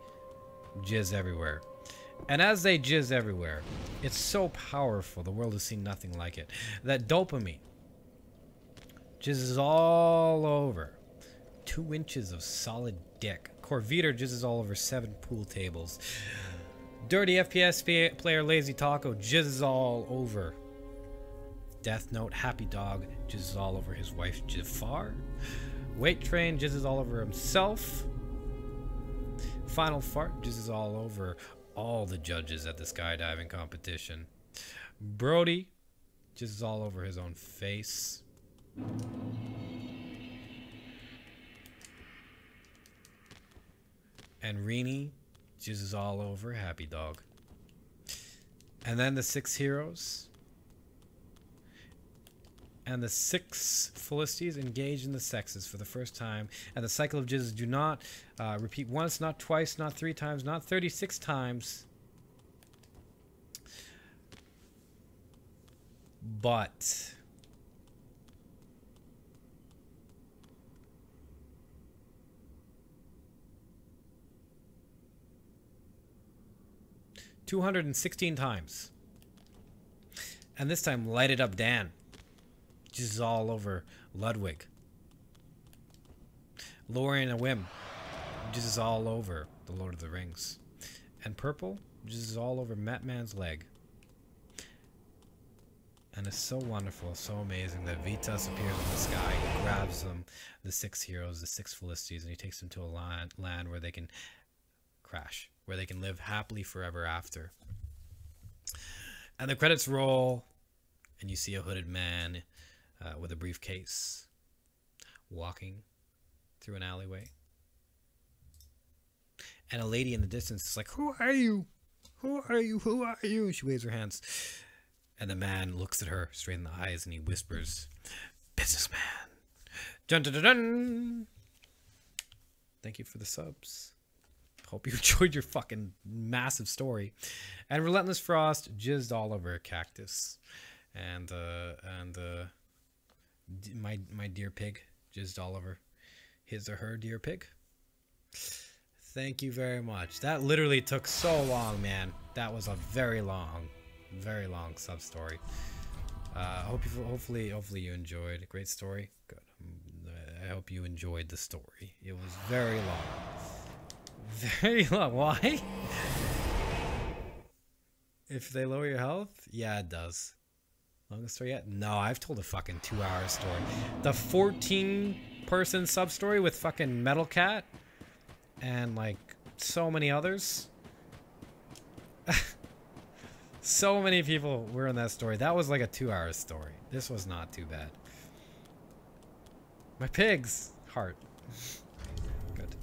jizz everywhere. And as they jizz everywhere, it's so powerful, the world has seen nothing like it, that dopamine jizzes all over 2 inches of solid dick. Corviter jizzes all over 7 pool tables. Dirty FPS player Lazy Taco jizzes all over Death Note. Happy Dog jizzes all over his wife Jafar. Weight Train jizzes all over himself. Final Fart jizzes all over all the judges at the skydiving competition. Brody jizzes all over his own face. And Rini jizzes all over Happy Dog. And then the 6 heroes and the 6 Felicities engage in the sexes for the first time, and the cycle of jizzes do not repeat once, not twice, not 3 times, not 36 times, but 216 times. And this time, Light It Up Dan jizzes all over Ludwig. Lorien and Whim jizzes all over The Lord of the Rings. And Purple jizzes all over Matman's leg. And it's so wonderful, so amazing that Vitas appears in the sky. He grabs them, the 6 heroes, the 6 Felicities, and he takes them to a land where they can crash, where they can live happily forever after. And the credits roll, and you see a hooded man with a briefcase walking through an alleyway. And a lady in the distance is like, "Who are you? Who are you? Who are you?" She waves her hands. And the man looks at her straight in the eyes and he whispers, "Businessman." Dun dun dun dun. Thank you for the subs. Hope you enjoyed your fucking massive story. And Relentless Frost jizzed all over a cactus. And my dear pig jizzed all over his or her dear pig. Thank you very much. That literally took so long, man. That was a very long sub story. Hopefully you enjoyed. Great story. Good. I hope you enjoyed the story. It was very long. Very long. Why? If they lower your health? Yeah, it does. Longest story yet? No, I've told a fucking 2-hour story. The 14-person sub story with fucking Metal Cat and like so many others. So many people were in that story. That was like a 2-hour story. This was not too bad. My pig's heart. Good.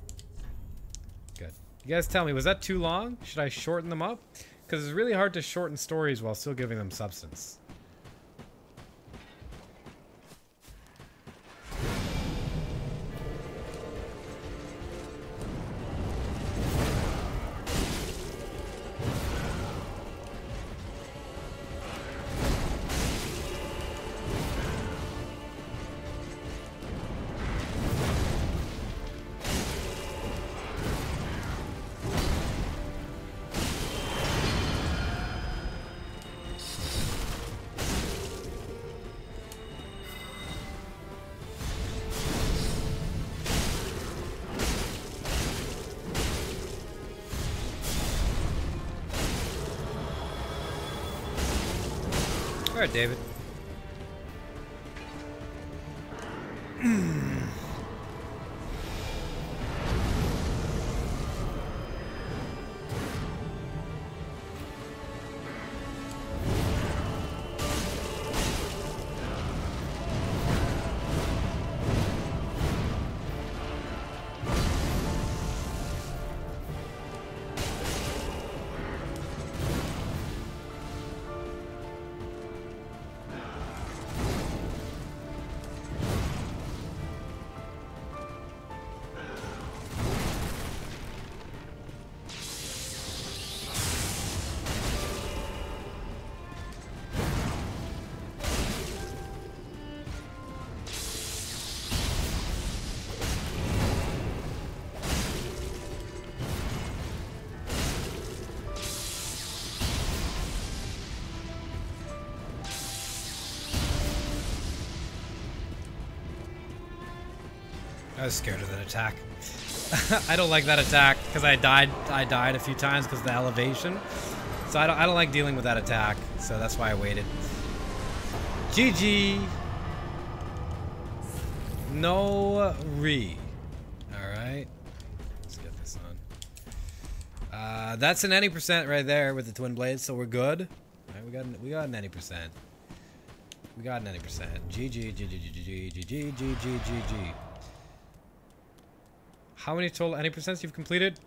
Good. You guys tell me, was that too long? Should I shorten them up? Because it's really hard to shorten stories while still giving them substance. All right, David. I was scared of that attack. I don't like that attack because I died a few times because of the elevation. So I don't like dealing with that attack. So that's why I waited. GG. No re. Alright. Let's get this on. That's an 90% right there with the twin blades, so we're good. Alright, we got an 90%. We got an 90%. GG, GG. How many total 90% you've completed?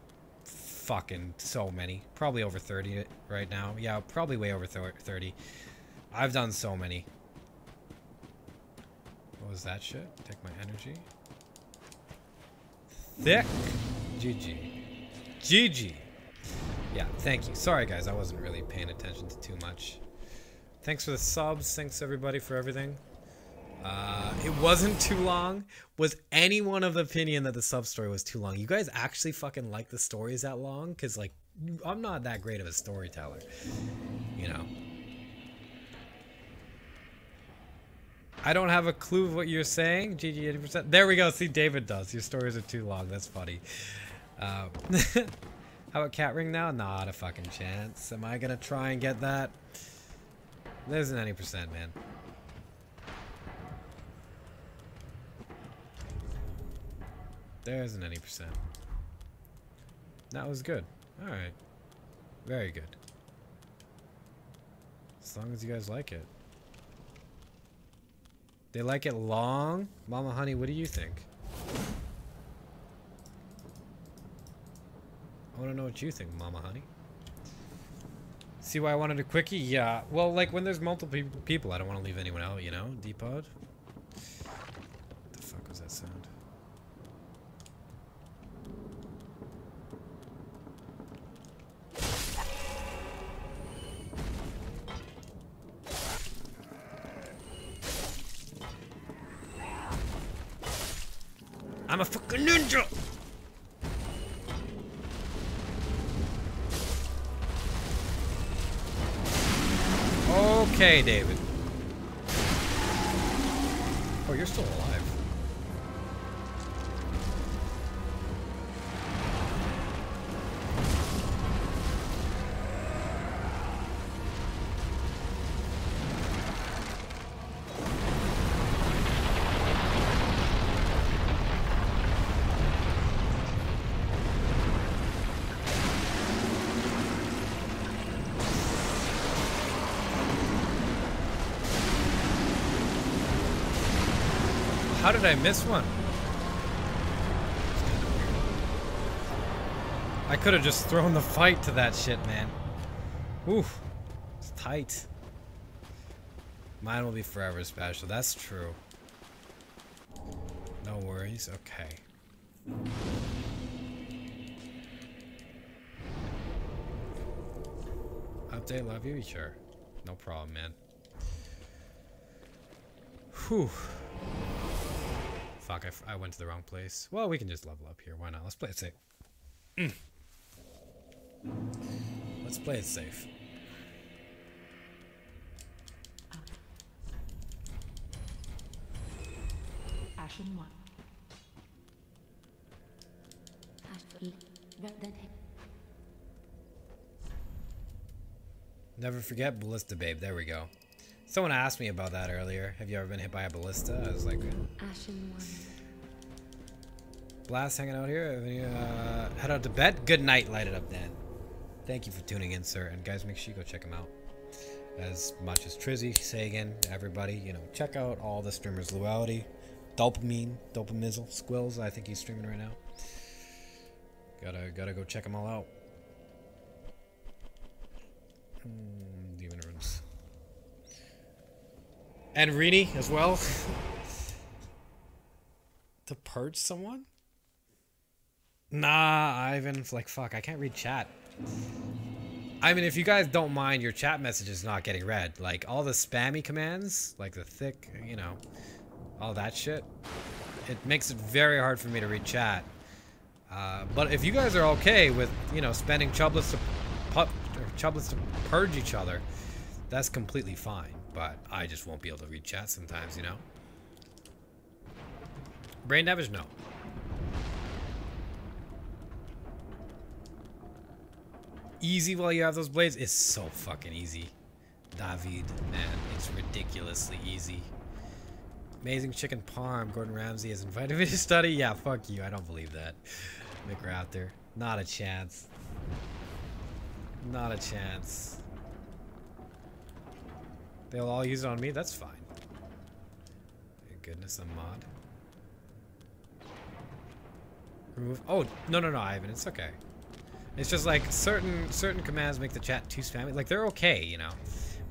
Fucking so many. Probably over 30 right now. Yeah, probably way over 30. I've done so many. What was that shit? Take my energy. Thick. GG. GG. Yeah, thank you. Sorry guys, I wasn't really paying attention to too much. Thanks for the subs. Thanks everybody for everything. It wasn't too long. Was anyone of the opinion that the sub story was too long? You guys actually fucking like the stories that long? Because, like, I'm not that great of a storyteller. You know. I don't have a clue of what you're saying. GG 80%. There we go. See, David does. Your stories are too long. That's funny. How about cat ring now? Not a fucking chance. Am I gonna try and get that? There's an 90%, man. There's an 90%. That was good. Alright. Very good. As long as you guys like it. They like it long? Mama Honey, what do you think? I want to know what you think, Mama Honey. See why I wanted a quickie? Yeah. Well, like, when there's multiple people, I don't want to leave anyone out, you know? D-Pod? What the fuck was that sound? I'm a fucking ninja! Okay, David. Oh, you're still alive. How did I miss one? I could have just thrown the fight to that shit, man. Oof. It's tight. Mine will be forever special. That's true. No worries. Okay. Update, love you? Sure. No problem, man. Whew. Fuck, I went to the wrong place. Well, we can just level up here. Why not? Let's play it safe. Let's play it safe. Ashen 1. Never forget Ballista Babe. There we go. Someone asked me about that earlier. Have you ever been hit by a ballista? I was like, Ashen 1. Blast hanging out here. Head out to bed. Good night. Light it up, Dan. Thank you for tuning in, sir. And guys, make sure you go check him out. As much as Trizzy, Sagan, everybody, you know, check out all the streamers. Luality, Dopamine, Dopamizzle, Squills. I think he's streaming right now. Gotta go check them all out. Demon Runes. And Rini as well. To purge someone? Nah, Ivan. Like, fuck, I can't read chat. I mean, if you guys don't mind your chat messages not getting read, like all the spammy commands, like the thick, you know, all that shit, it makes it very hard for me to read chat. But if you guys are okay with, you know, spending chublets to purge each other, that's completely fine. But I just won't be able to read chat sometimes, you know. Brain damage, no. easy while you have those blades is so fucking easy. David, man, it's ridiculously easy. Amazing chicken parm. Gordon Ramsay has invited me to study. Yeah, fuck you. I don't believe that. McRaptor. Not a chance. Not a chance. They'll all use it on me? That's fine. Thank goodness I'm mod. Remove. Oh, no, Ivan. It's okay. It's just like certain commands make the chat too spammy. Like, they're okay, you know.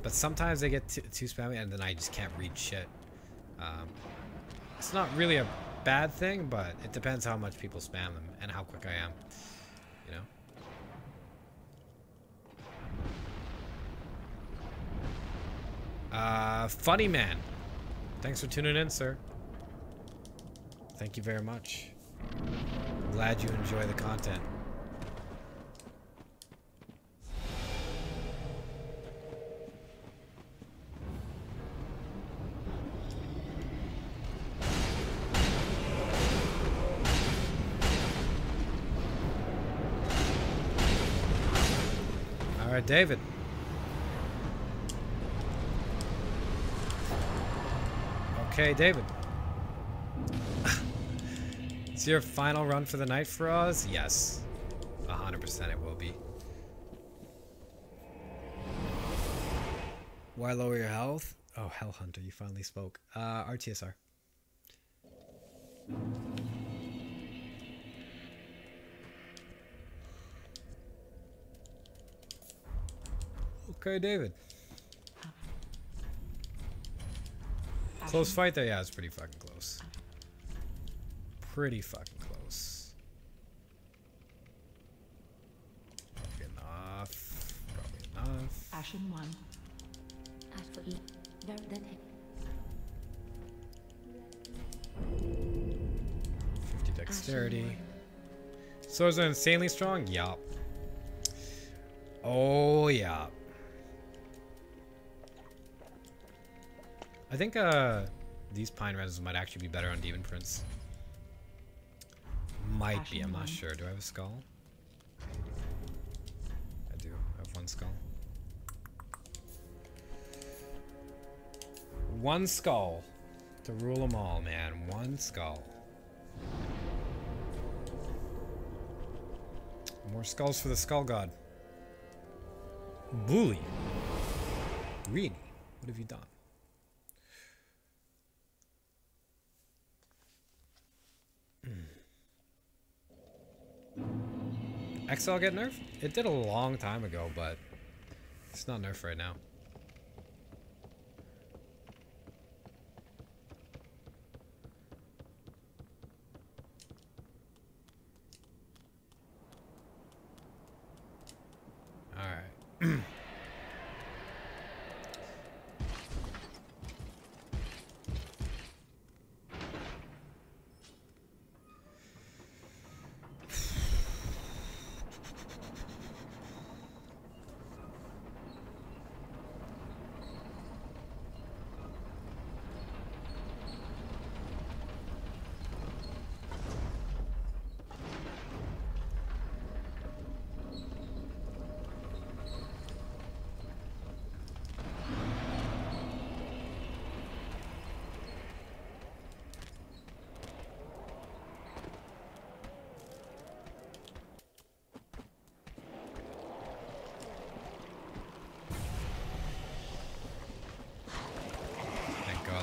But sometimes they get too spammy and then I just can't read shit. It's not really a bad thing, but it depends how much people spam them and how quick I am. You know? Funny man. Thanks for tuning in, sir. Thank you very much. Glad you enjoy the content. All right, David. Okay, David. It's your final run for the night for us? Yes. 100% it will be. Why lower your health? Oh, Hell Hunter, you finally spoke. RTSR. Okay, David. Close fight there? Yeah, it's pretty fucking close. Pretty fucking close. Probably enough. Probably enough. Ashen 1. 50 dexterity. Swords are insanely strong? Yup. Oh, yeah. I think these pine resins might actually be better on Demon Prince. Might be, I'm not sure. Do I have a skull? I do. I have one skull. One skull to rule them all, man. One skull. More skulls for the Skull God. Bully. Really? What have you done? XL get nerfed? It did a long time ago, but it's not nerfed right now. Alright.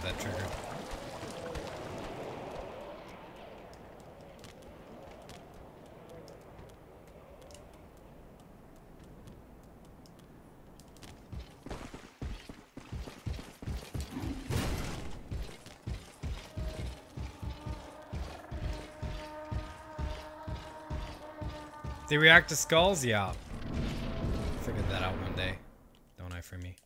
That trigger. They react to skulls? Yeah. Figured that out one day. Don't I, for me?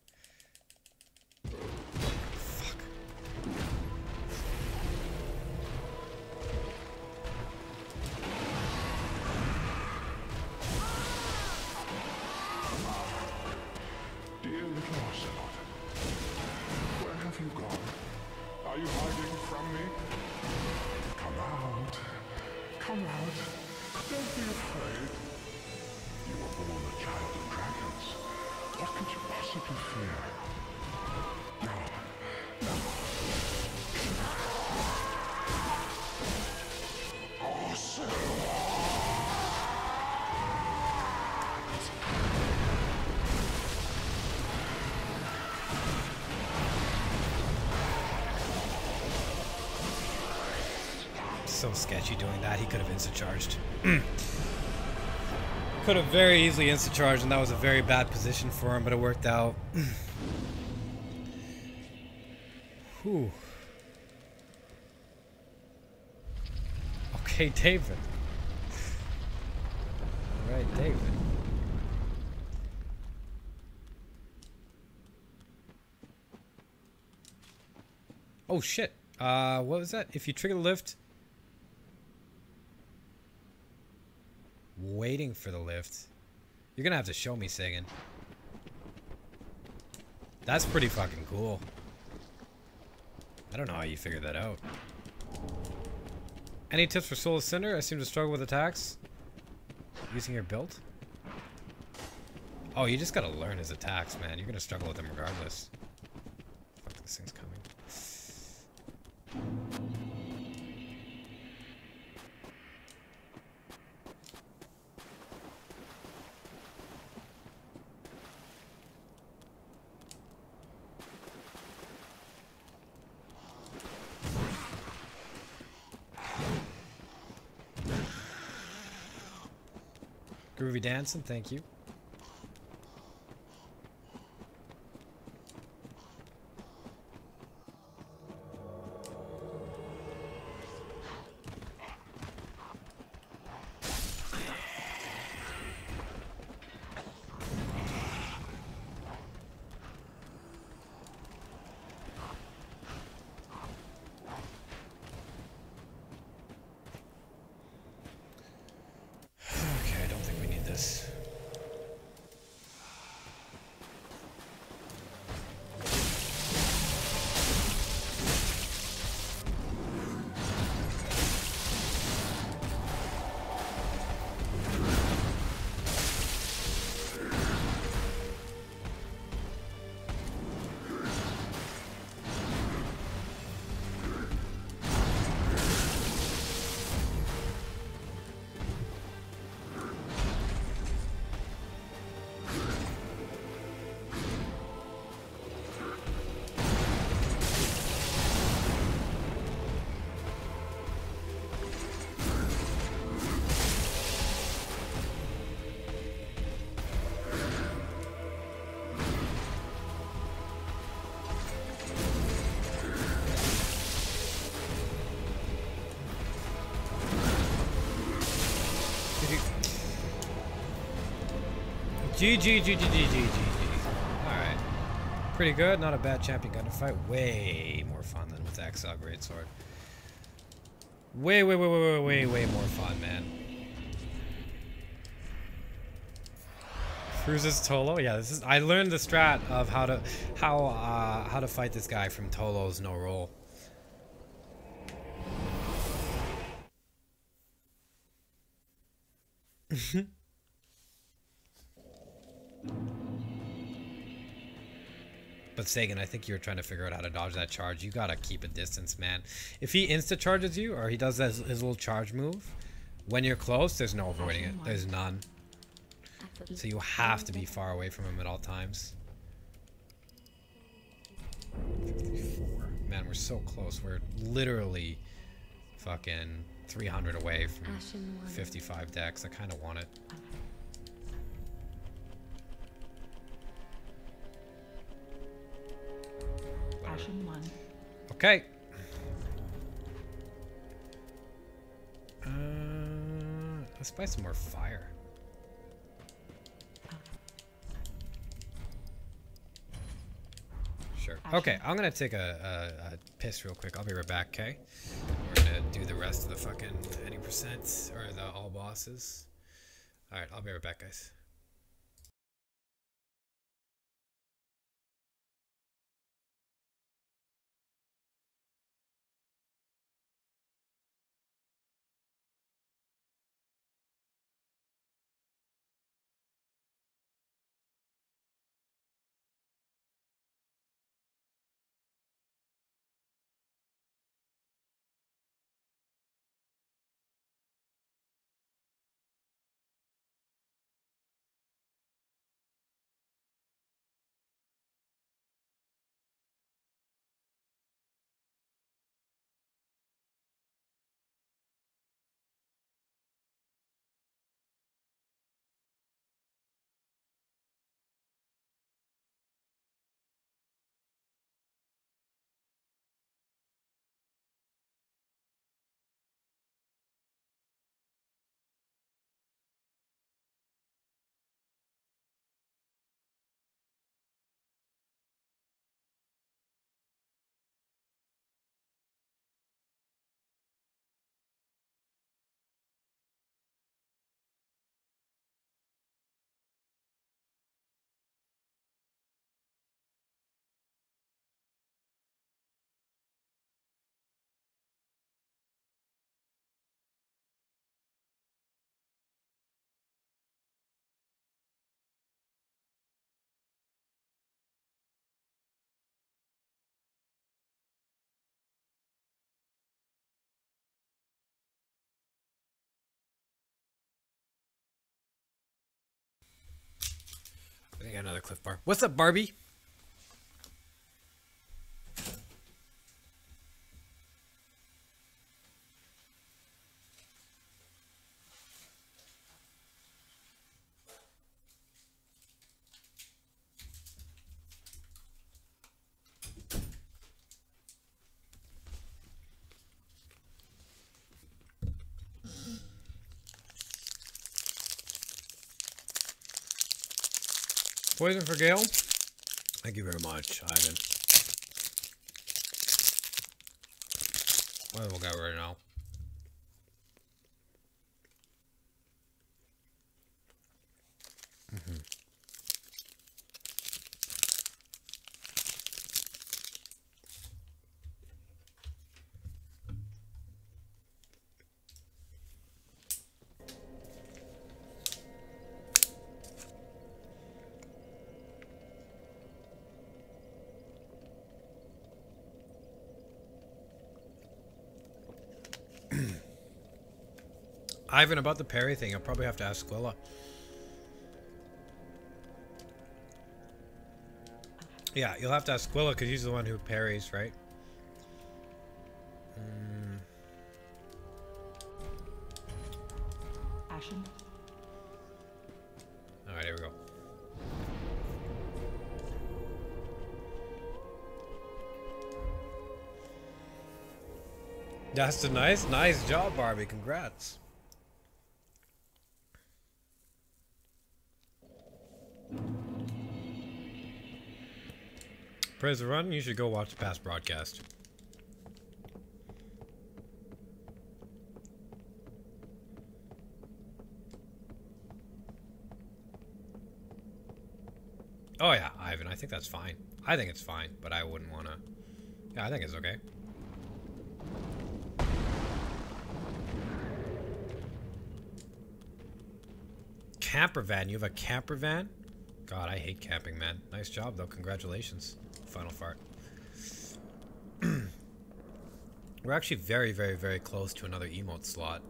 Come out. Don't be afraid. You were born a child city fear. So sketchy doing that. He could have insta-charged. Could have very easily insta-charged, and that was a very bad position for him, but it worked out. Whew. Okay, David. All right, David. Oh shit. What was that? If you trigger the lift, waiting for the lift. You're gonna have to show me, Sagan. That's pretty fucking cool. I don't know how you figured that out. Any tips for Soul Cinder? I seem to struggle with attacks. Using your build? Oh, you just gotta learn his attacks, man. You're gonna struggle with them regardless. Fuck, this thing's coming. Groovy dancing, thank you. Okay, I don't think we need this. GG. Alright. Pretty good. Not a bad champion gun to fight. Way more fun than with Exile Greatsword. Way more fun, man. Cruises Tolo. Yeah, this is. I learned the strat of how to fight this guy from Tolo's no roll. But Sagan, I think you were trying to figure out how to dodge that charge. You gotta keep a distance, man. If he insta-charges you, or he does his little charge move, when you're close, there's no avoiding it. There's none. So you have to be far away from him at all times. 54. Man, we're so close. We're literally fucking 300 away from 55 decks. I kind of want it. Ashen 1. Okay. Let's buy some more fire. Sure. Okay, I'm gonna take a piss real quick. I'll be right back, okay? We're gonna do the rest of the fucking 80% or the all bosses. Alright, I'll be right back, guys. another Cliff Bar. What's up, Barbie? Poison for Gale. Thank you very much, Ivan. Well, we'll get right now. Ivan, about the parry thing, I'll probably have to ask Squilla. Yeah, you'll have to ask Squilla because he's the one who parries, right? Ashen. Alright, here we go. That's a nice job, Barbie. Congrats. Praise the run, you should go watch the past broadcast. Oh yeah, Ivan, I think that's fine. I think it's fine, but I wouldn't want to... Yeah, I think it's okay. Camper van, you have a camper van? God, I hate camping, man. Nice job, though. Congratulations. Final fart. We're actually very close to another emote slot.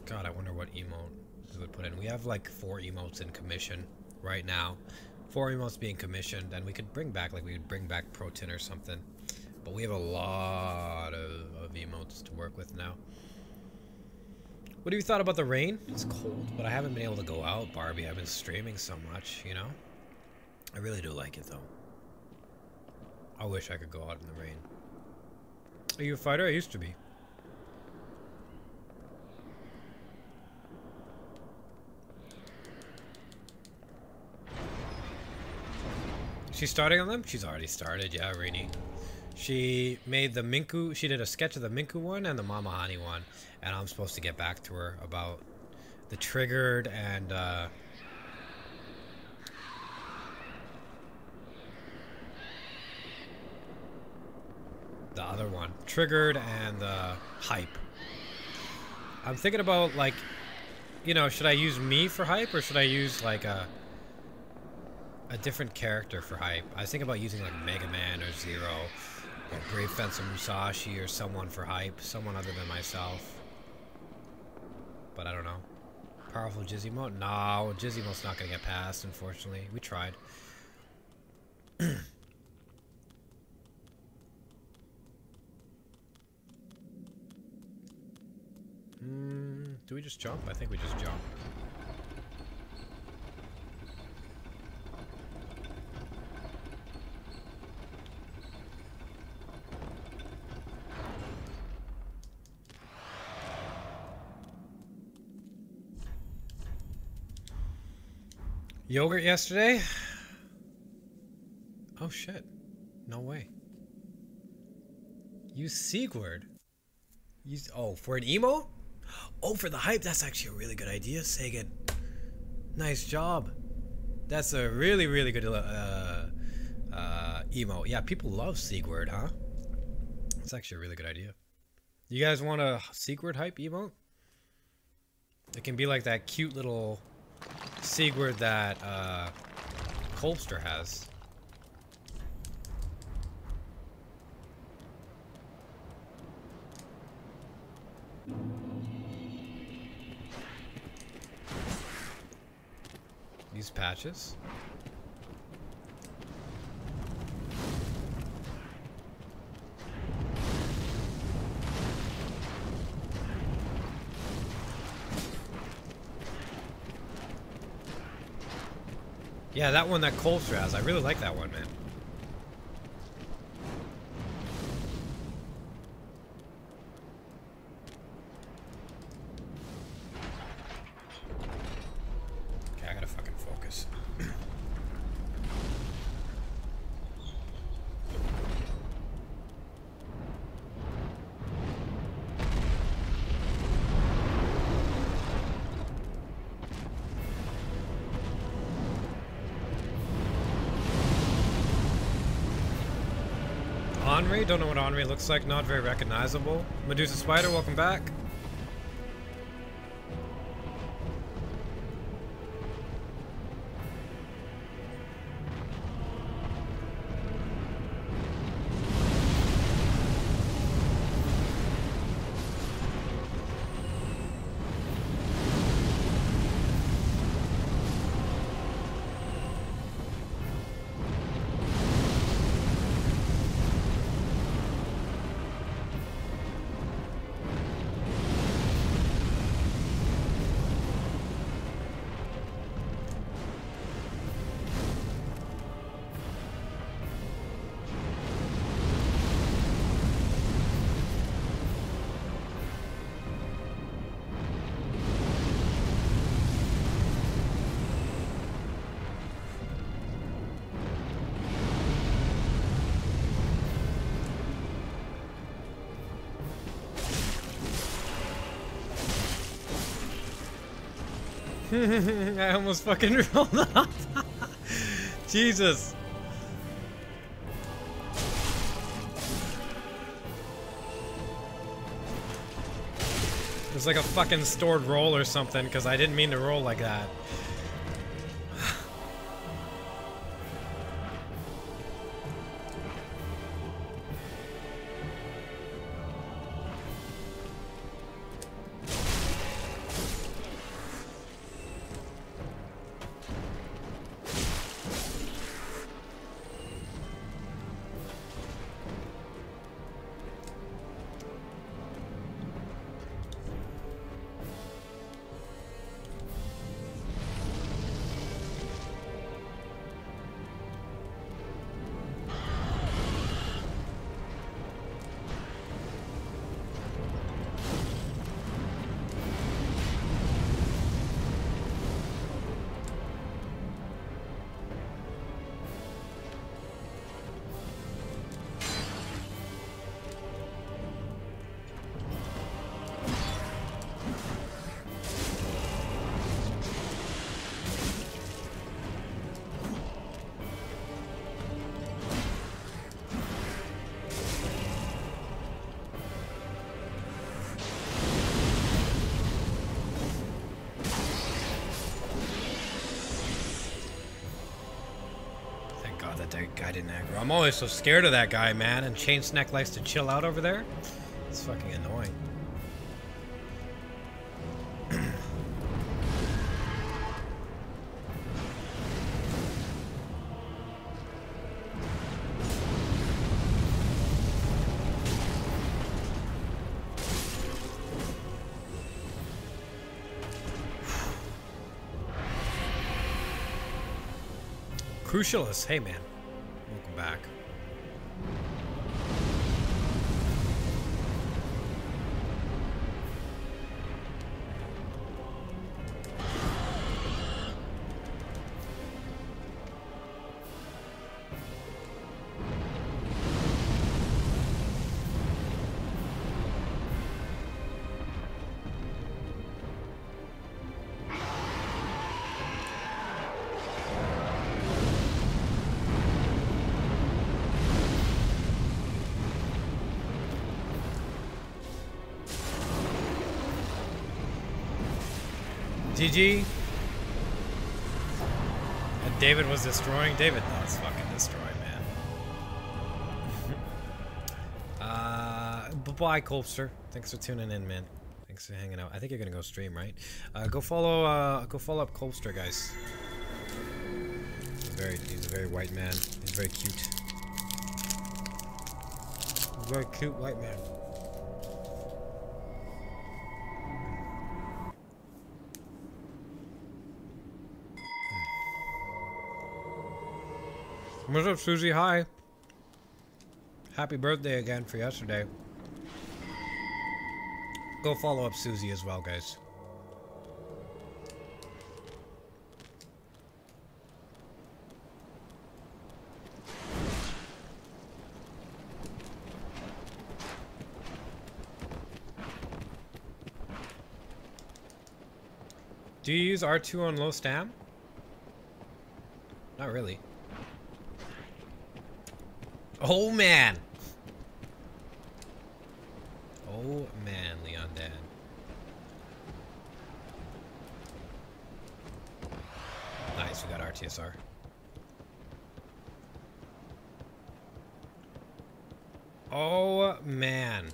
God, I wonder what emote we would put in. We have like 4 emotes in commission right now. 4 emotes being commissioned, and we could bring back, like we could bring back Protein or something. But we have a lot of emotes to work with now. What have you thought about the rain? It's cold, but I haven't been able to go out, Barbie. I've been streaming so much, you know? I really do like it, though. I wish I could go out in the rain. Are you a fighter? I used to be. She's starting on them? She's already started, yeah, Rainy. She made the Minku, she did a sketch of the Minku one and the Mamahani one. And I'm supposed to get back to her about the Triggered and, the other one. Triggered and Hype. I'm thinking about, like, you know, should I use me for Hype or should I use, like, a different character for Hype? I was thinking about using, like, Mega Man or Zero or Brave Fencer Musashi or someone for Hype. Someone other than myself. But I don't know. Powerful Jizzy-Mote? No, Jizzy-Mote's not going to get past, unfortunately. We tried. Do we just jump? I think we just jump. Yogurt yesterday? Oh shit. No way. Use Sigurd. Use, oh, for an emo? Oh, for the Hype? That's actually a really good idea, Sagan. Nice job. That's a really good emo. Yeah, people love Sigurd, huh? That's actually a really good idea. You guys want a Sigurd Hype emote? It can be like that cute little Sigurd that Colbster has. These patches. Yeah, that one that Colster has. I really like that one, man. Okay, I gotta fucking focus. Henri, don't know what Henri looks like, not very recognizable. Medusa Spider, welcome back. I almost fucking rolled off. Jesus. It was like a fucking stored roll or something, because I didn't mean to roll like that. That guy didn't aggro. I'm always so scared of that guy, man, and Chain Snack likes to chill out over there. It's fucking annoying. Crucialist, hey man. Welcome back. GG. And David was destroying. David does fucking destroy, man. Bye, Colpster. Thanks for tuning in, man. Thanks for hanging out. I think you're gonna go stream, right? Go follow up Colpster, guys. he's a very white man. He's very cute. Very cute white man. What's up, Susie? Hi. Happy birthday again for yesterday. Go follow up Susie as well, guys. Do you use R2 on low stam? Not really. Oh man! Oh man, Leon Dan. Nice, we got RTSR. Oh man.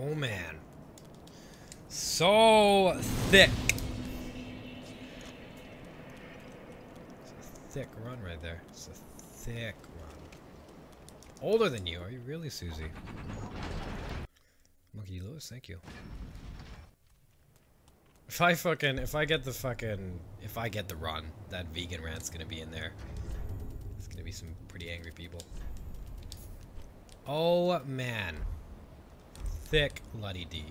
Oh man. So thick. It's a thick run right there. It's a thick run. Older than you, are you really, Susie? Monkey Lewis, thank you. If I get the run, that vegan rant's gonna be in there. It's gonna be some pretty angry people. Oh man. Thick Luddy D.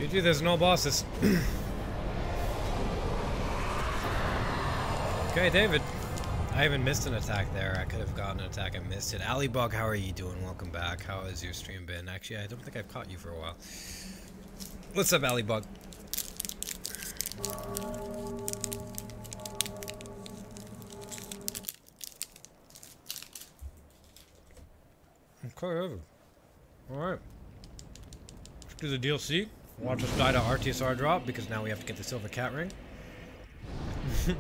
GG, there's no bosses. Okay, David. I even missed an attack there. I could have gotten an attack. I missed it. Allybug, how are you doing? Welcome back. How has your stream been? Actually, I don't think I've caught you for a while. What's up, Allybug? Okay, alright. Let's do the DLC. Watch us die to RTSR drop because now we have to get the silver cat ring. You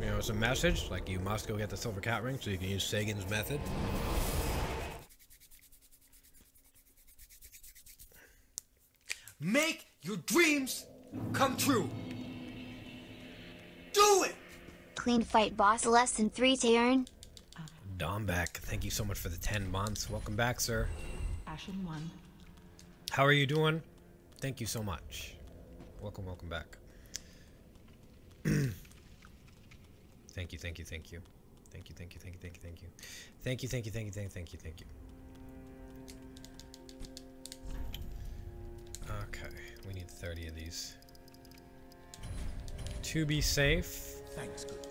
know, it's a message like you must go get the silver cat ring so you can use Sagan's method. Make your dreams come true. Do it! Clean fight boss less than 3 to earn. Dombeck, thank you so much for the 10 months. Welcome back, sir. Ashen 1. How are you doing? Thank you so much. Welcome, welcome back. Thank you, thank you, thank you. Thank you, thank you, thank you, thank you, thank you. Thank you, thank you, thank you, thank you, thank you. Okay, we need 30 of these. To be safe. Thanks, good.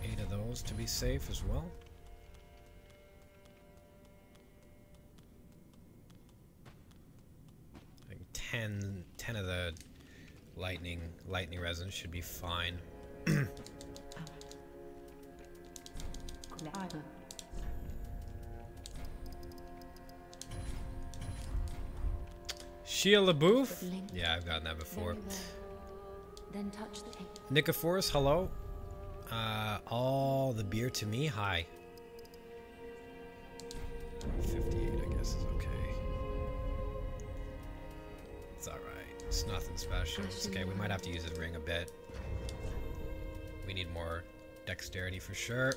8 of those to be safe as well. I think 10 of the lightning resin should be fine. Shia LaBeouf? Yeah, I've gotten that before. Then touch the tape. Nicophorus, hello. All the beer to me, hi. 58, I guess, is okay. It's alright. It's nothing special. It's okay. We might have to use his ring a bit. We need more dexterity for sure.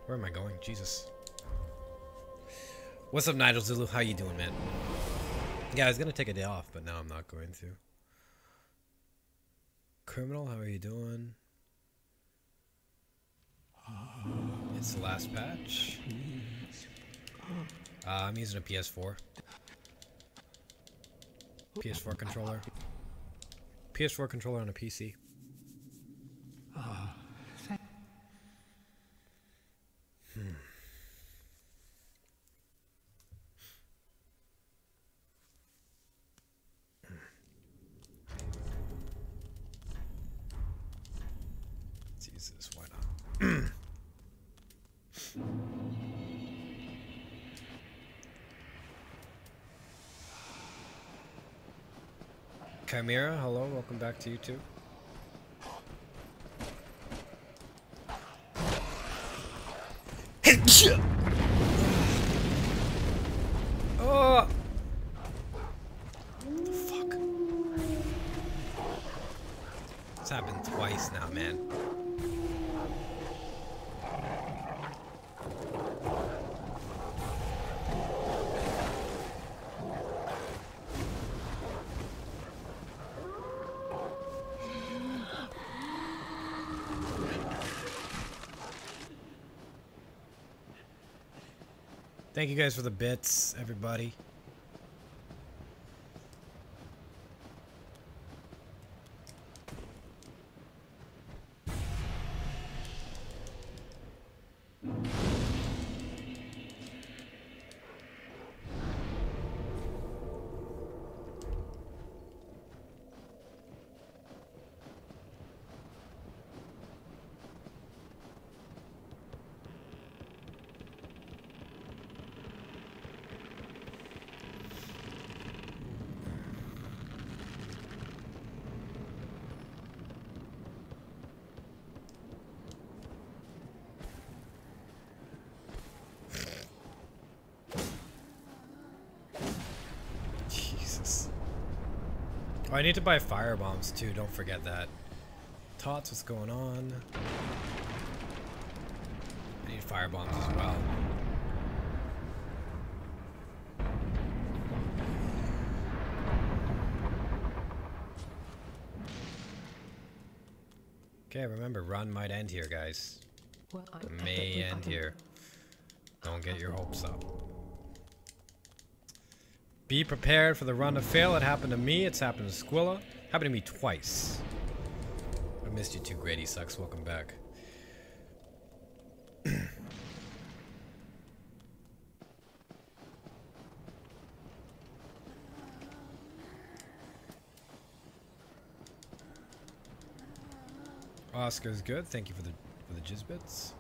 Where am I going? Jesus. What's up, Nigel Zulu? How you doing, man? Yeah, I was gonna take a day off, but now I'm not going to. Criminal, how are you doing? It's the last patch. I'm using a PS4. PS4 controller. PS4 controller on a PC. Jesus, why not? Chimera, hello, welcome back to YouTube. Oh! What the fuck? It's happened twice now, man. Thank you guys for the bits, everybody. Oh, I need to buy fire bombs too, don't forget that. Tots, what's going on? I need fire bombs as well. Okay, remember, run might end here, guys. It may end here. Don't get your hopes up. Be prepared for the run to fail. It happened to me. It's happened to Squilla. Happened to me twice. I missed you too, Grady Sucks. Welcome back. Oscar's good. Thank you for the jizzbits.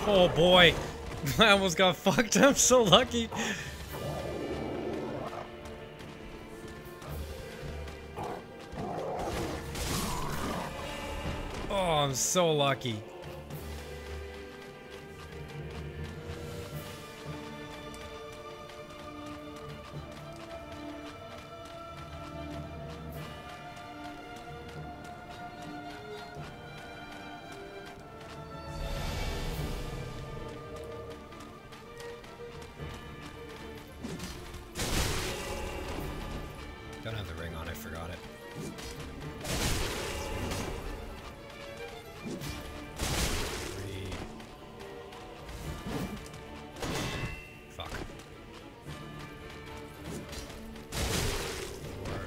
Oh boy. I almost got fucked. I'm so lucky. Oh, I'm so lucky. Don't have the ring on, I forgot it. Three. Fuck. Four.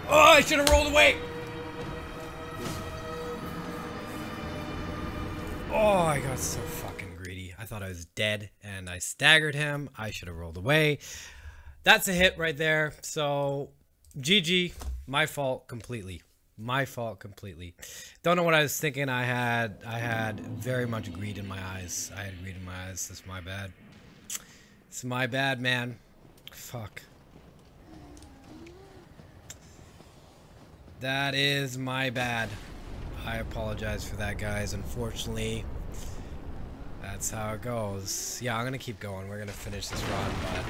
Oh, I should have rolled away. Oh, I got so fucking greedy. I thought I was dead and I staggered him. I should have rolled away. That's a hit right there. So, GG. My fault completely. My fault completely. Don't know what I was thinking. I had very much greed in my eyes. I had greed in my eyes. That's my bad. It's my bad, man. Fuck. That is my bad. I apologize for that, guys. Unfortunately, that's how it goes. Yeah, I'm gonna keep going. We're gonna finish this run, but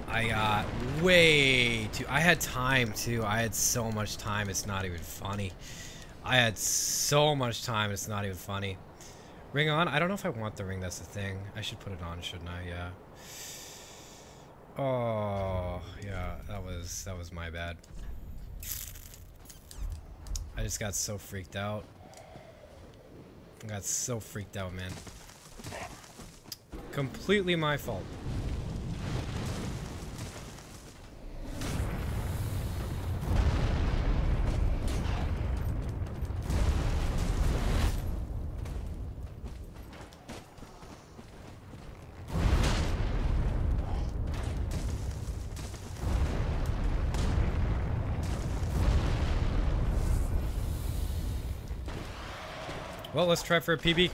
I got way too... I had time, too. I had so much time, it's not even funny. I had so much time, it's not even funny. Ring on? I don't know if I want the ring, that's the thing. I should put it on, shouldn't I? Yeah. Oh, yeah, that was my bad. I just got so freaked out. I got so freaked out, man. Completely my fault. Well, let's try for a PB.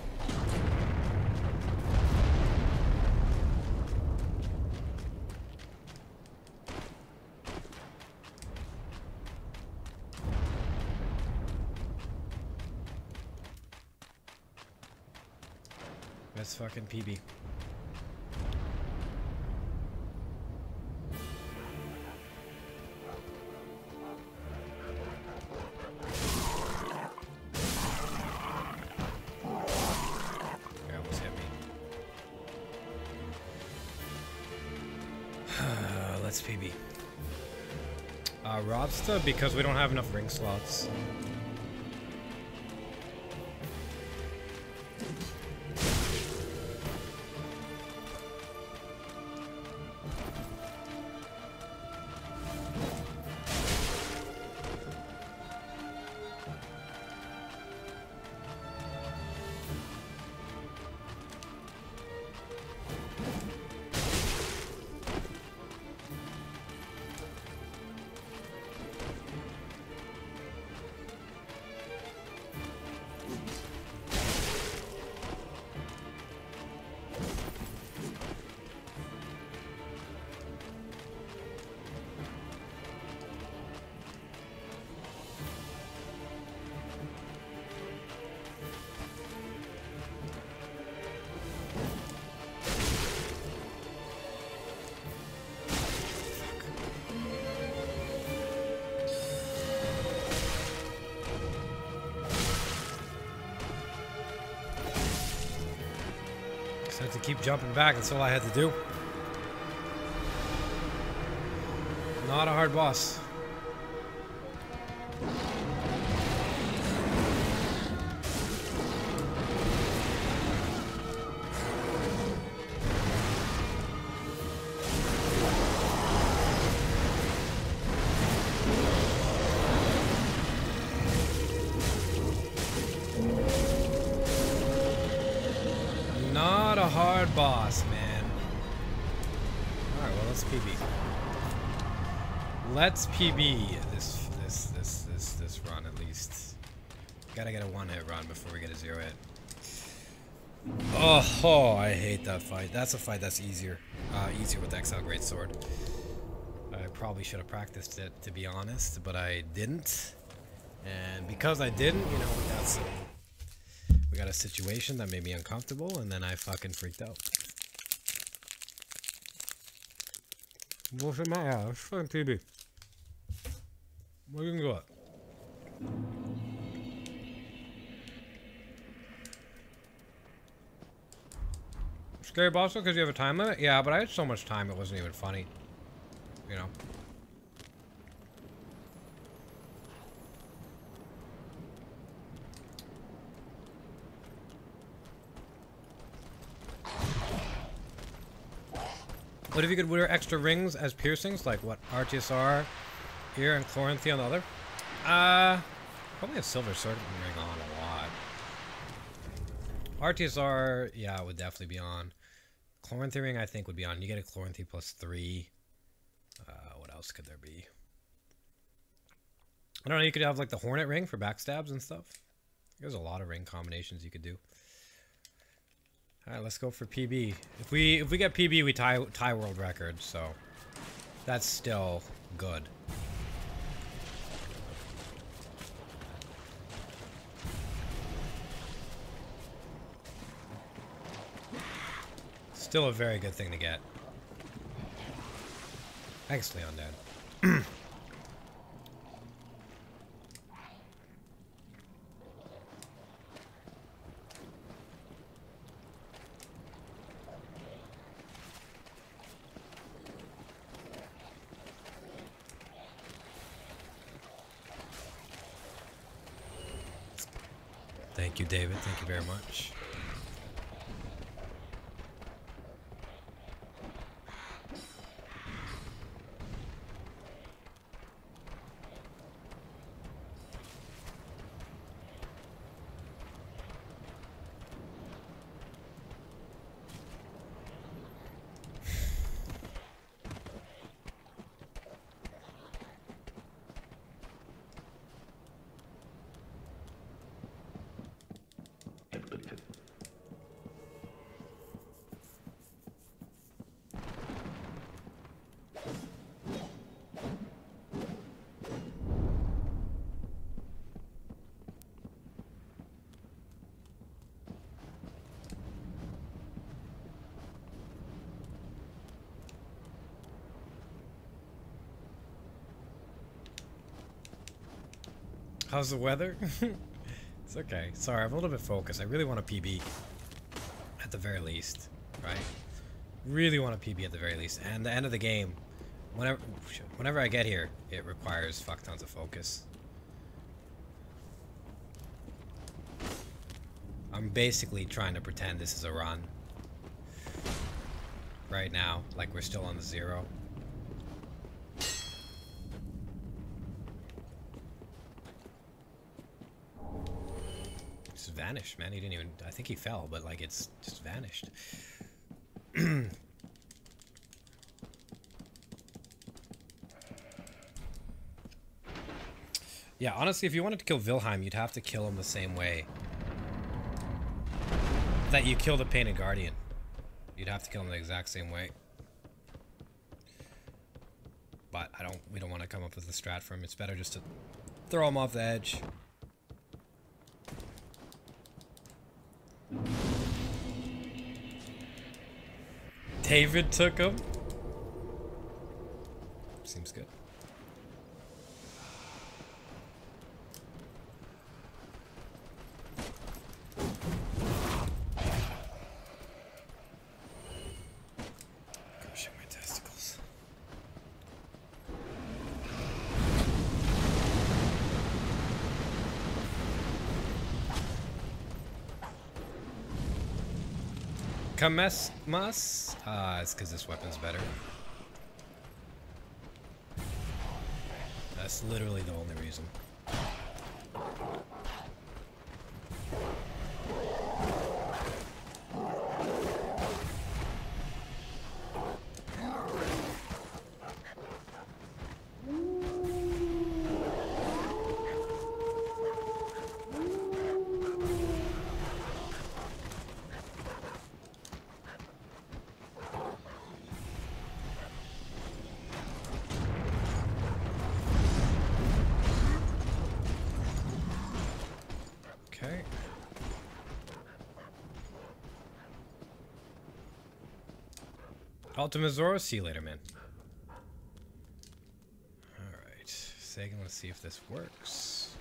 That's fucking PB. Let's PB. Robsta, because we don't have enough ring slots. So I had to keep jumping back, that's all I had to do. Not a hard boss. hard boss, man. Alright, well, let's PB. Let's PB this run at least. Gotta get a one-hit run before we get a 0-hit. Oh, I hate that fight. That's a fight that's easier. Easier with XL Greatsword. I probably should have practiced it, to be honest, but I didn't. And because I didn't, you know, we got a situation that made me uncomfortable, and then I fucking freaked out. What's in my house? Fucking TV. Where you can go up? Scary boss because you have a time limit? Yeah, but I had so much time it wasn't even funny. You know. What if you could wear extra rings as piercings? Like what? RTSR here and Chloranthy on the other? Probably a silver sword ring on a lot. RTSR, yeah, would definitely be on. Chloranthy ring, I think, would be on. You get a Chloranthy +3. What else could there be? I don't know. You could have like the Hornet ring for backstabs and stuff. There's a lot of ring combinations you could do. All right, let's go for PB. If we get PB, we tie world record. So that's still good. Still a very good thing to get. Thanks, Leon Dad. Thank you, David. Thank you very much. How's the weather? It's okay. Sorry, I'm a little bit focused. I really want a PB at the very least, right? Really want a PB at the very least. And the end of the game, whenever I get here, it requires fuck tons of focus. I'm basically trying to pretend this is a run right now, like we're still on the 0. Vanished, man. He didn't even, I think he fell, but like it's just vanished. Yeah, honestly, if you wanted to kill Wilhelm, you'd have to kill him the same way that you kill the Painted Guardian. You'd have to kill him the exact same way. But we don't want to come up with a strat for him. It's better just to throw him off the edge. David took him. Seems good. Crushing my testicles. Kames mas? It's because this weapon's better. That's literally the only reason. Ultimate Zoro, see you later, man. Alright. Second, let's see if this works.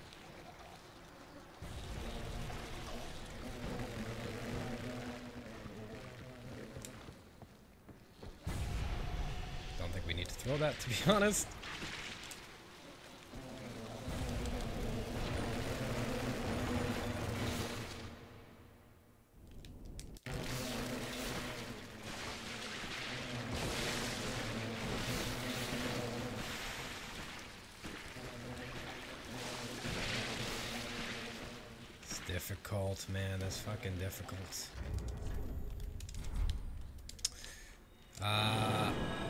Don't think we need to throw that, to be honest. Difficult, man. That's fucking difficult.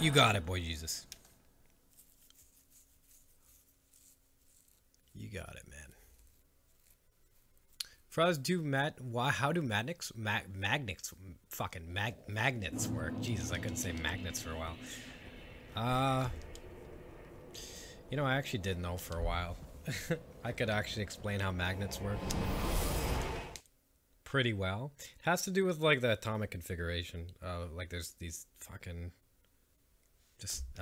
You got it, boy Jesus. You got it, man. Frost, how do magnets work? Jesus, I couldn't say magnets for a while. You know, I actually did know for a while. I could actually explain how magnets work pretty well. It has to do with like the atomic configuration. Like there's these fucking,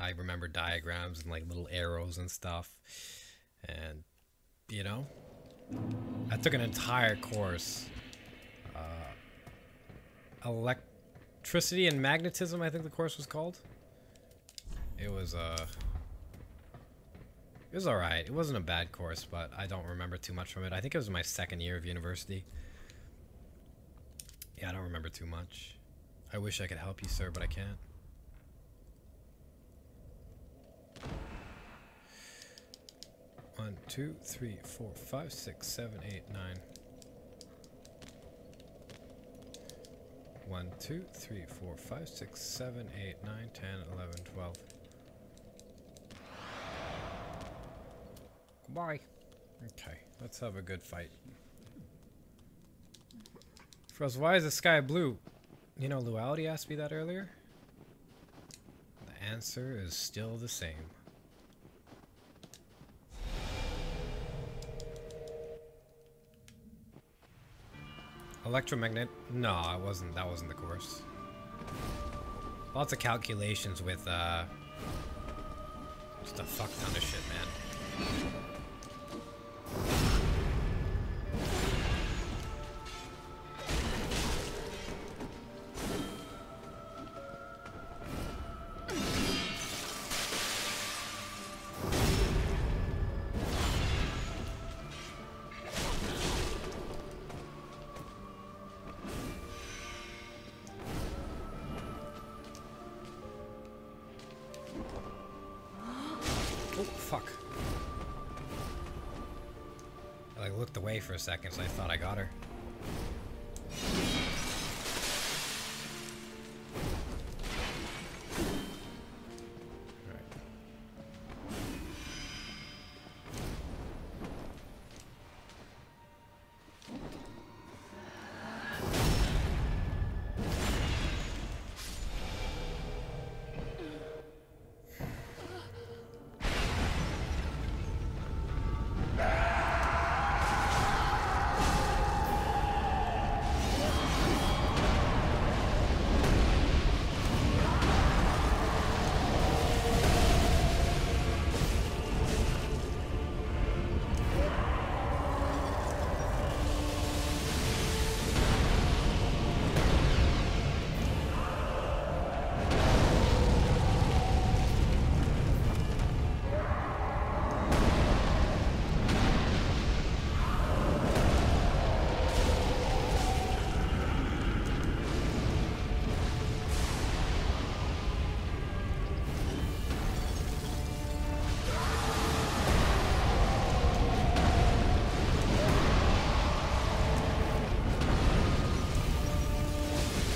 I remember diagrams and like little arrows and stuff. And, you know, I took an entire course. Electricity and magnetism, I think the course was called. It was alright. It wasn't a bad course, but I don't remember too much from it. I think it was my second year of university. Yeah, I don't remember too much. I wish I could help you, sir, but I can't. One, 2, 3, 4, 5, 6, 7, 8, 9. 1, 2, 3, 4, 5, 6, 7, 8, 9, 10, 11, 12. Goodbye. Okay, let's have a good fight. Frost, why is the sky blue? You know, Luality asked me that earlier. The answer is still the same. Electromagnet? No, it wasn't. That wasn't the course. Lots of calculations with just a fuck ton of shit, man. For a second, so I thought I got her.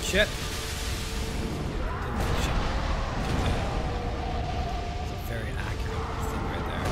Shit. It's a very accurate thing right there.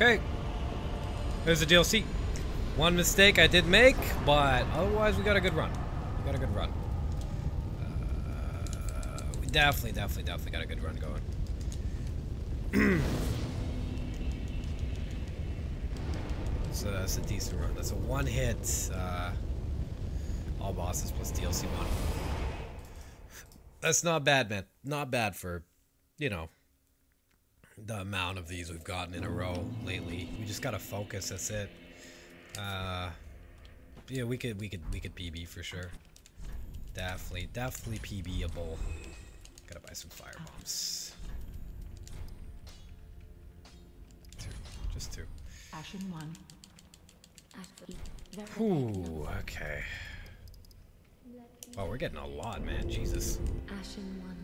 Okay. There's the DLC. One mistake I did make, but otherwise we got a good run. We got a good run. We definitely got a good run going. So that's a decent run. That's a one hit, all bosses plus DLC 1. That's not bad, man. Not bad for, you know, the amount of these we've gotten in a row lately. We just gotta focus. That's it. Yeah, we could PB for sure. Definitely PB-able. Gotta buy some fire bombs. 2, just 2. Ashen 1. Ooh, okay. Oh, we're getting a lot, man. Jesus. Ashen 1.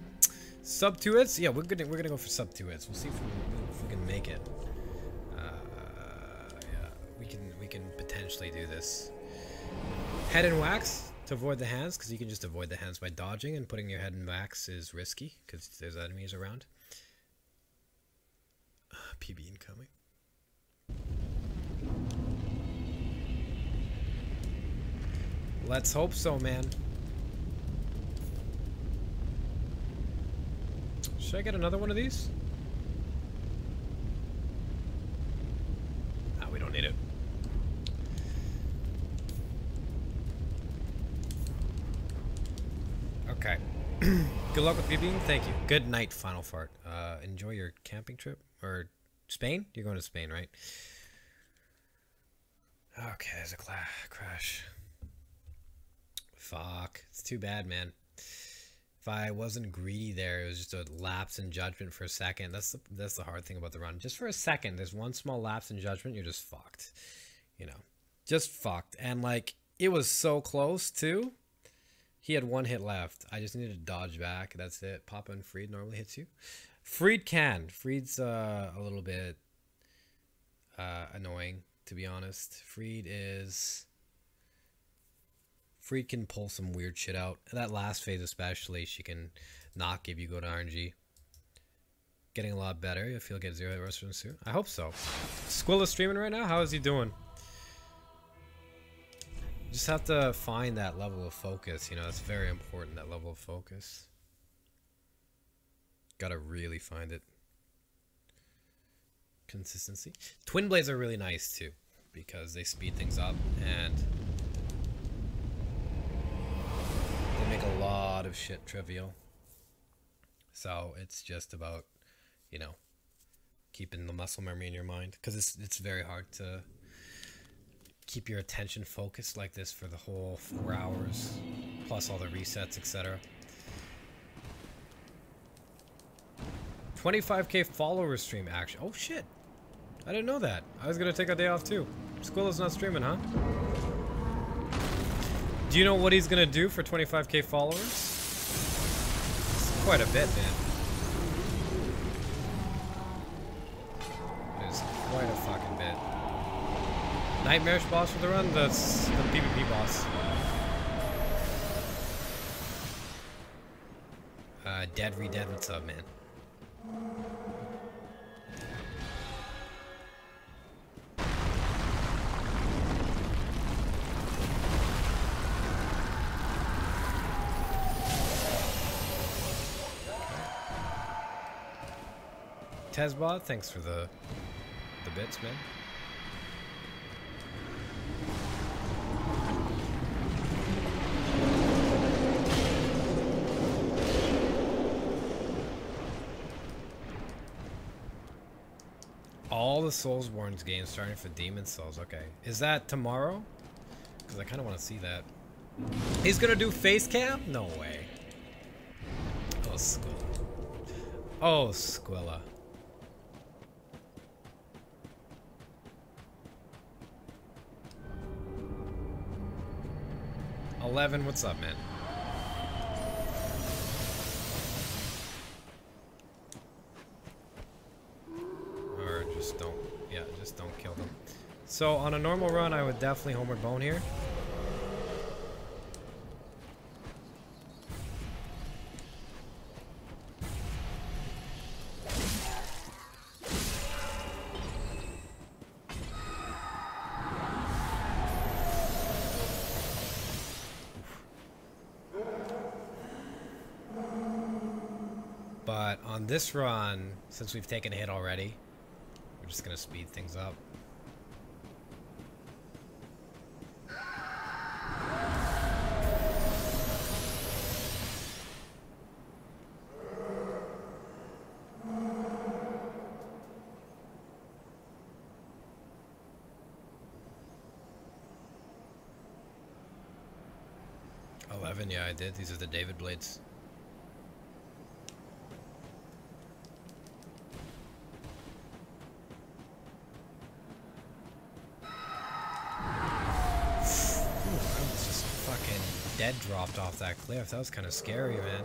Sub 2 hits? Yeah, we're gonna go for sub 2 hits. We'll see if we can make it. Yeah, we can potentially do this. Head and wax to avoid the hands, because you can just avoid the hands by dodging, and putting your head in wax is risky because there's enemies around. PB incoming. Let's hope so, man. Should I get another one of these? Ah, we don't need it. Okay. Good luck with PBing. Thank you. Good night, Final Fart. Enjoy your camping trip. Or Spain? You're going to Spain, right? Okay, there's a crash. Fuck. It's too bad, man. If I wasn't greedy there, it was just a lapse in judgment for a second. That's the hard thing about the run. Just for a second, there's one small lapse in judgment, you're just fucked. You know, just fucked. And like, it was so close too. He had one hit left. I just needed to dodge back. That's it. Papa and Freed normally hits you. Freed can. Freed's a little bit annoying, to be honest. Freed can pull some weird shit out. That last phase especially, she can not give you good RNG. Getting a lot better. I feel get 0 hit restaurant soon. I hope so. Squilla's streaming right now? How is he doing? Just have to find that level of focus. You know, it's very important, that level of focus. Gotta really find it. Consistency. Twin blades are really nice too, because they speed things up and they make a lot of shit trivial. So it's just about, you know, keeping the muscle memory in your mind, because it's very hard to keep your attention focused like this for the whole 4 hours, plus all the resets, etc. 25k follower stream action. Oh shit, I didn't know that. I was gonna take a day off too. Squilla's not streaming, huh? Do you know what he's gonna do for 25k followers? It's quite a bit, man. It is quite a fucking bit. Nightmarish boss for the run? That's the PvP boss. Dead Redead, what's up, man? Tezbot, thanks for the bits, man. All the Soulsborne games starting for Demon Souls. Okay. Is that tomorrow? Because I kind of want to see that. He's going to do face cam? No way. Oh, Squilla. Oh, Squilla. Eleven, what's up, man? Or just don't, yeah, just don't kill them. So on a normal run, I would definitely Homeward Bone here. But on this run, since we've taken a hit already, we're just gonna speed things up. Yeah, I did. These are the David blades. Ooh, I was just fucking dead dropped off that cliff. That was kind of scary, man.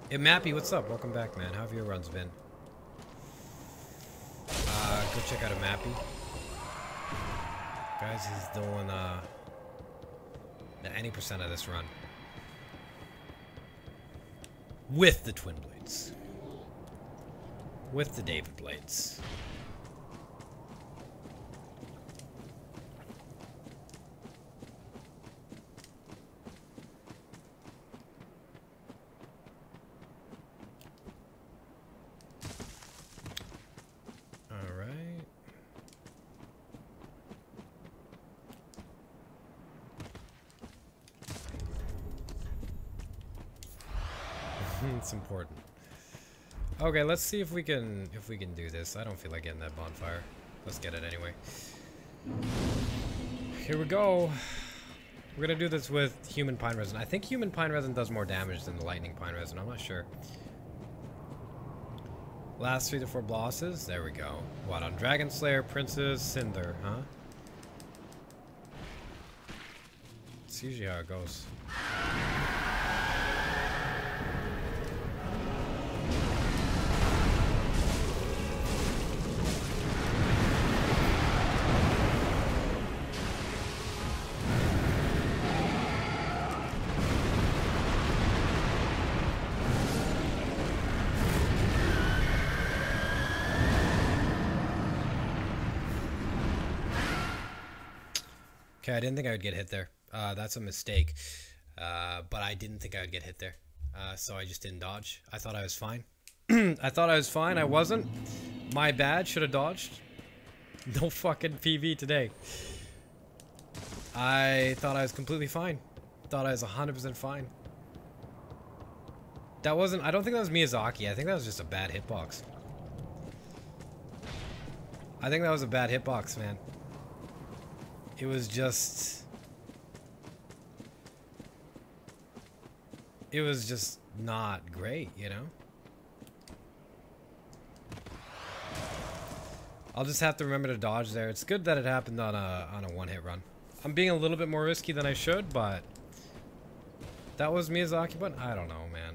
Hey, Mappy, what's up? Welcome back, man. How have your runs been? Go check out a Mappy. Guys, he's doing the 90% of this run. With the twin blades. With the David blades. Alright. It's important. Okay, let's see if we can do this. I don't feel like getting that bonfire. Let's get it anyway. Here we go. We're gonna do this with human pine resin. I think human pine resin does more damage than the lightning pine resin. I'm not sure. Last 3 to 4 bosses. There we go. What on Dragon Slayer, Princess, Cinder, huh? It's usually how it goes. Okay, I didn't think I would get hit there. That's a mistake. But I didn't think I would get hit there. So I just didn't dodge. I thought I was fine. I thought I was fine. I wasn't. My bad. Should have dodged. No fucking PV today. I thought I was completely fine. Thought I was 100% fine. That wasn't... I don't think that was Miyazaki. I think that was just a bad hitbox. I think that was a bad hitbox, man. It was just... It was just not great, you know? I'll just have to remember to dodge there. It's good that it happened on a one-hit run. I'm being a little bit more risky than I should, but... That was Miyazaki, but I don't know, man.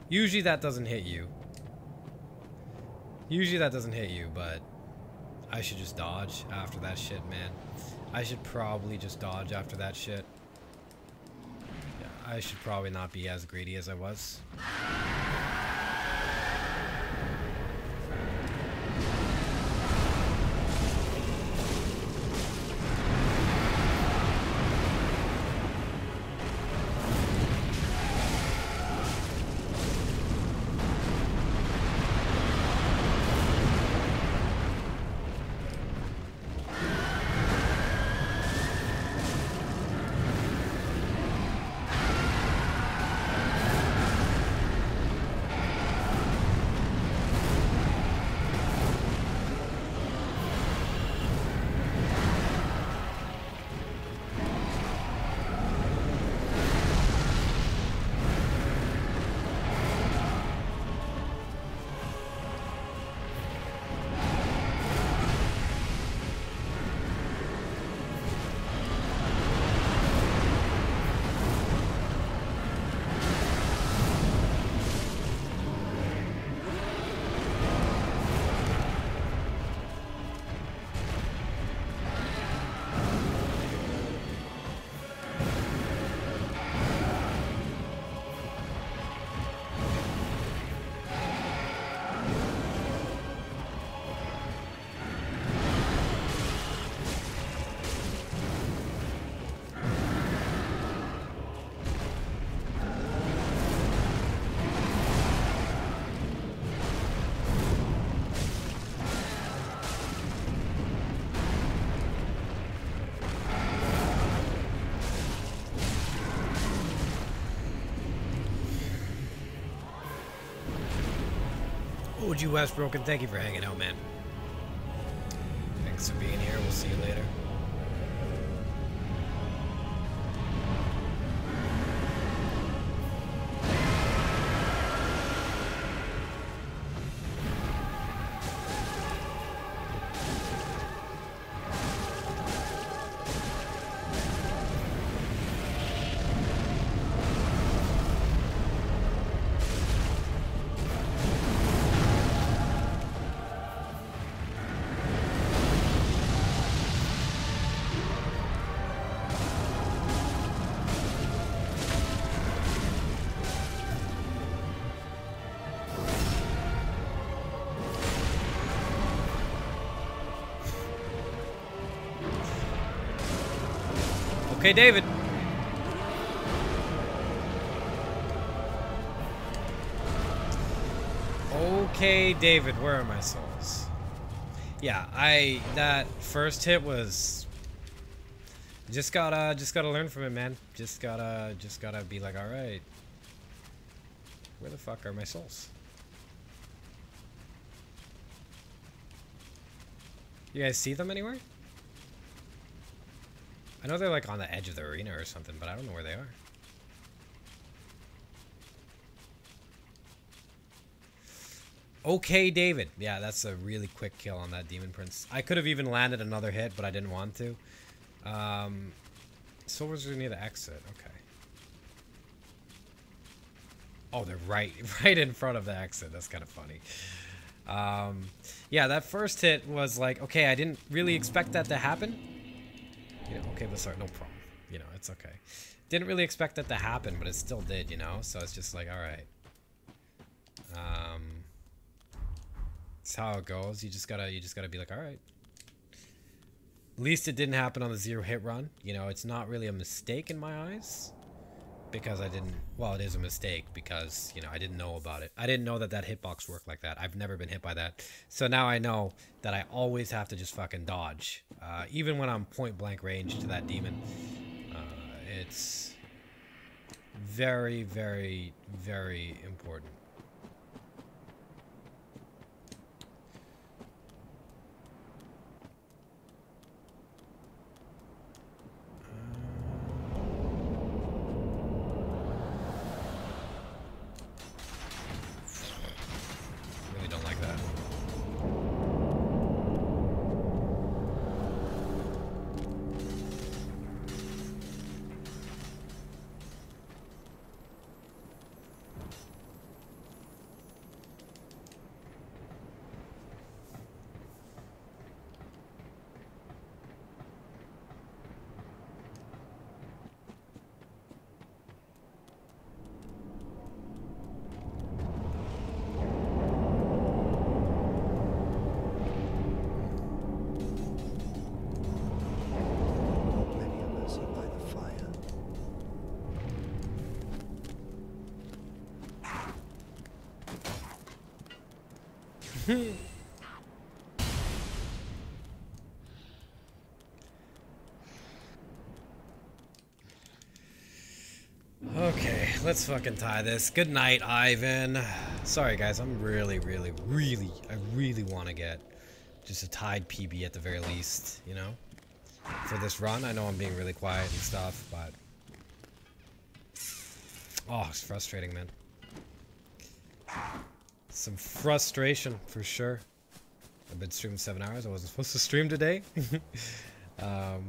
Usually that doesn't hit you. Usually that doesn't hit you, but... I should just dodge after that shit, man. I should probably just dodge after that shit. Yeah, I should probably not be as greedy as I was. OG Westbrook, and thank you for hanging out, man. Thanks for being here. We'll see you later. Okay, David. Okay, David, where are my souls? Yeah, that first hit was just gotta learn from it, man. Just gotta be like, all right, where the fuck are my souls? You guys see them anywhere? I know they're like on the edge of the arena or something, but I don't know where they are. Okay, David. Yeah, that's a really quick kill on that Demon Prince. I could have even landed another hit, but I didn't want to. Silvers are near the exit. Okay. Oh, they're right in front of the exit. That's kind of funny. Yeah, that first hit was like, okay, I didn't really expect that to happen. You know, okay, but sorry, no problem. You know, it's okay. Didn't really expect that to happen, but it still did, you know? So it's just like, alright. That's how it goes. You just gotta be like, alright. At least it didn't happen on the 0 hit run. You know, it's not really a mistake in my eyes. Because I didn't, well, it is a mistake because, you know, I didn't know about it. I didn't know that that hitbox worked like that. I've never been hit by that. So now I know that I always have to just fucking dodge. Even when I'm point blank range to that demon. It's very, very, very important. Okay, let's fucking tie this. Good night, Ivan. Sorry, guys. I'm really want to get just a tied PB at the very least, you know? For this run. I know I'm being really quiet and stuff, but... Oh, it's frustrating, man. Some frustration, for sure. I've been streaming 7 hours. I wasn't supposed to stream today. I'll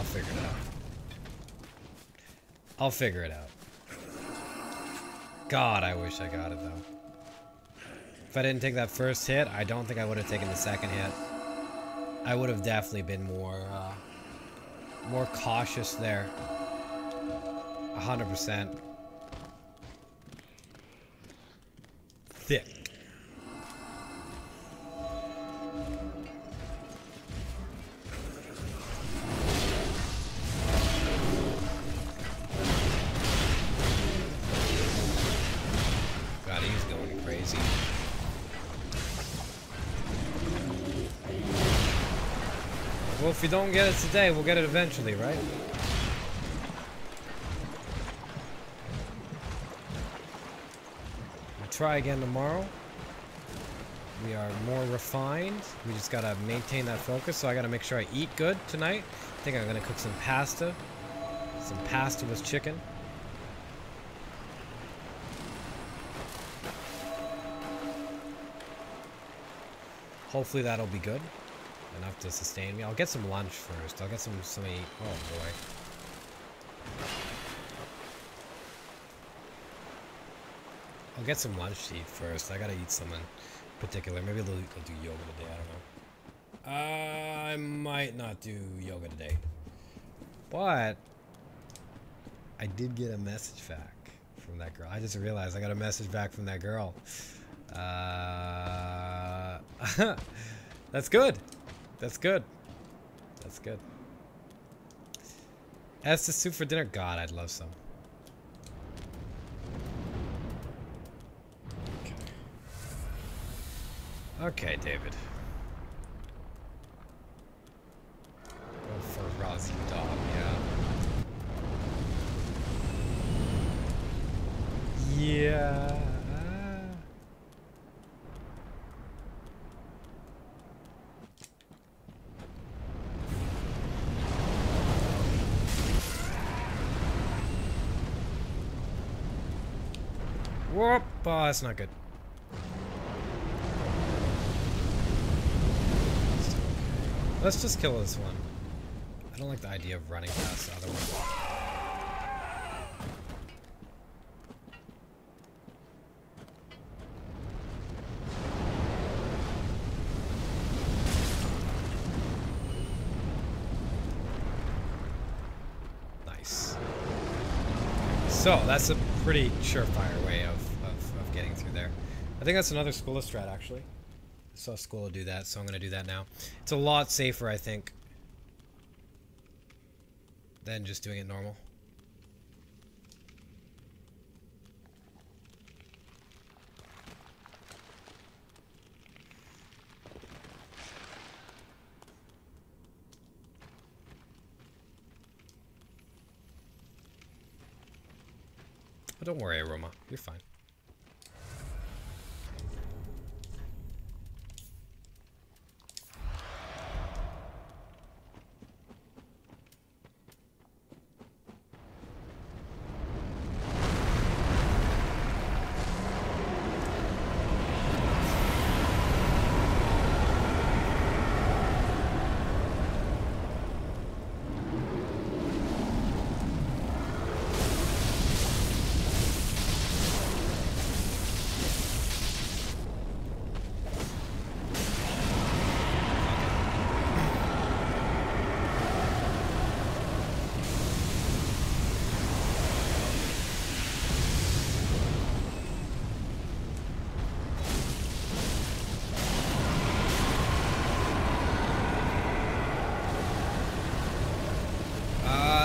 figure it out. I'll figure it out. God, I wish I got it, though. If I didn't take that first hit, I don't think I would have taken the second hit. I would have definitely been more cautious there. 100%. Thick. God, he's going crazy. Well, if we don't get it today, we'll get it eventually, right? try again tomorrow. We are more refined. We just gotta maintain that focus. So I gotta make sure I eat good tonight. I think I'm gonna cook some pasta. Some pasta with chicken. Hopefully that'll be good. Enough to sustain me. I'll get some lunch first. I'll get some eat. Oh boy. I'll get some lunch to eat first. I gotta eat something particular. Maybe I'll do yoga today. I don't know. I might not do yoga today. But I did get a message back from that girl. I just realized I got a message back from that girl. That's good. That's good. That's good. As to soup for dinner, God, I'd love some. Okay, David. Go for Rosie dog, yeah. Yeah. Whoop! Oh, that's not good. Let's just kill this one. I don't like the idea of running past the other one. Nice. So, that's a pretty surefire way of getting through there. I think that's another Skula strat, actually. I saw Skula do that, so I'm going to do that now. It's a lot safer, I think, than just doing it normal. But don't worry, Aroma. You're fine.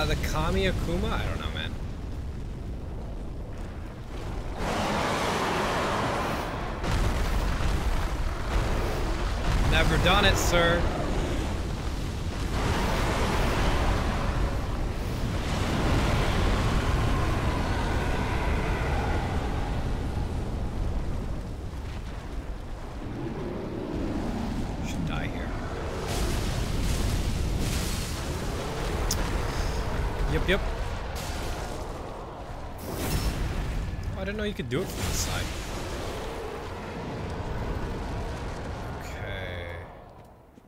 The Kami Akuma? I don't know, man. Never done it, sir. Should die here. Yep. Oh, I didn't know you could do it from this side. Okay.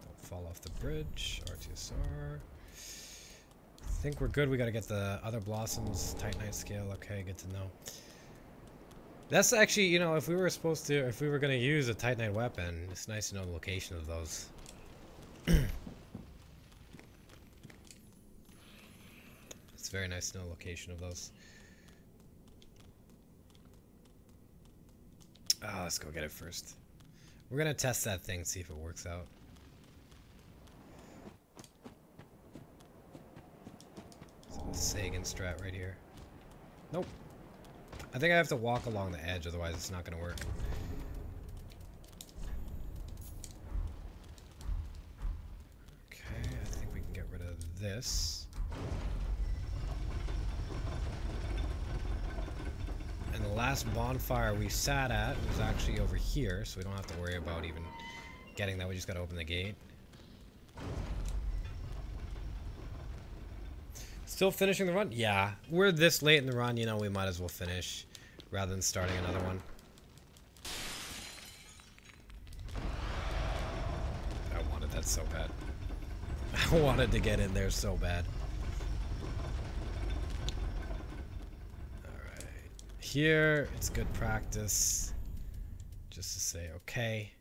Don't fall off the bridge. R2SR. I think we're good. We gotta get the other blossoms. Titanite scale. Okay, good to know. That's actually, you know, if we were gonna use a Titanite weapon, it's nice to know the location of those. Very nice to know the location of those. Let's go get it first. We're gonna test that thing, see if it works out. So the Sagan strat right here. Nope. I think I have to walk along the edge, otherwise it's not gonna work. Okay, I think we can get rid of this. And last bonfire we sat at was actually over here, so we don't have to worry about even getting that. We just gotta open the gate. Still finishing the run? Yeah. We're this late in the run, you know, we might as well finish rather than starting another one. I wanted that so bad. I wanted to get in there so bad. Alright. Here, it's good practice. Just to say, okay.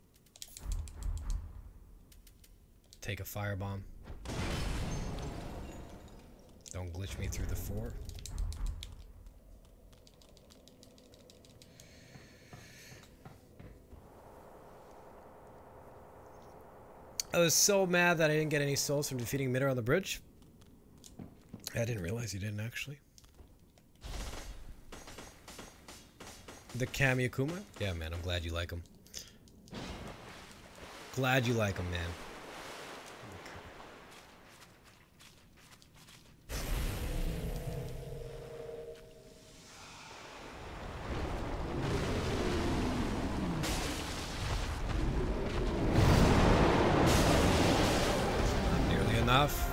Take a firebomb. Don't glitch me through the 4. I was so mad that I didn't get any souls from defeating Mitter on the bridge. I didn't realize you didn't actually. The Kamiyakuma? Yeah, man, I'm glad you like him. Glad you like him, man. Enough.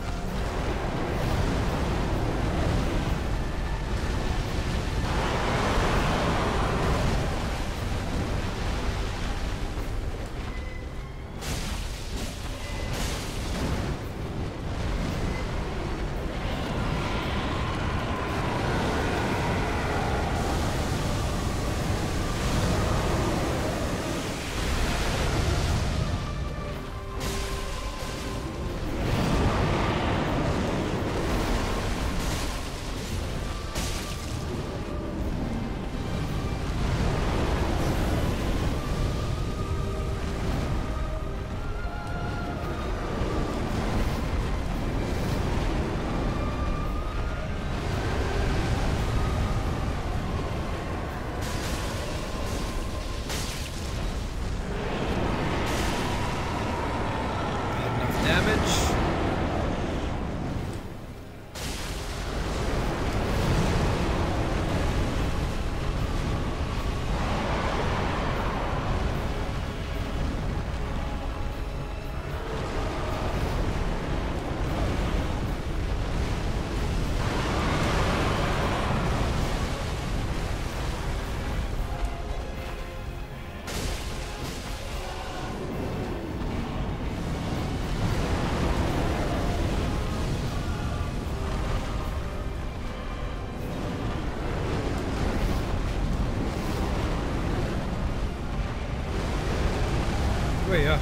Wait, yeah,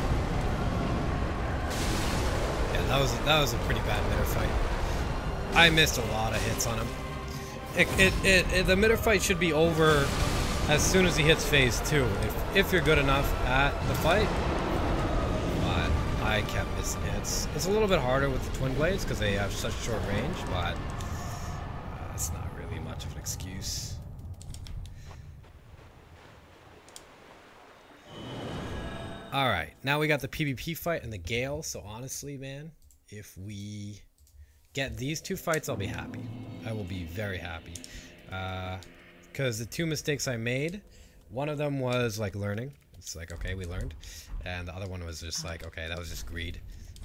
that was a pretty bad Mitter fight. I missed a lot of hits on him. The Mitter fight should be over as soon as he hits phase 2, if you're good enough at the fight. But I kept missing hits. It's a little bit harder with the twin blades because they have such short range, but it's not really much of an excuse. Alright, now we got the PvP fight and the Gale, so honestly, man, if we get these 2 fights, I'll be happy. I will be very happy. Because the 2 mistakes I made, one of them was like learning. It's like, okay, we learned. And the other one was just like, okay, that was just greed.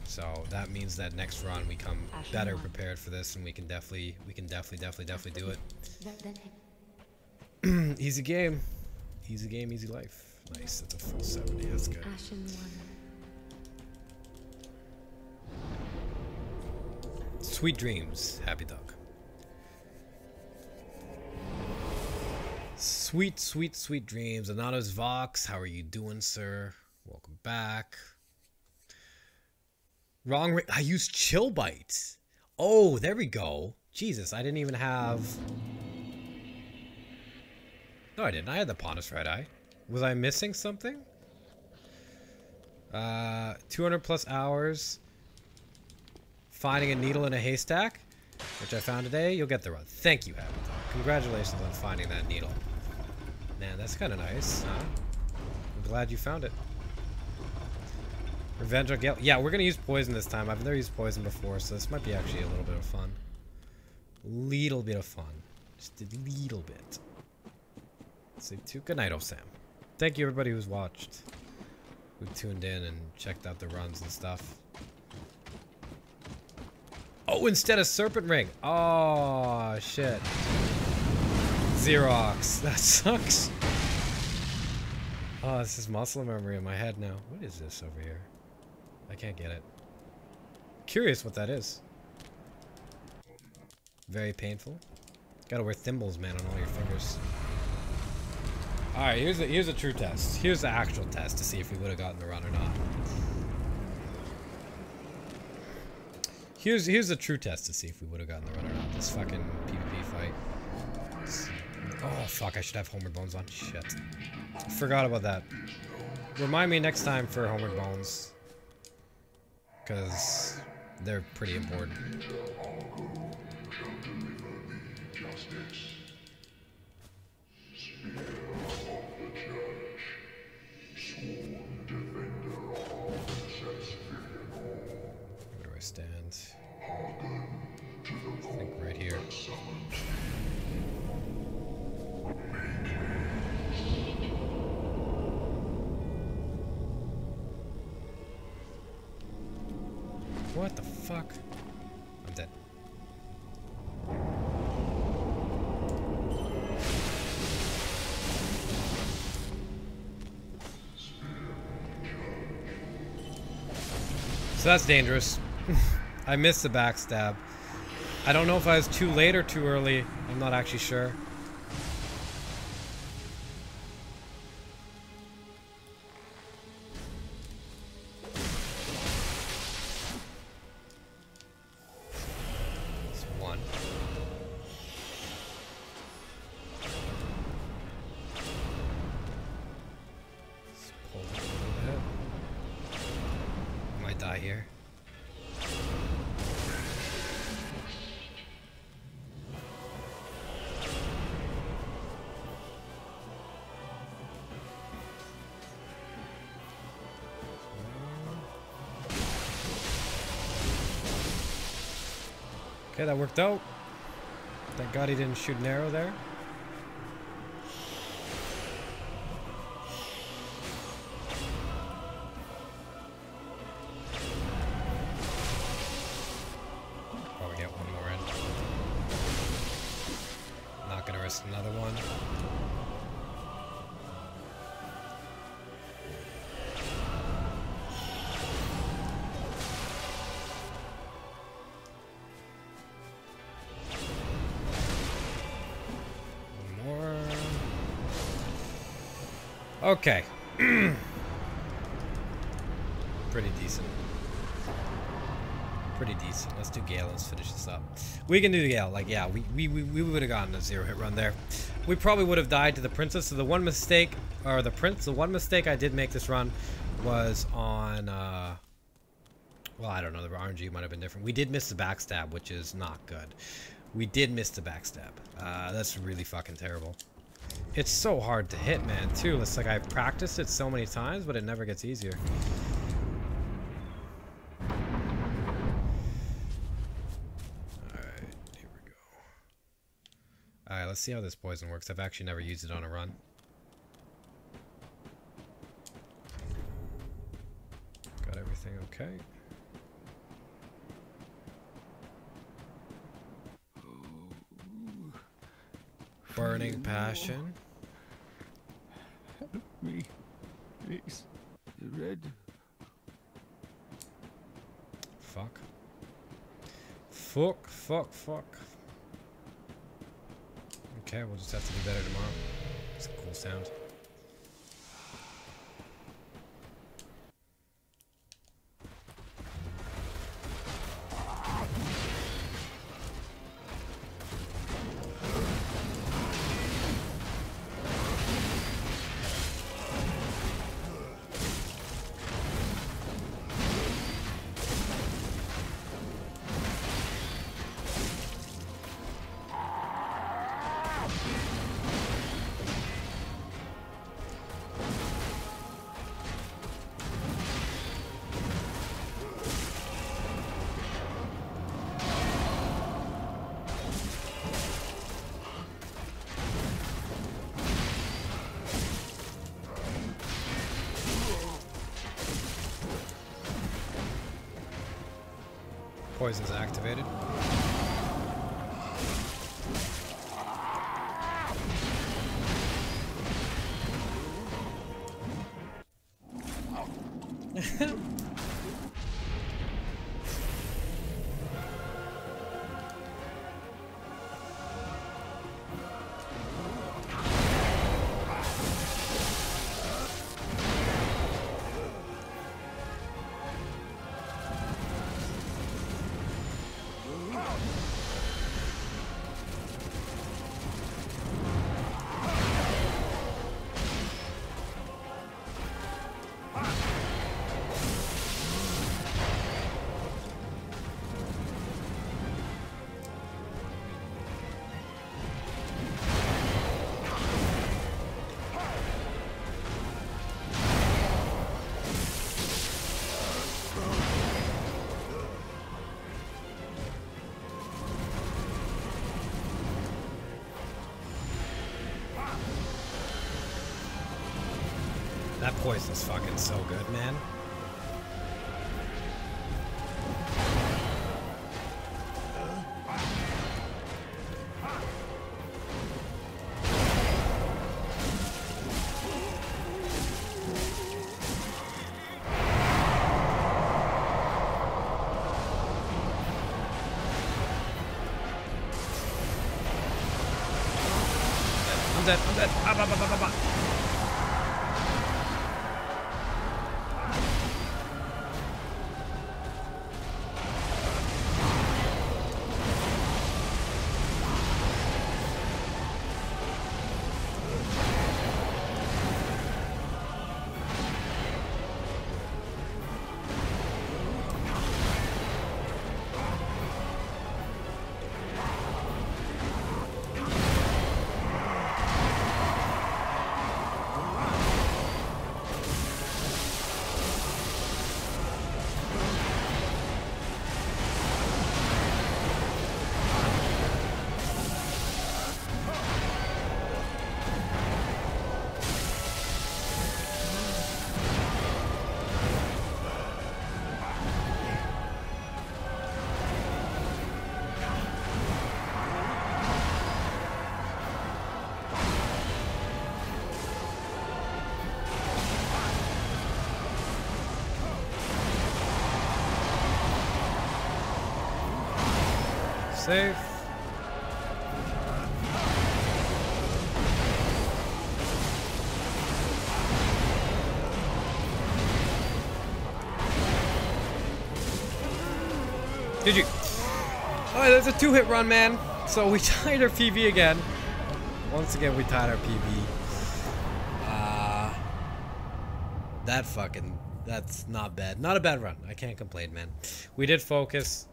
So that means that next run we come better prepared for this, and we can definitely do it. Easy game. Easy game, easy life. Nice, that's a full 70, that's good. Sweet dreams, Happy Dog. Sweet, sweet, sweet dreams. Anonymous Vox, how are you doing, sir? Welcome back. Wrong, I used Chill Bite. Oh, there we go. Jesus, I didn't even have... No, I didn't. I had the Pontus Red Eye. Was I missing something? 200 plus hours. Finding a needle in a haystack, which I found today. You'll get the run. Thank you, Happy Dog. Congratulations on finding that needle. Man, that's kind of nice, huh? I'm glad you found it. Revenge on Gale. Yeah, we're gonna use poison this time. I've never used poison before, so this might be actually a little bit of fun. Little bit of fun. Just a little bit. Sleep 2. Good night, Osam. Thank you everybody who's watched. Who tuned in and checked out the runs and stuff. Oh, instead of Serpent Ring. Oh, shit. Xerox. That sucks. Oh, this is muscle memory in my head now. What is this over here? I can't get it. Curious what that is. Very painful. Gotta wear thimbles, man, on all your fingers. Alright, here's a true test. Here's the actual test to see if we would have gotten the run or not. Here's a true test to see if we would have gotten the run or not. This fucking PvP fight. Oh fuck, I should have Homeward Bones on. Shit. Forgot about that. Remind me next time for Homeward Bones. Because they're pretty important. Where do I stand? I think right here. What the fuck? I'm dead. So that's dangerous. I missed the backstab. I don't know if I was too late or too early. I'm not actually sure. It's one. Let's pull it a little bit. Might die here. Okay, that worked out. Thank God he didn't shoot an arrow there. Probably get one more in. Not gonna risk another one. Okay. Pretty decent. Pretty decent. Let's do Gale. Let's finish this up. We can do the Gale. Like, yeah, we would have gotten a 0-hit run there. We probably would have died to the Princess. So the one mistake, or the one mistake I did make this run was on, well, I don't know. The RNG might have been different. We did miss the backstab, which is not good. We did miss the backstab. That's really fucking terrible. It's so hard to hit, man, too. It's like I've practiced it so many times, but it never gets easier. Alright, here we go. Alright, let's see how this poison works. I've actually never used it on a run. Got everything okay. Burning passion. Help me, please. Red. Fuck. Fuck, fuck, fuck. Okay, we'll just have to do better tomorrow. It's a cool sound. Poison's activated. That poison's fucking so good, man. I'm dead, I'm dead. Ah, bah, bah, bah, bah, bah. Safe. GG. Alright, there's a 2-hit run, man. So we tied our PB again. Once again, we tied our PB. That's not bad. Not a bad run. I can't complain, man. We did focus.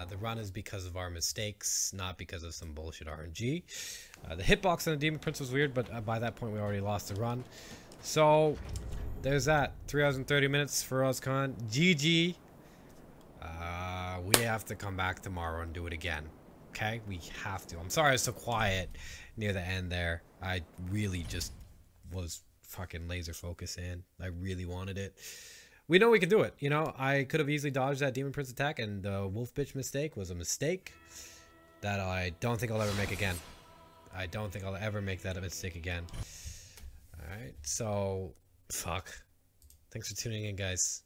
The run is because of our mistakes, not because of some bullshit RNG. The hitbox on the Demon Prince was weird, but by that point we already lost the run. So there's that. 3 hours and 30 minutes for Ozcon. GG. We have to come back tomorrow and do it again. Okay? We have to. I'm sorry I was so quiet near the end there. I really just was fucking laser focused in. I really wanted it. We know we can do it. You know, I could have easily dodged that Demon Prince attack, and the Wolf Bitch mistake was a mistake that I don't think I'll ever make again. I don't think I'll ever make that a mistake again. Alright, so, fuck. Thanks for tuning in, guys.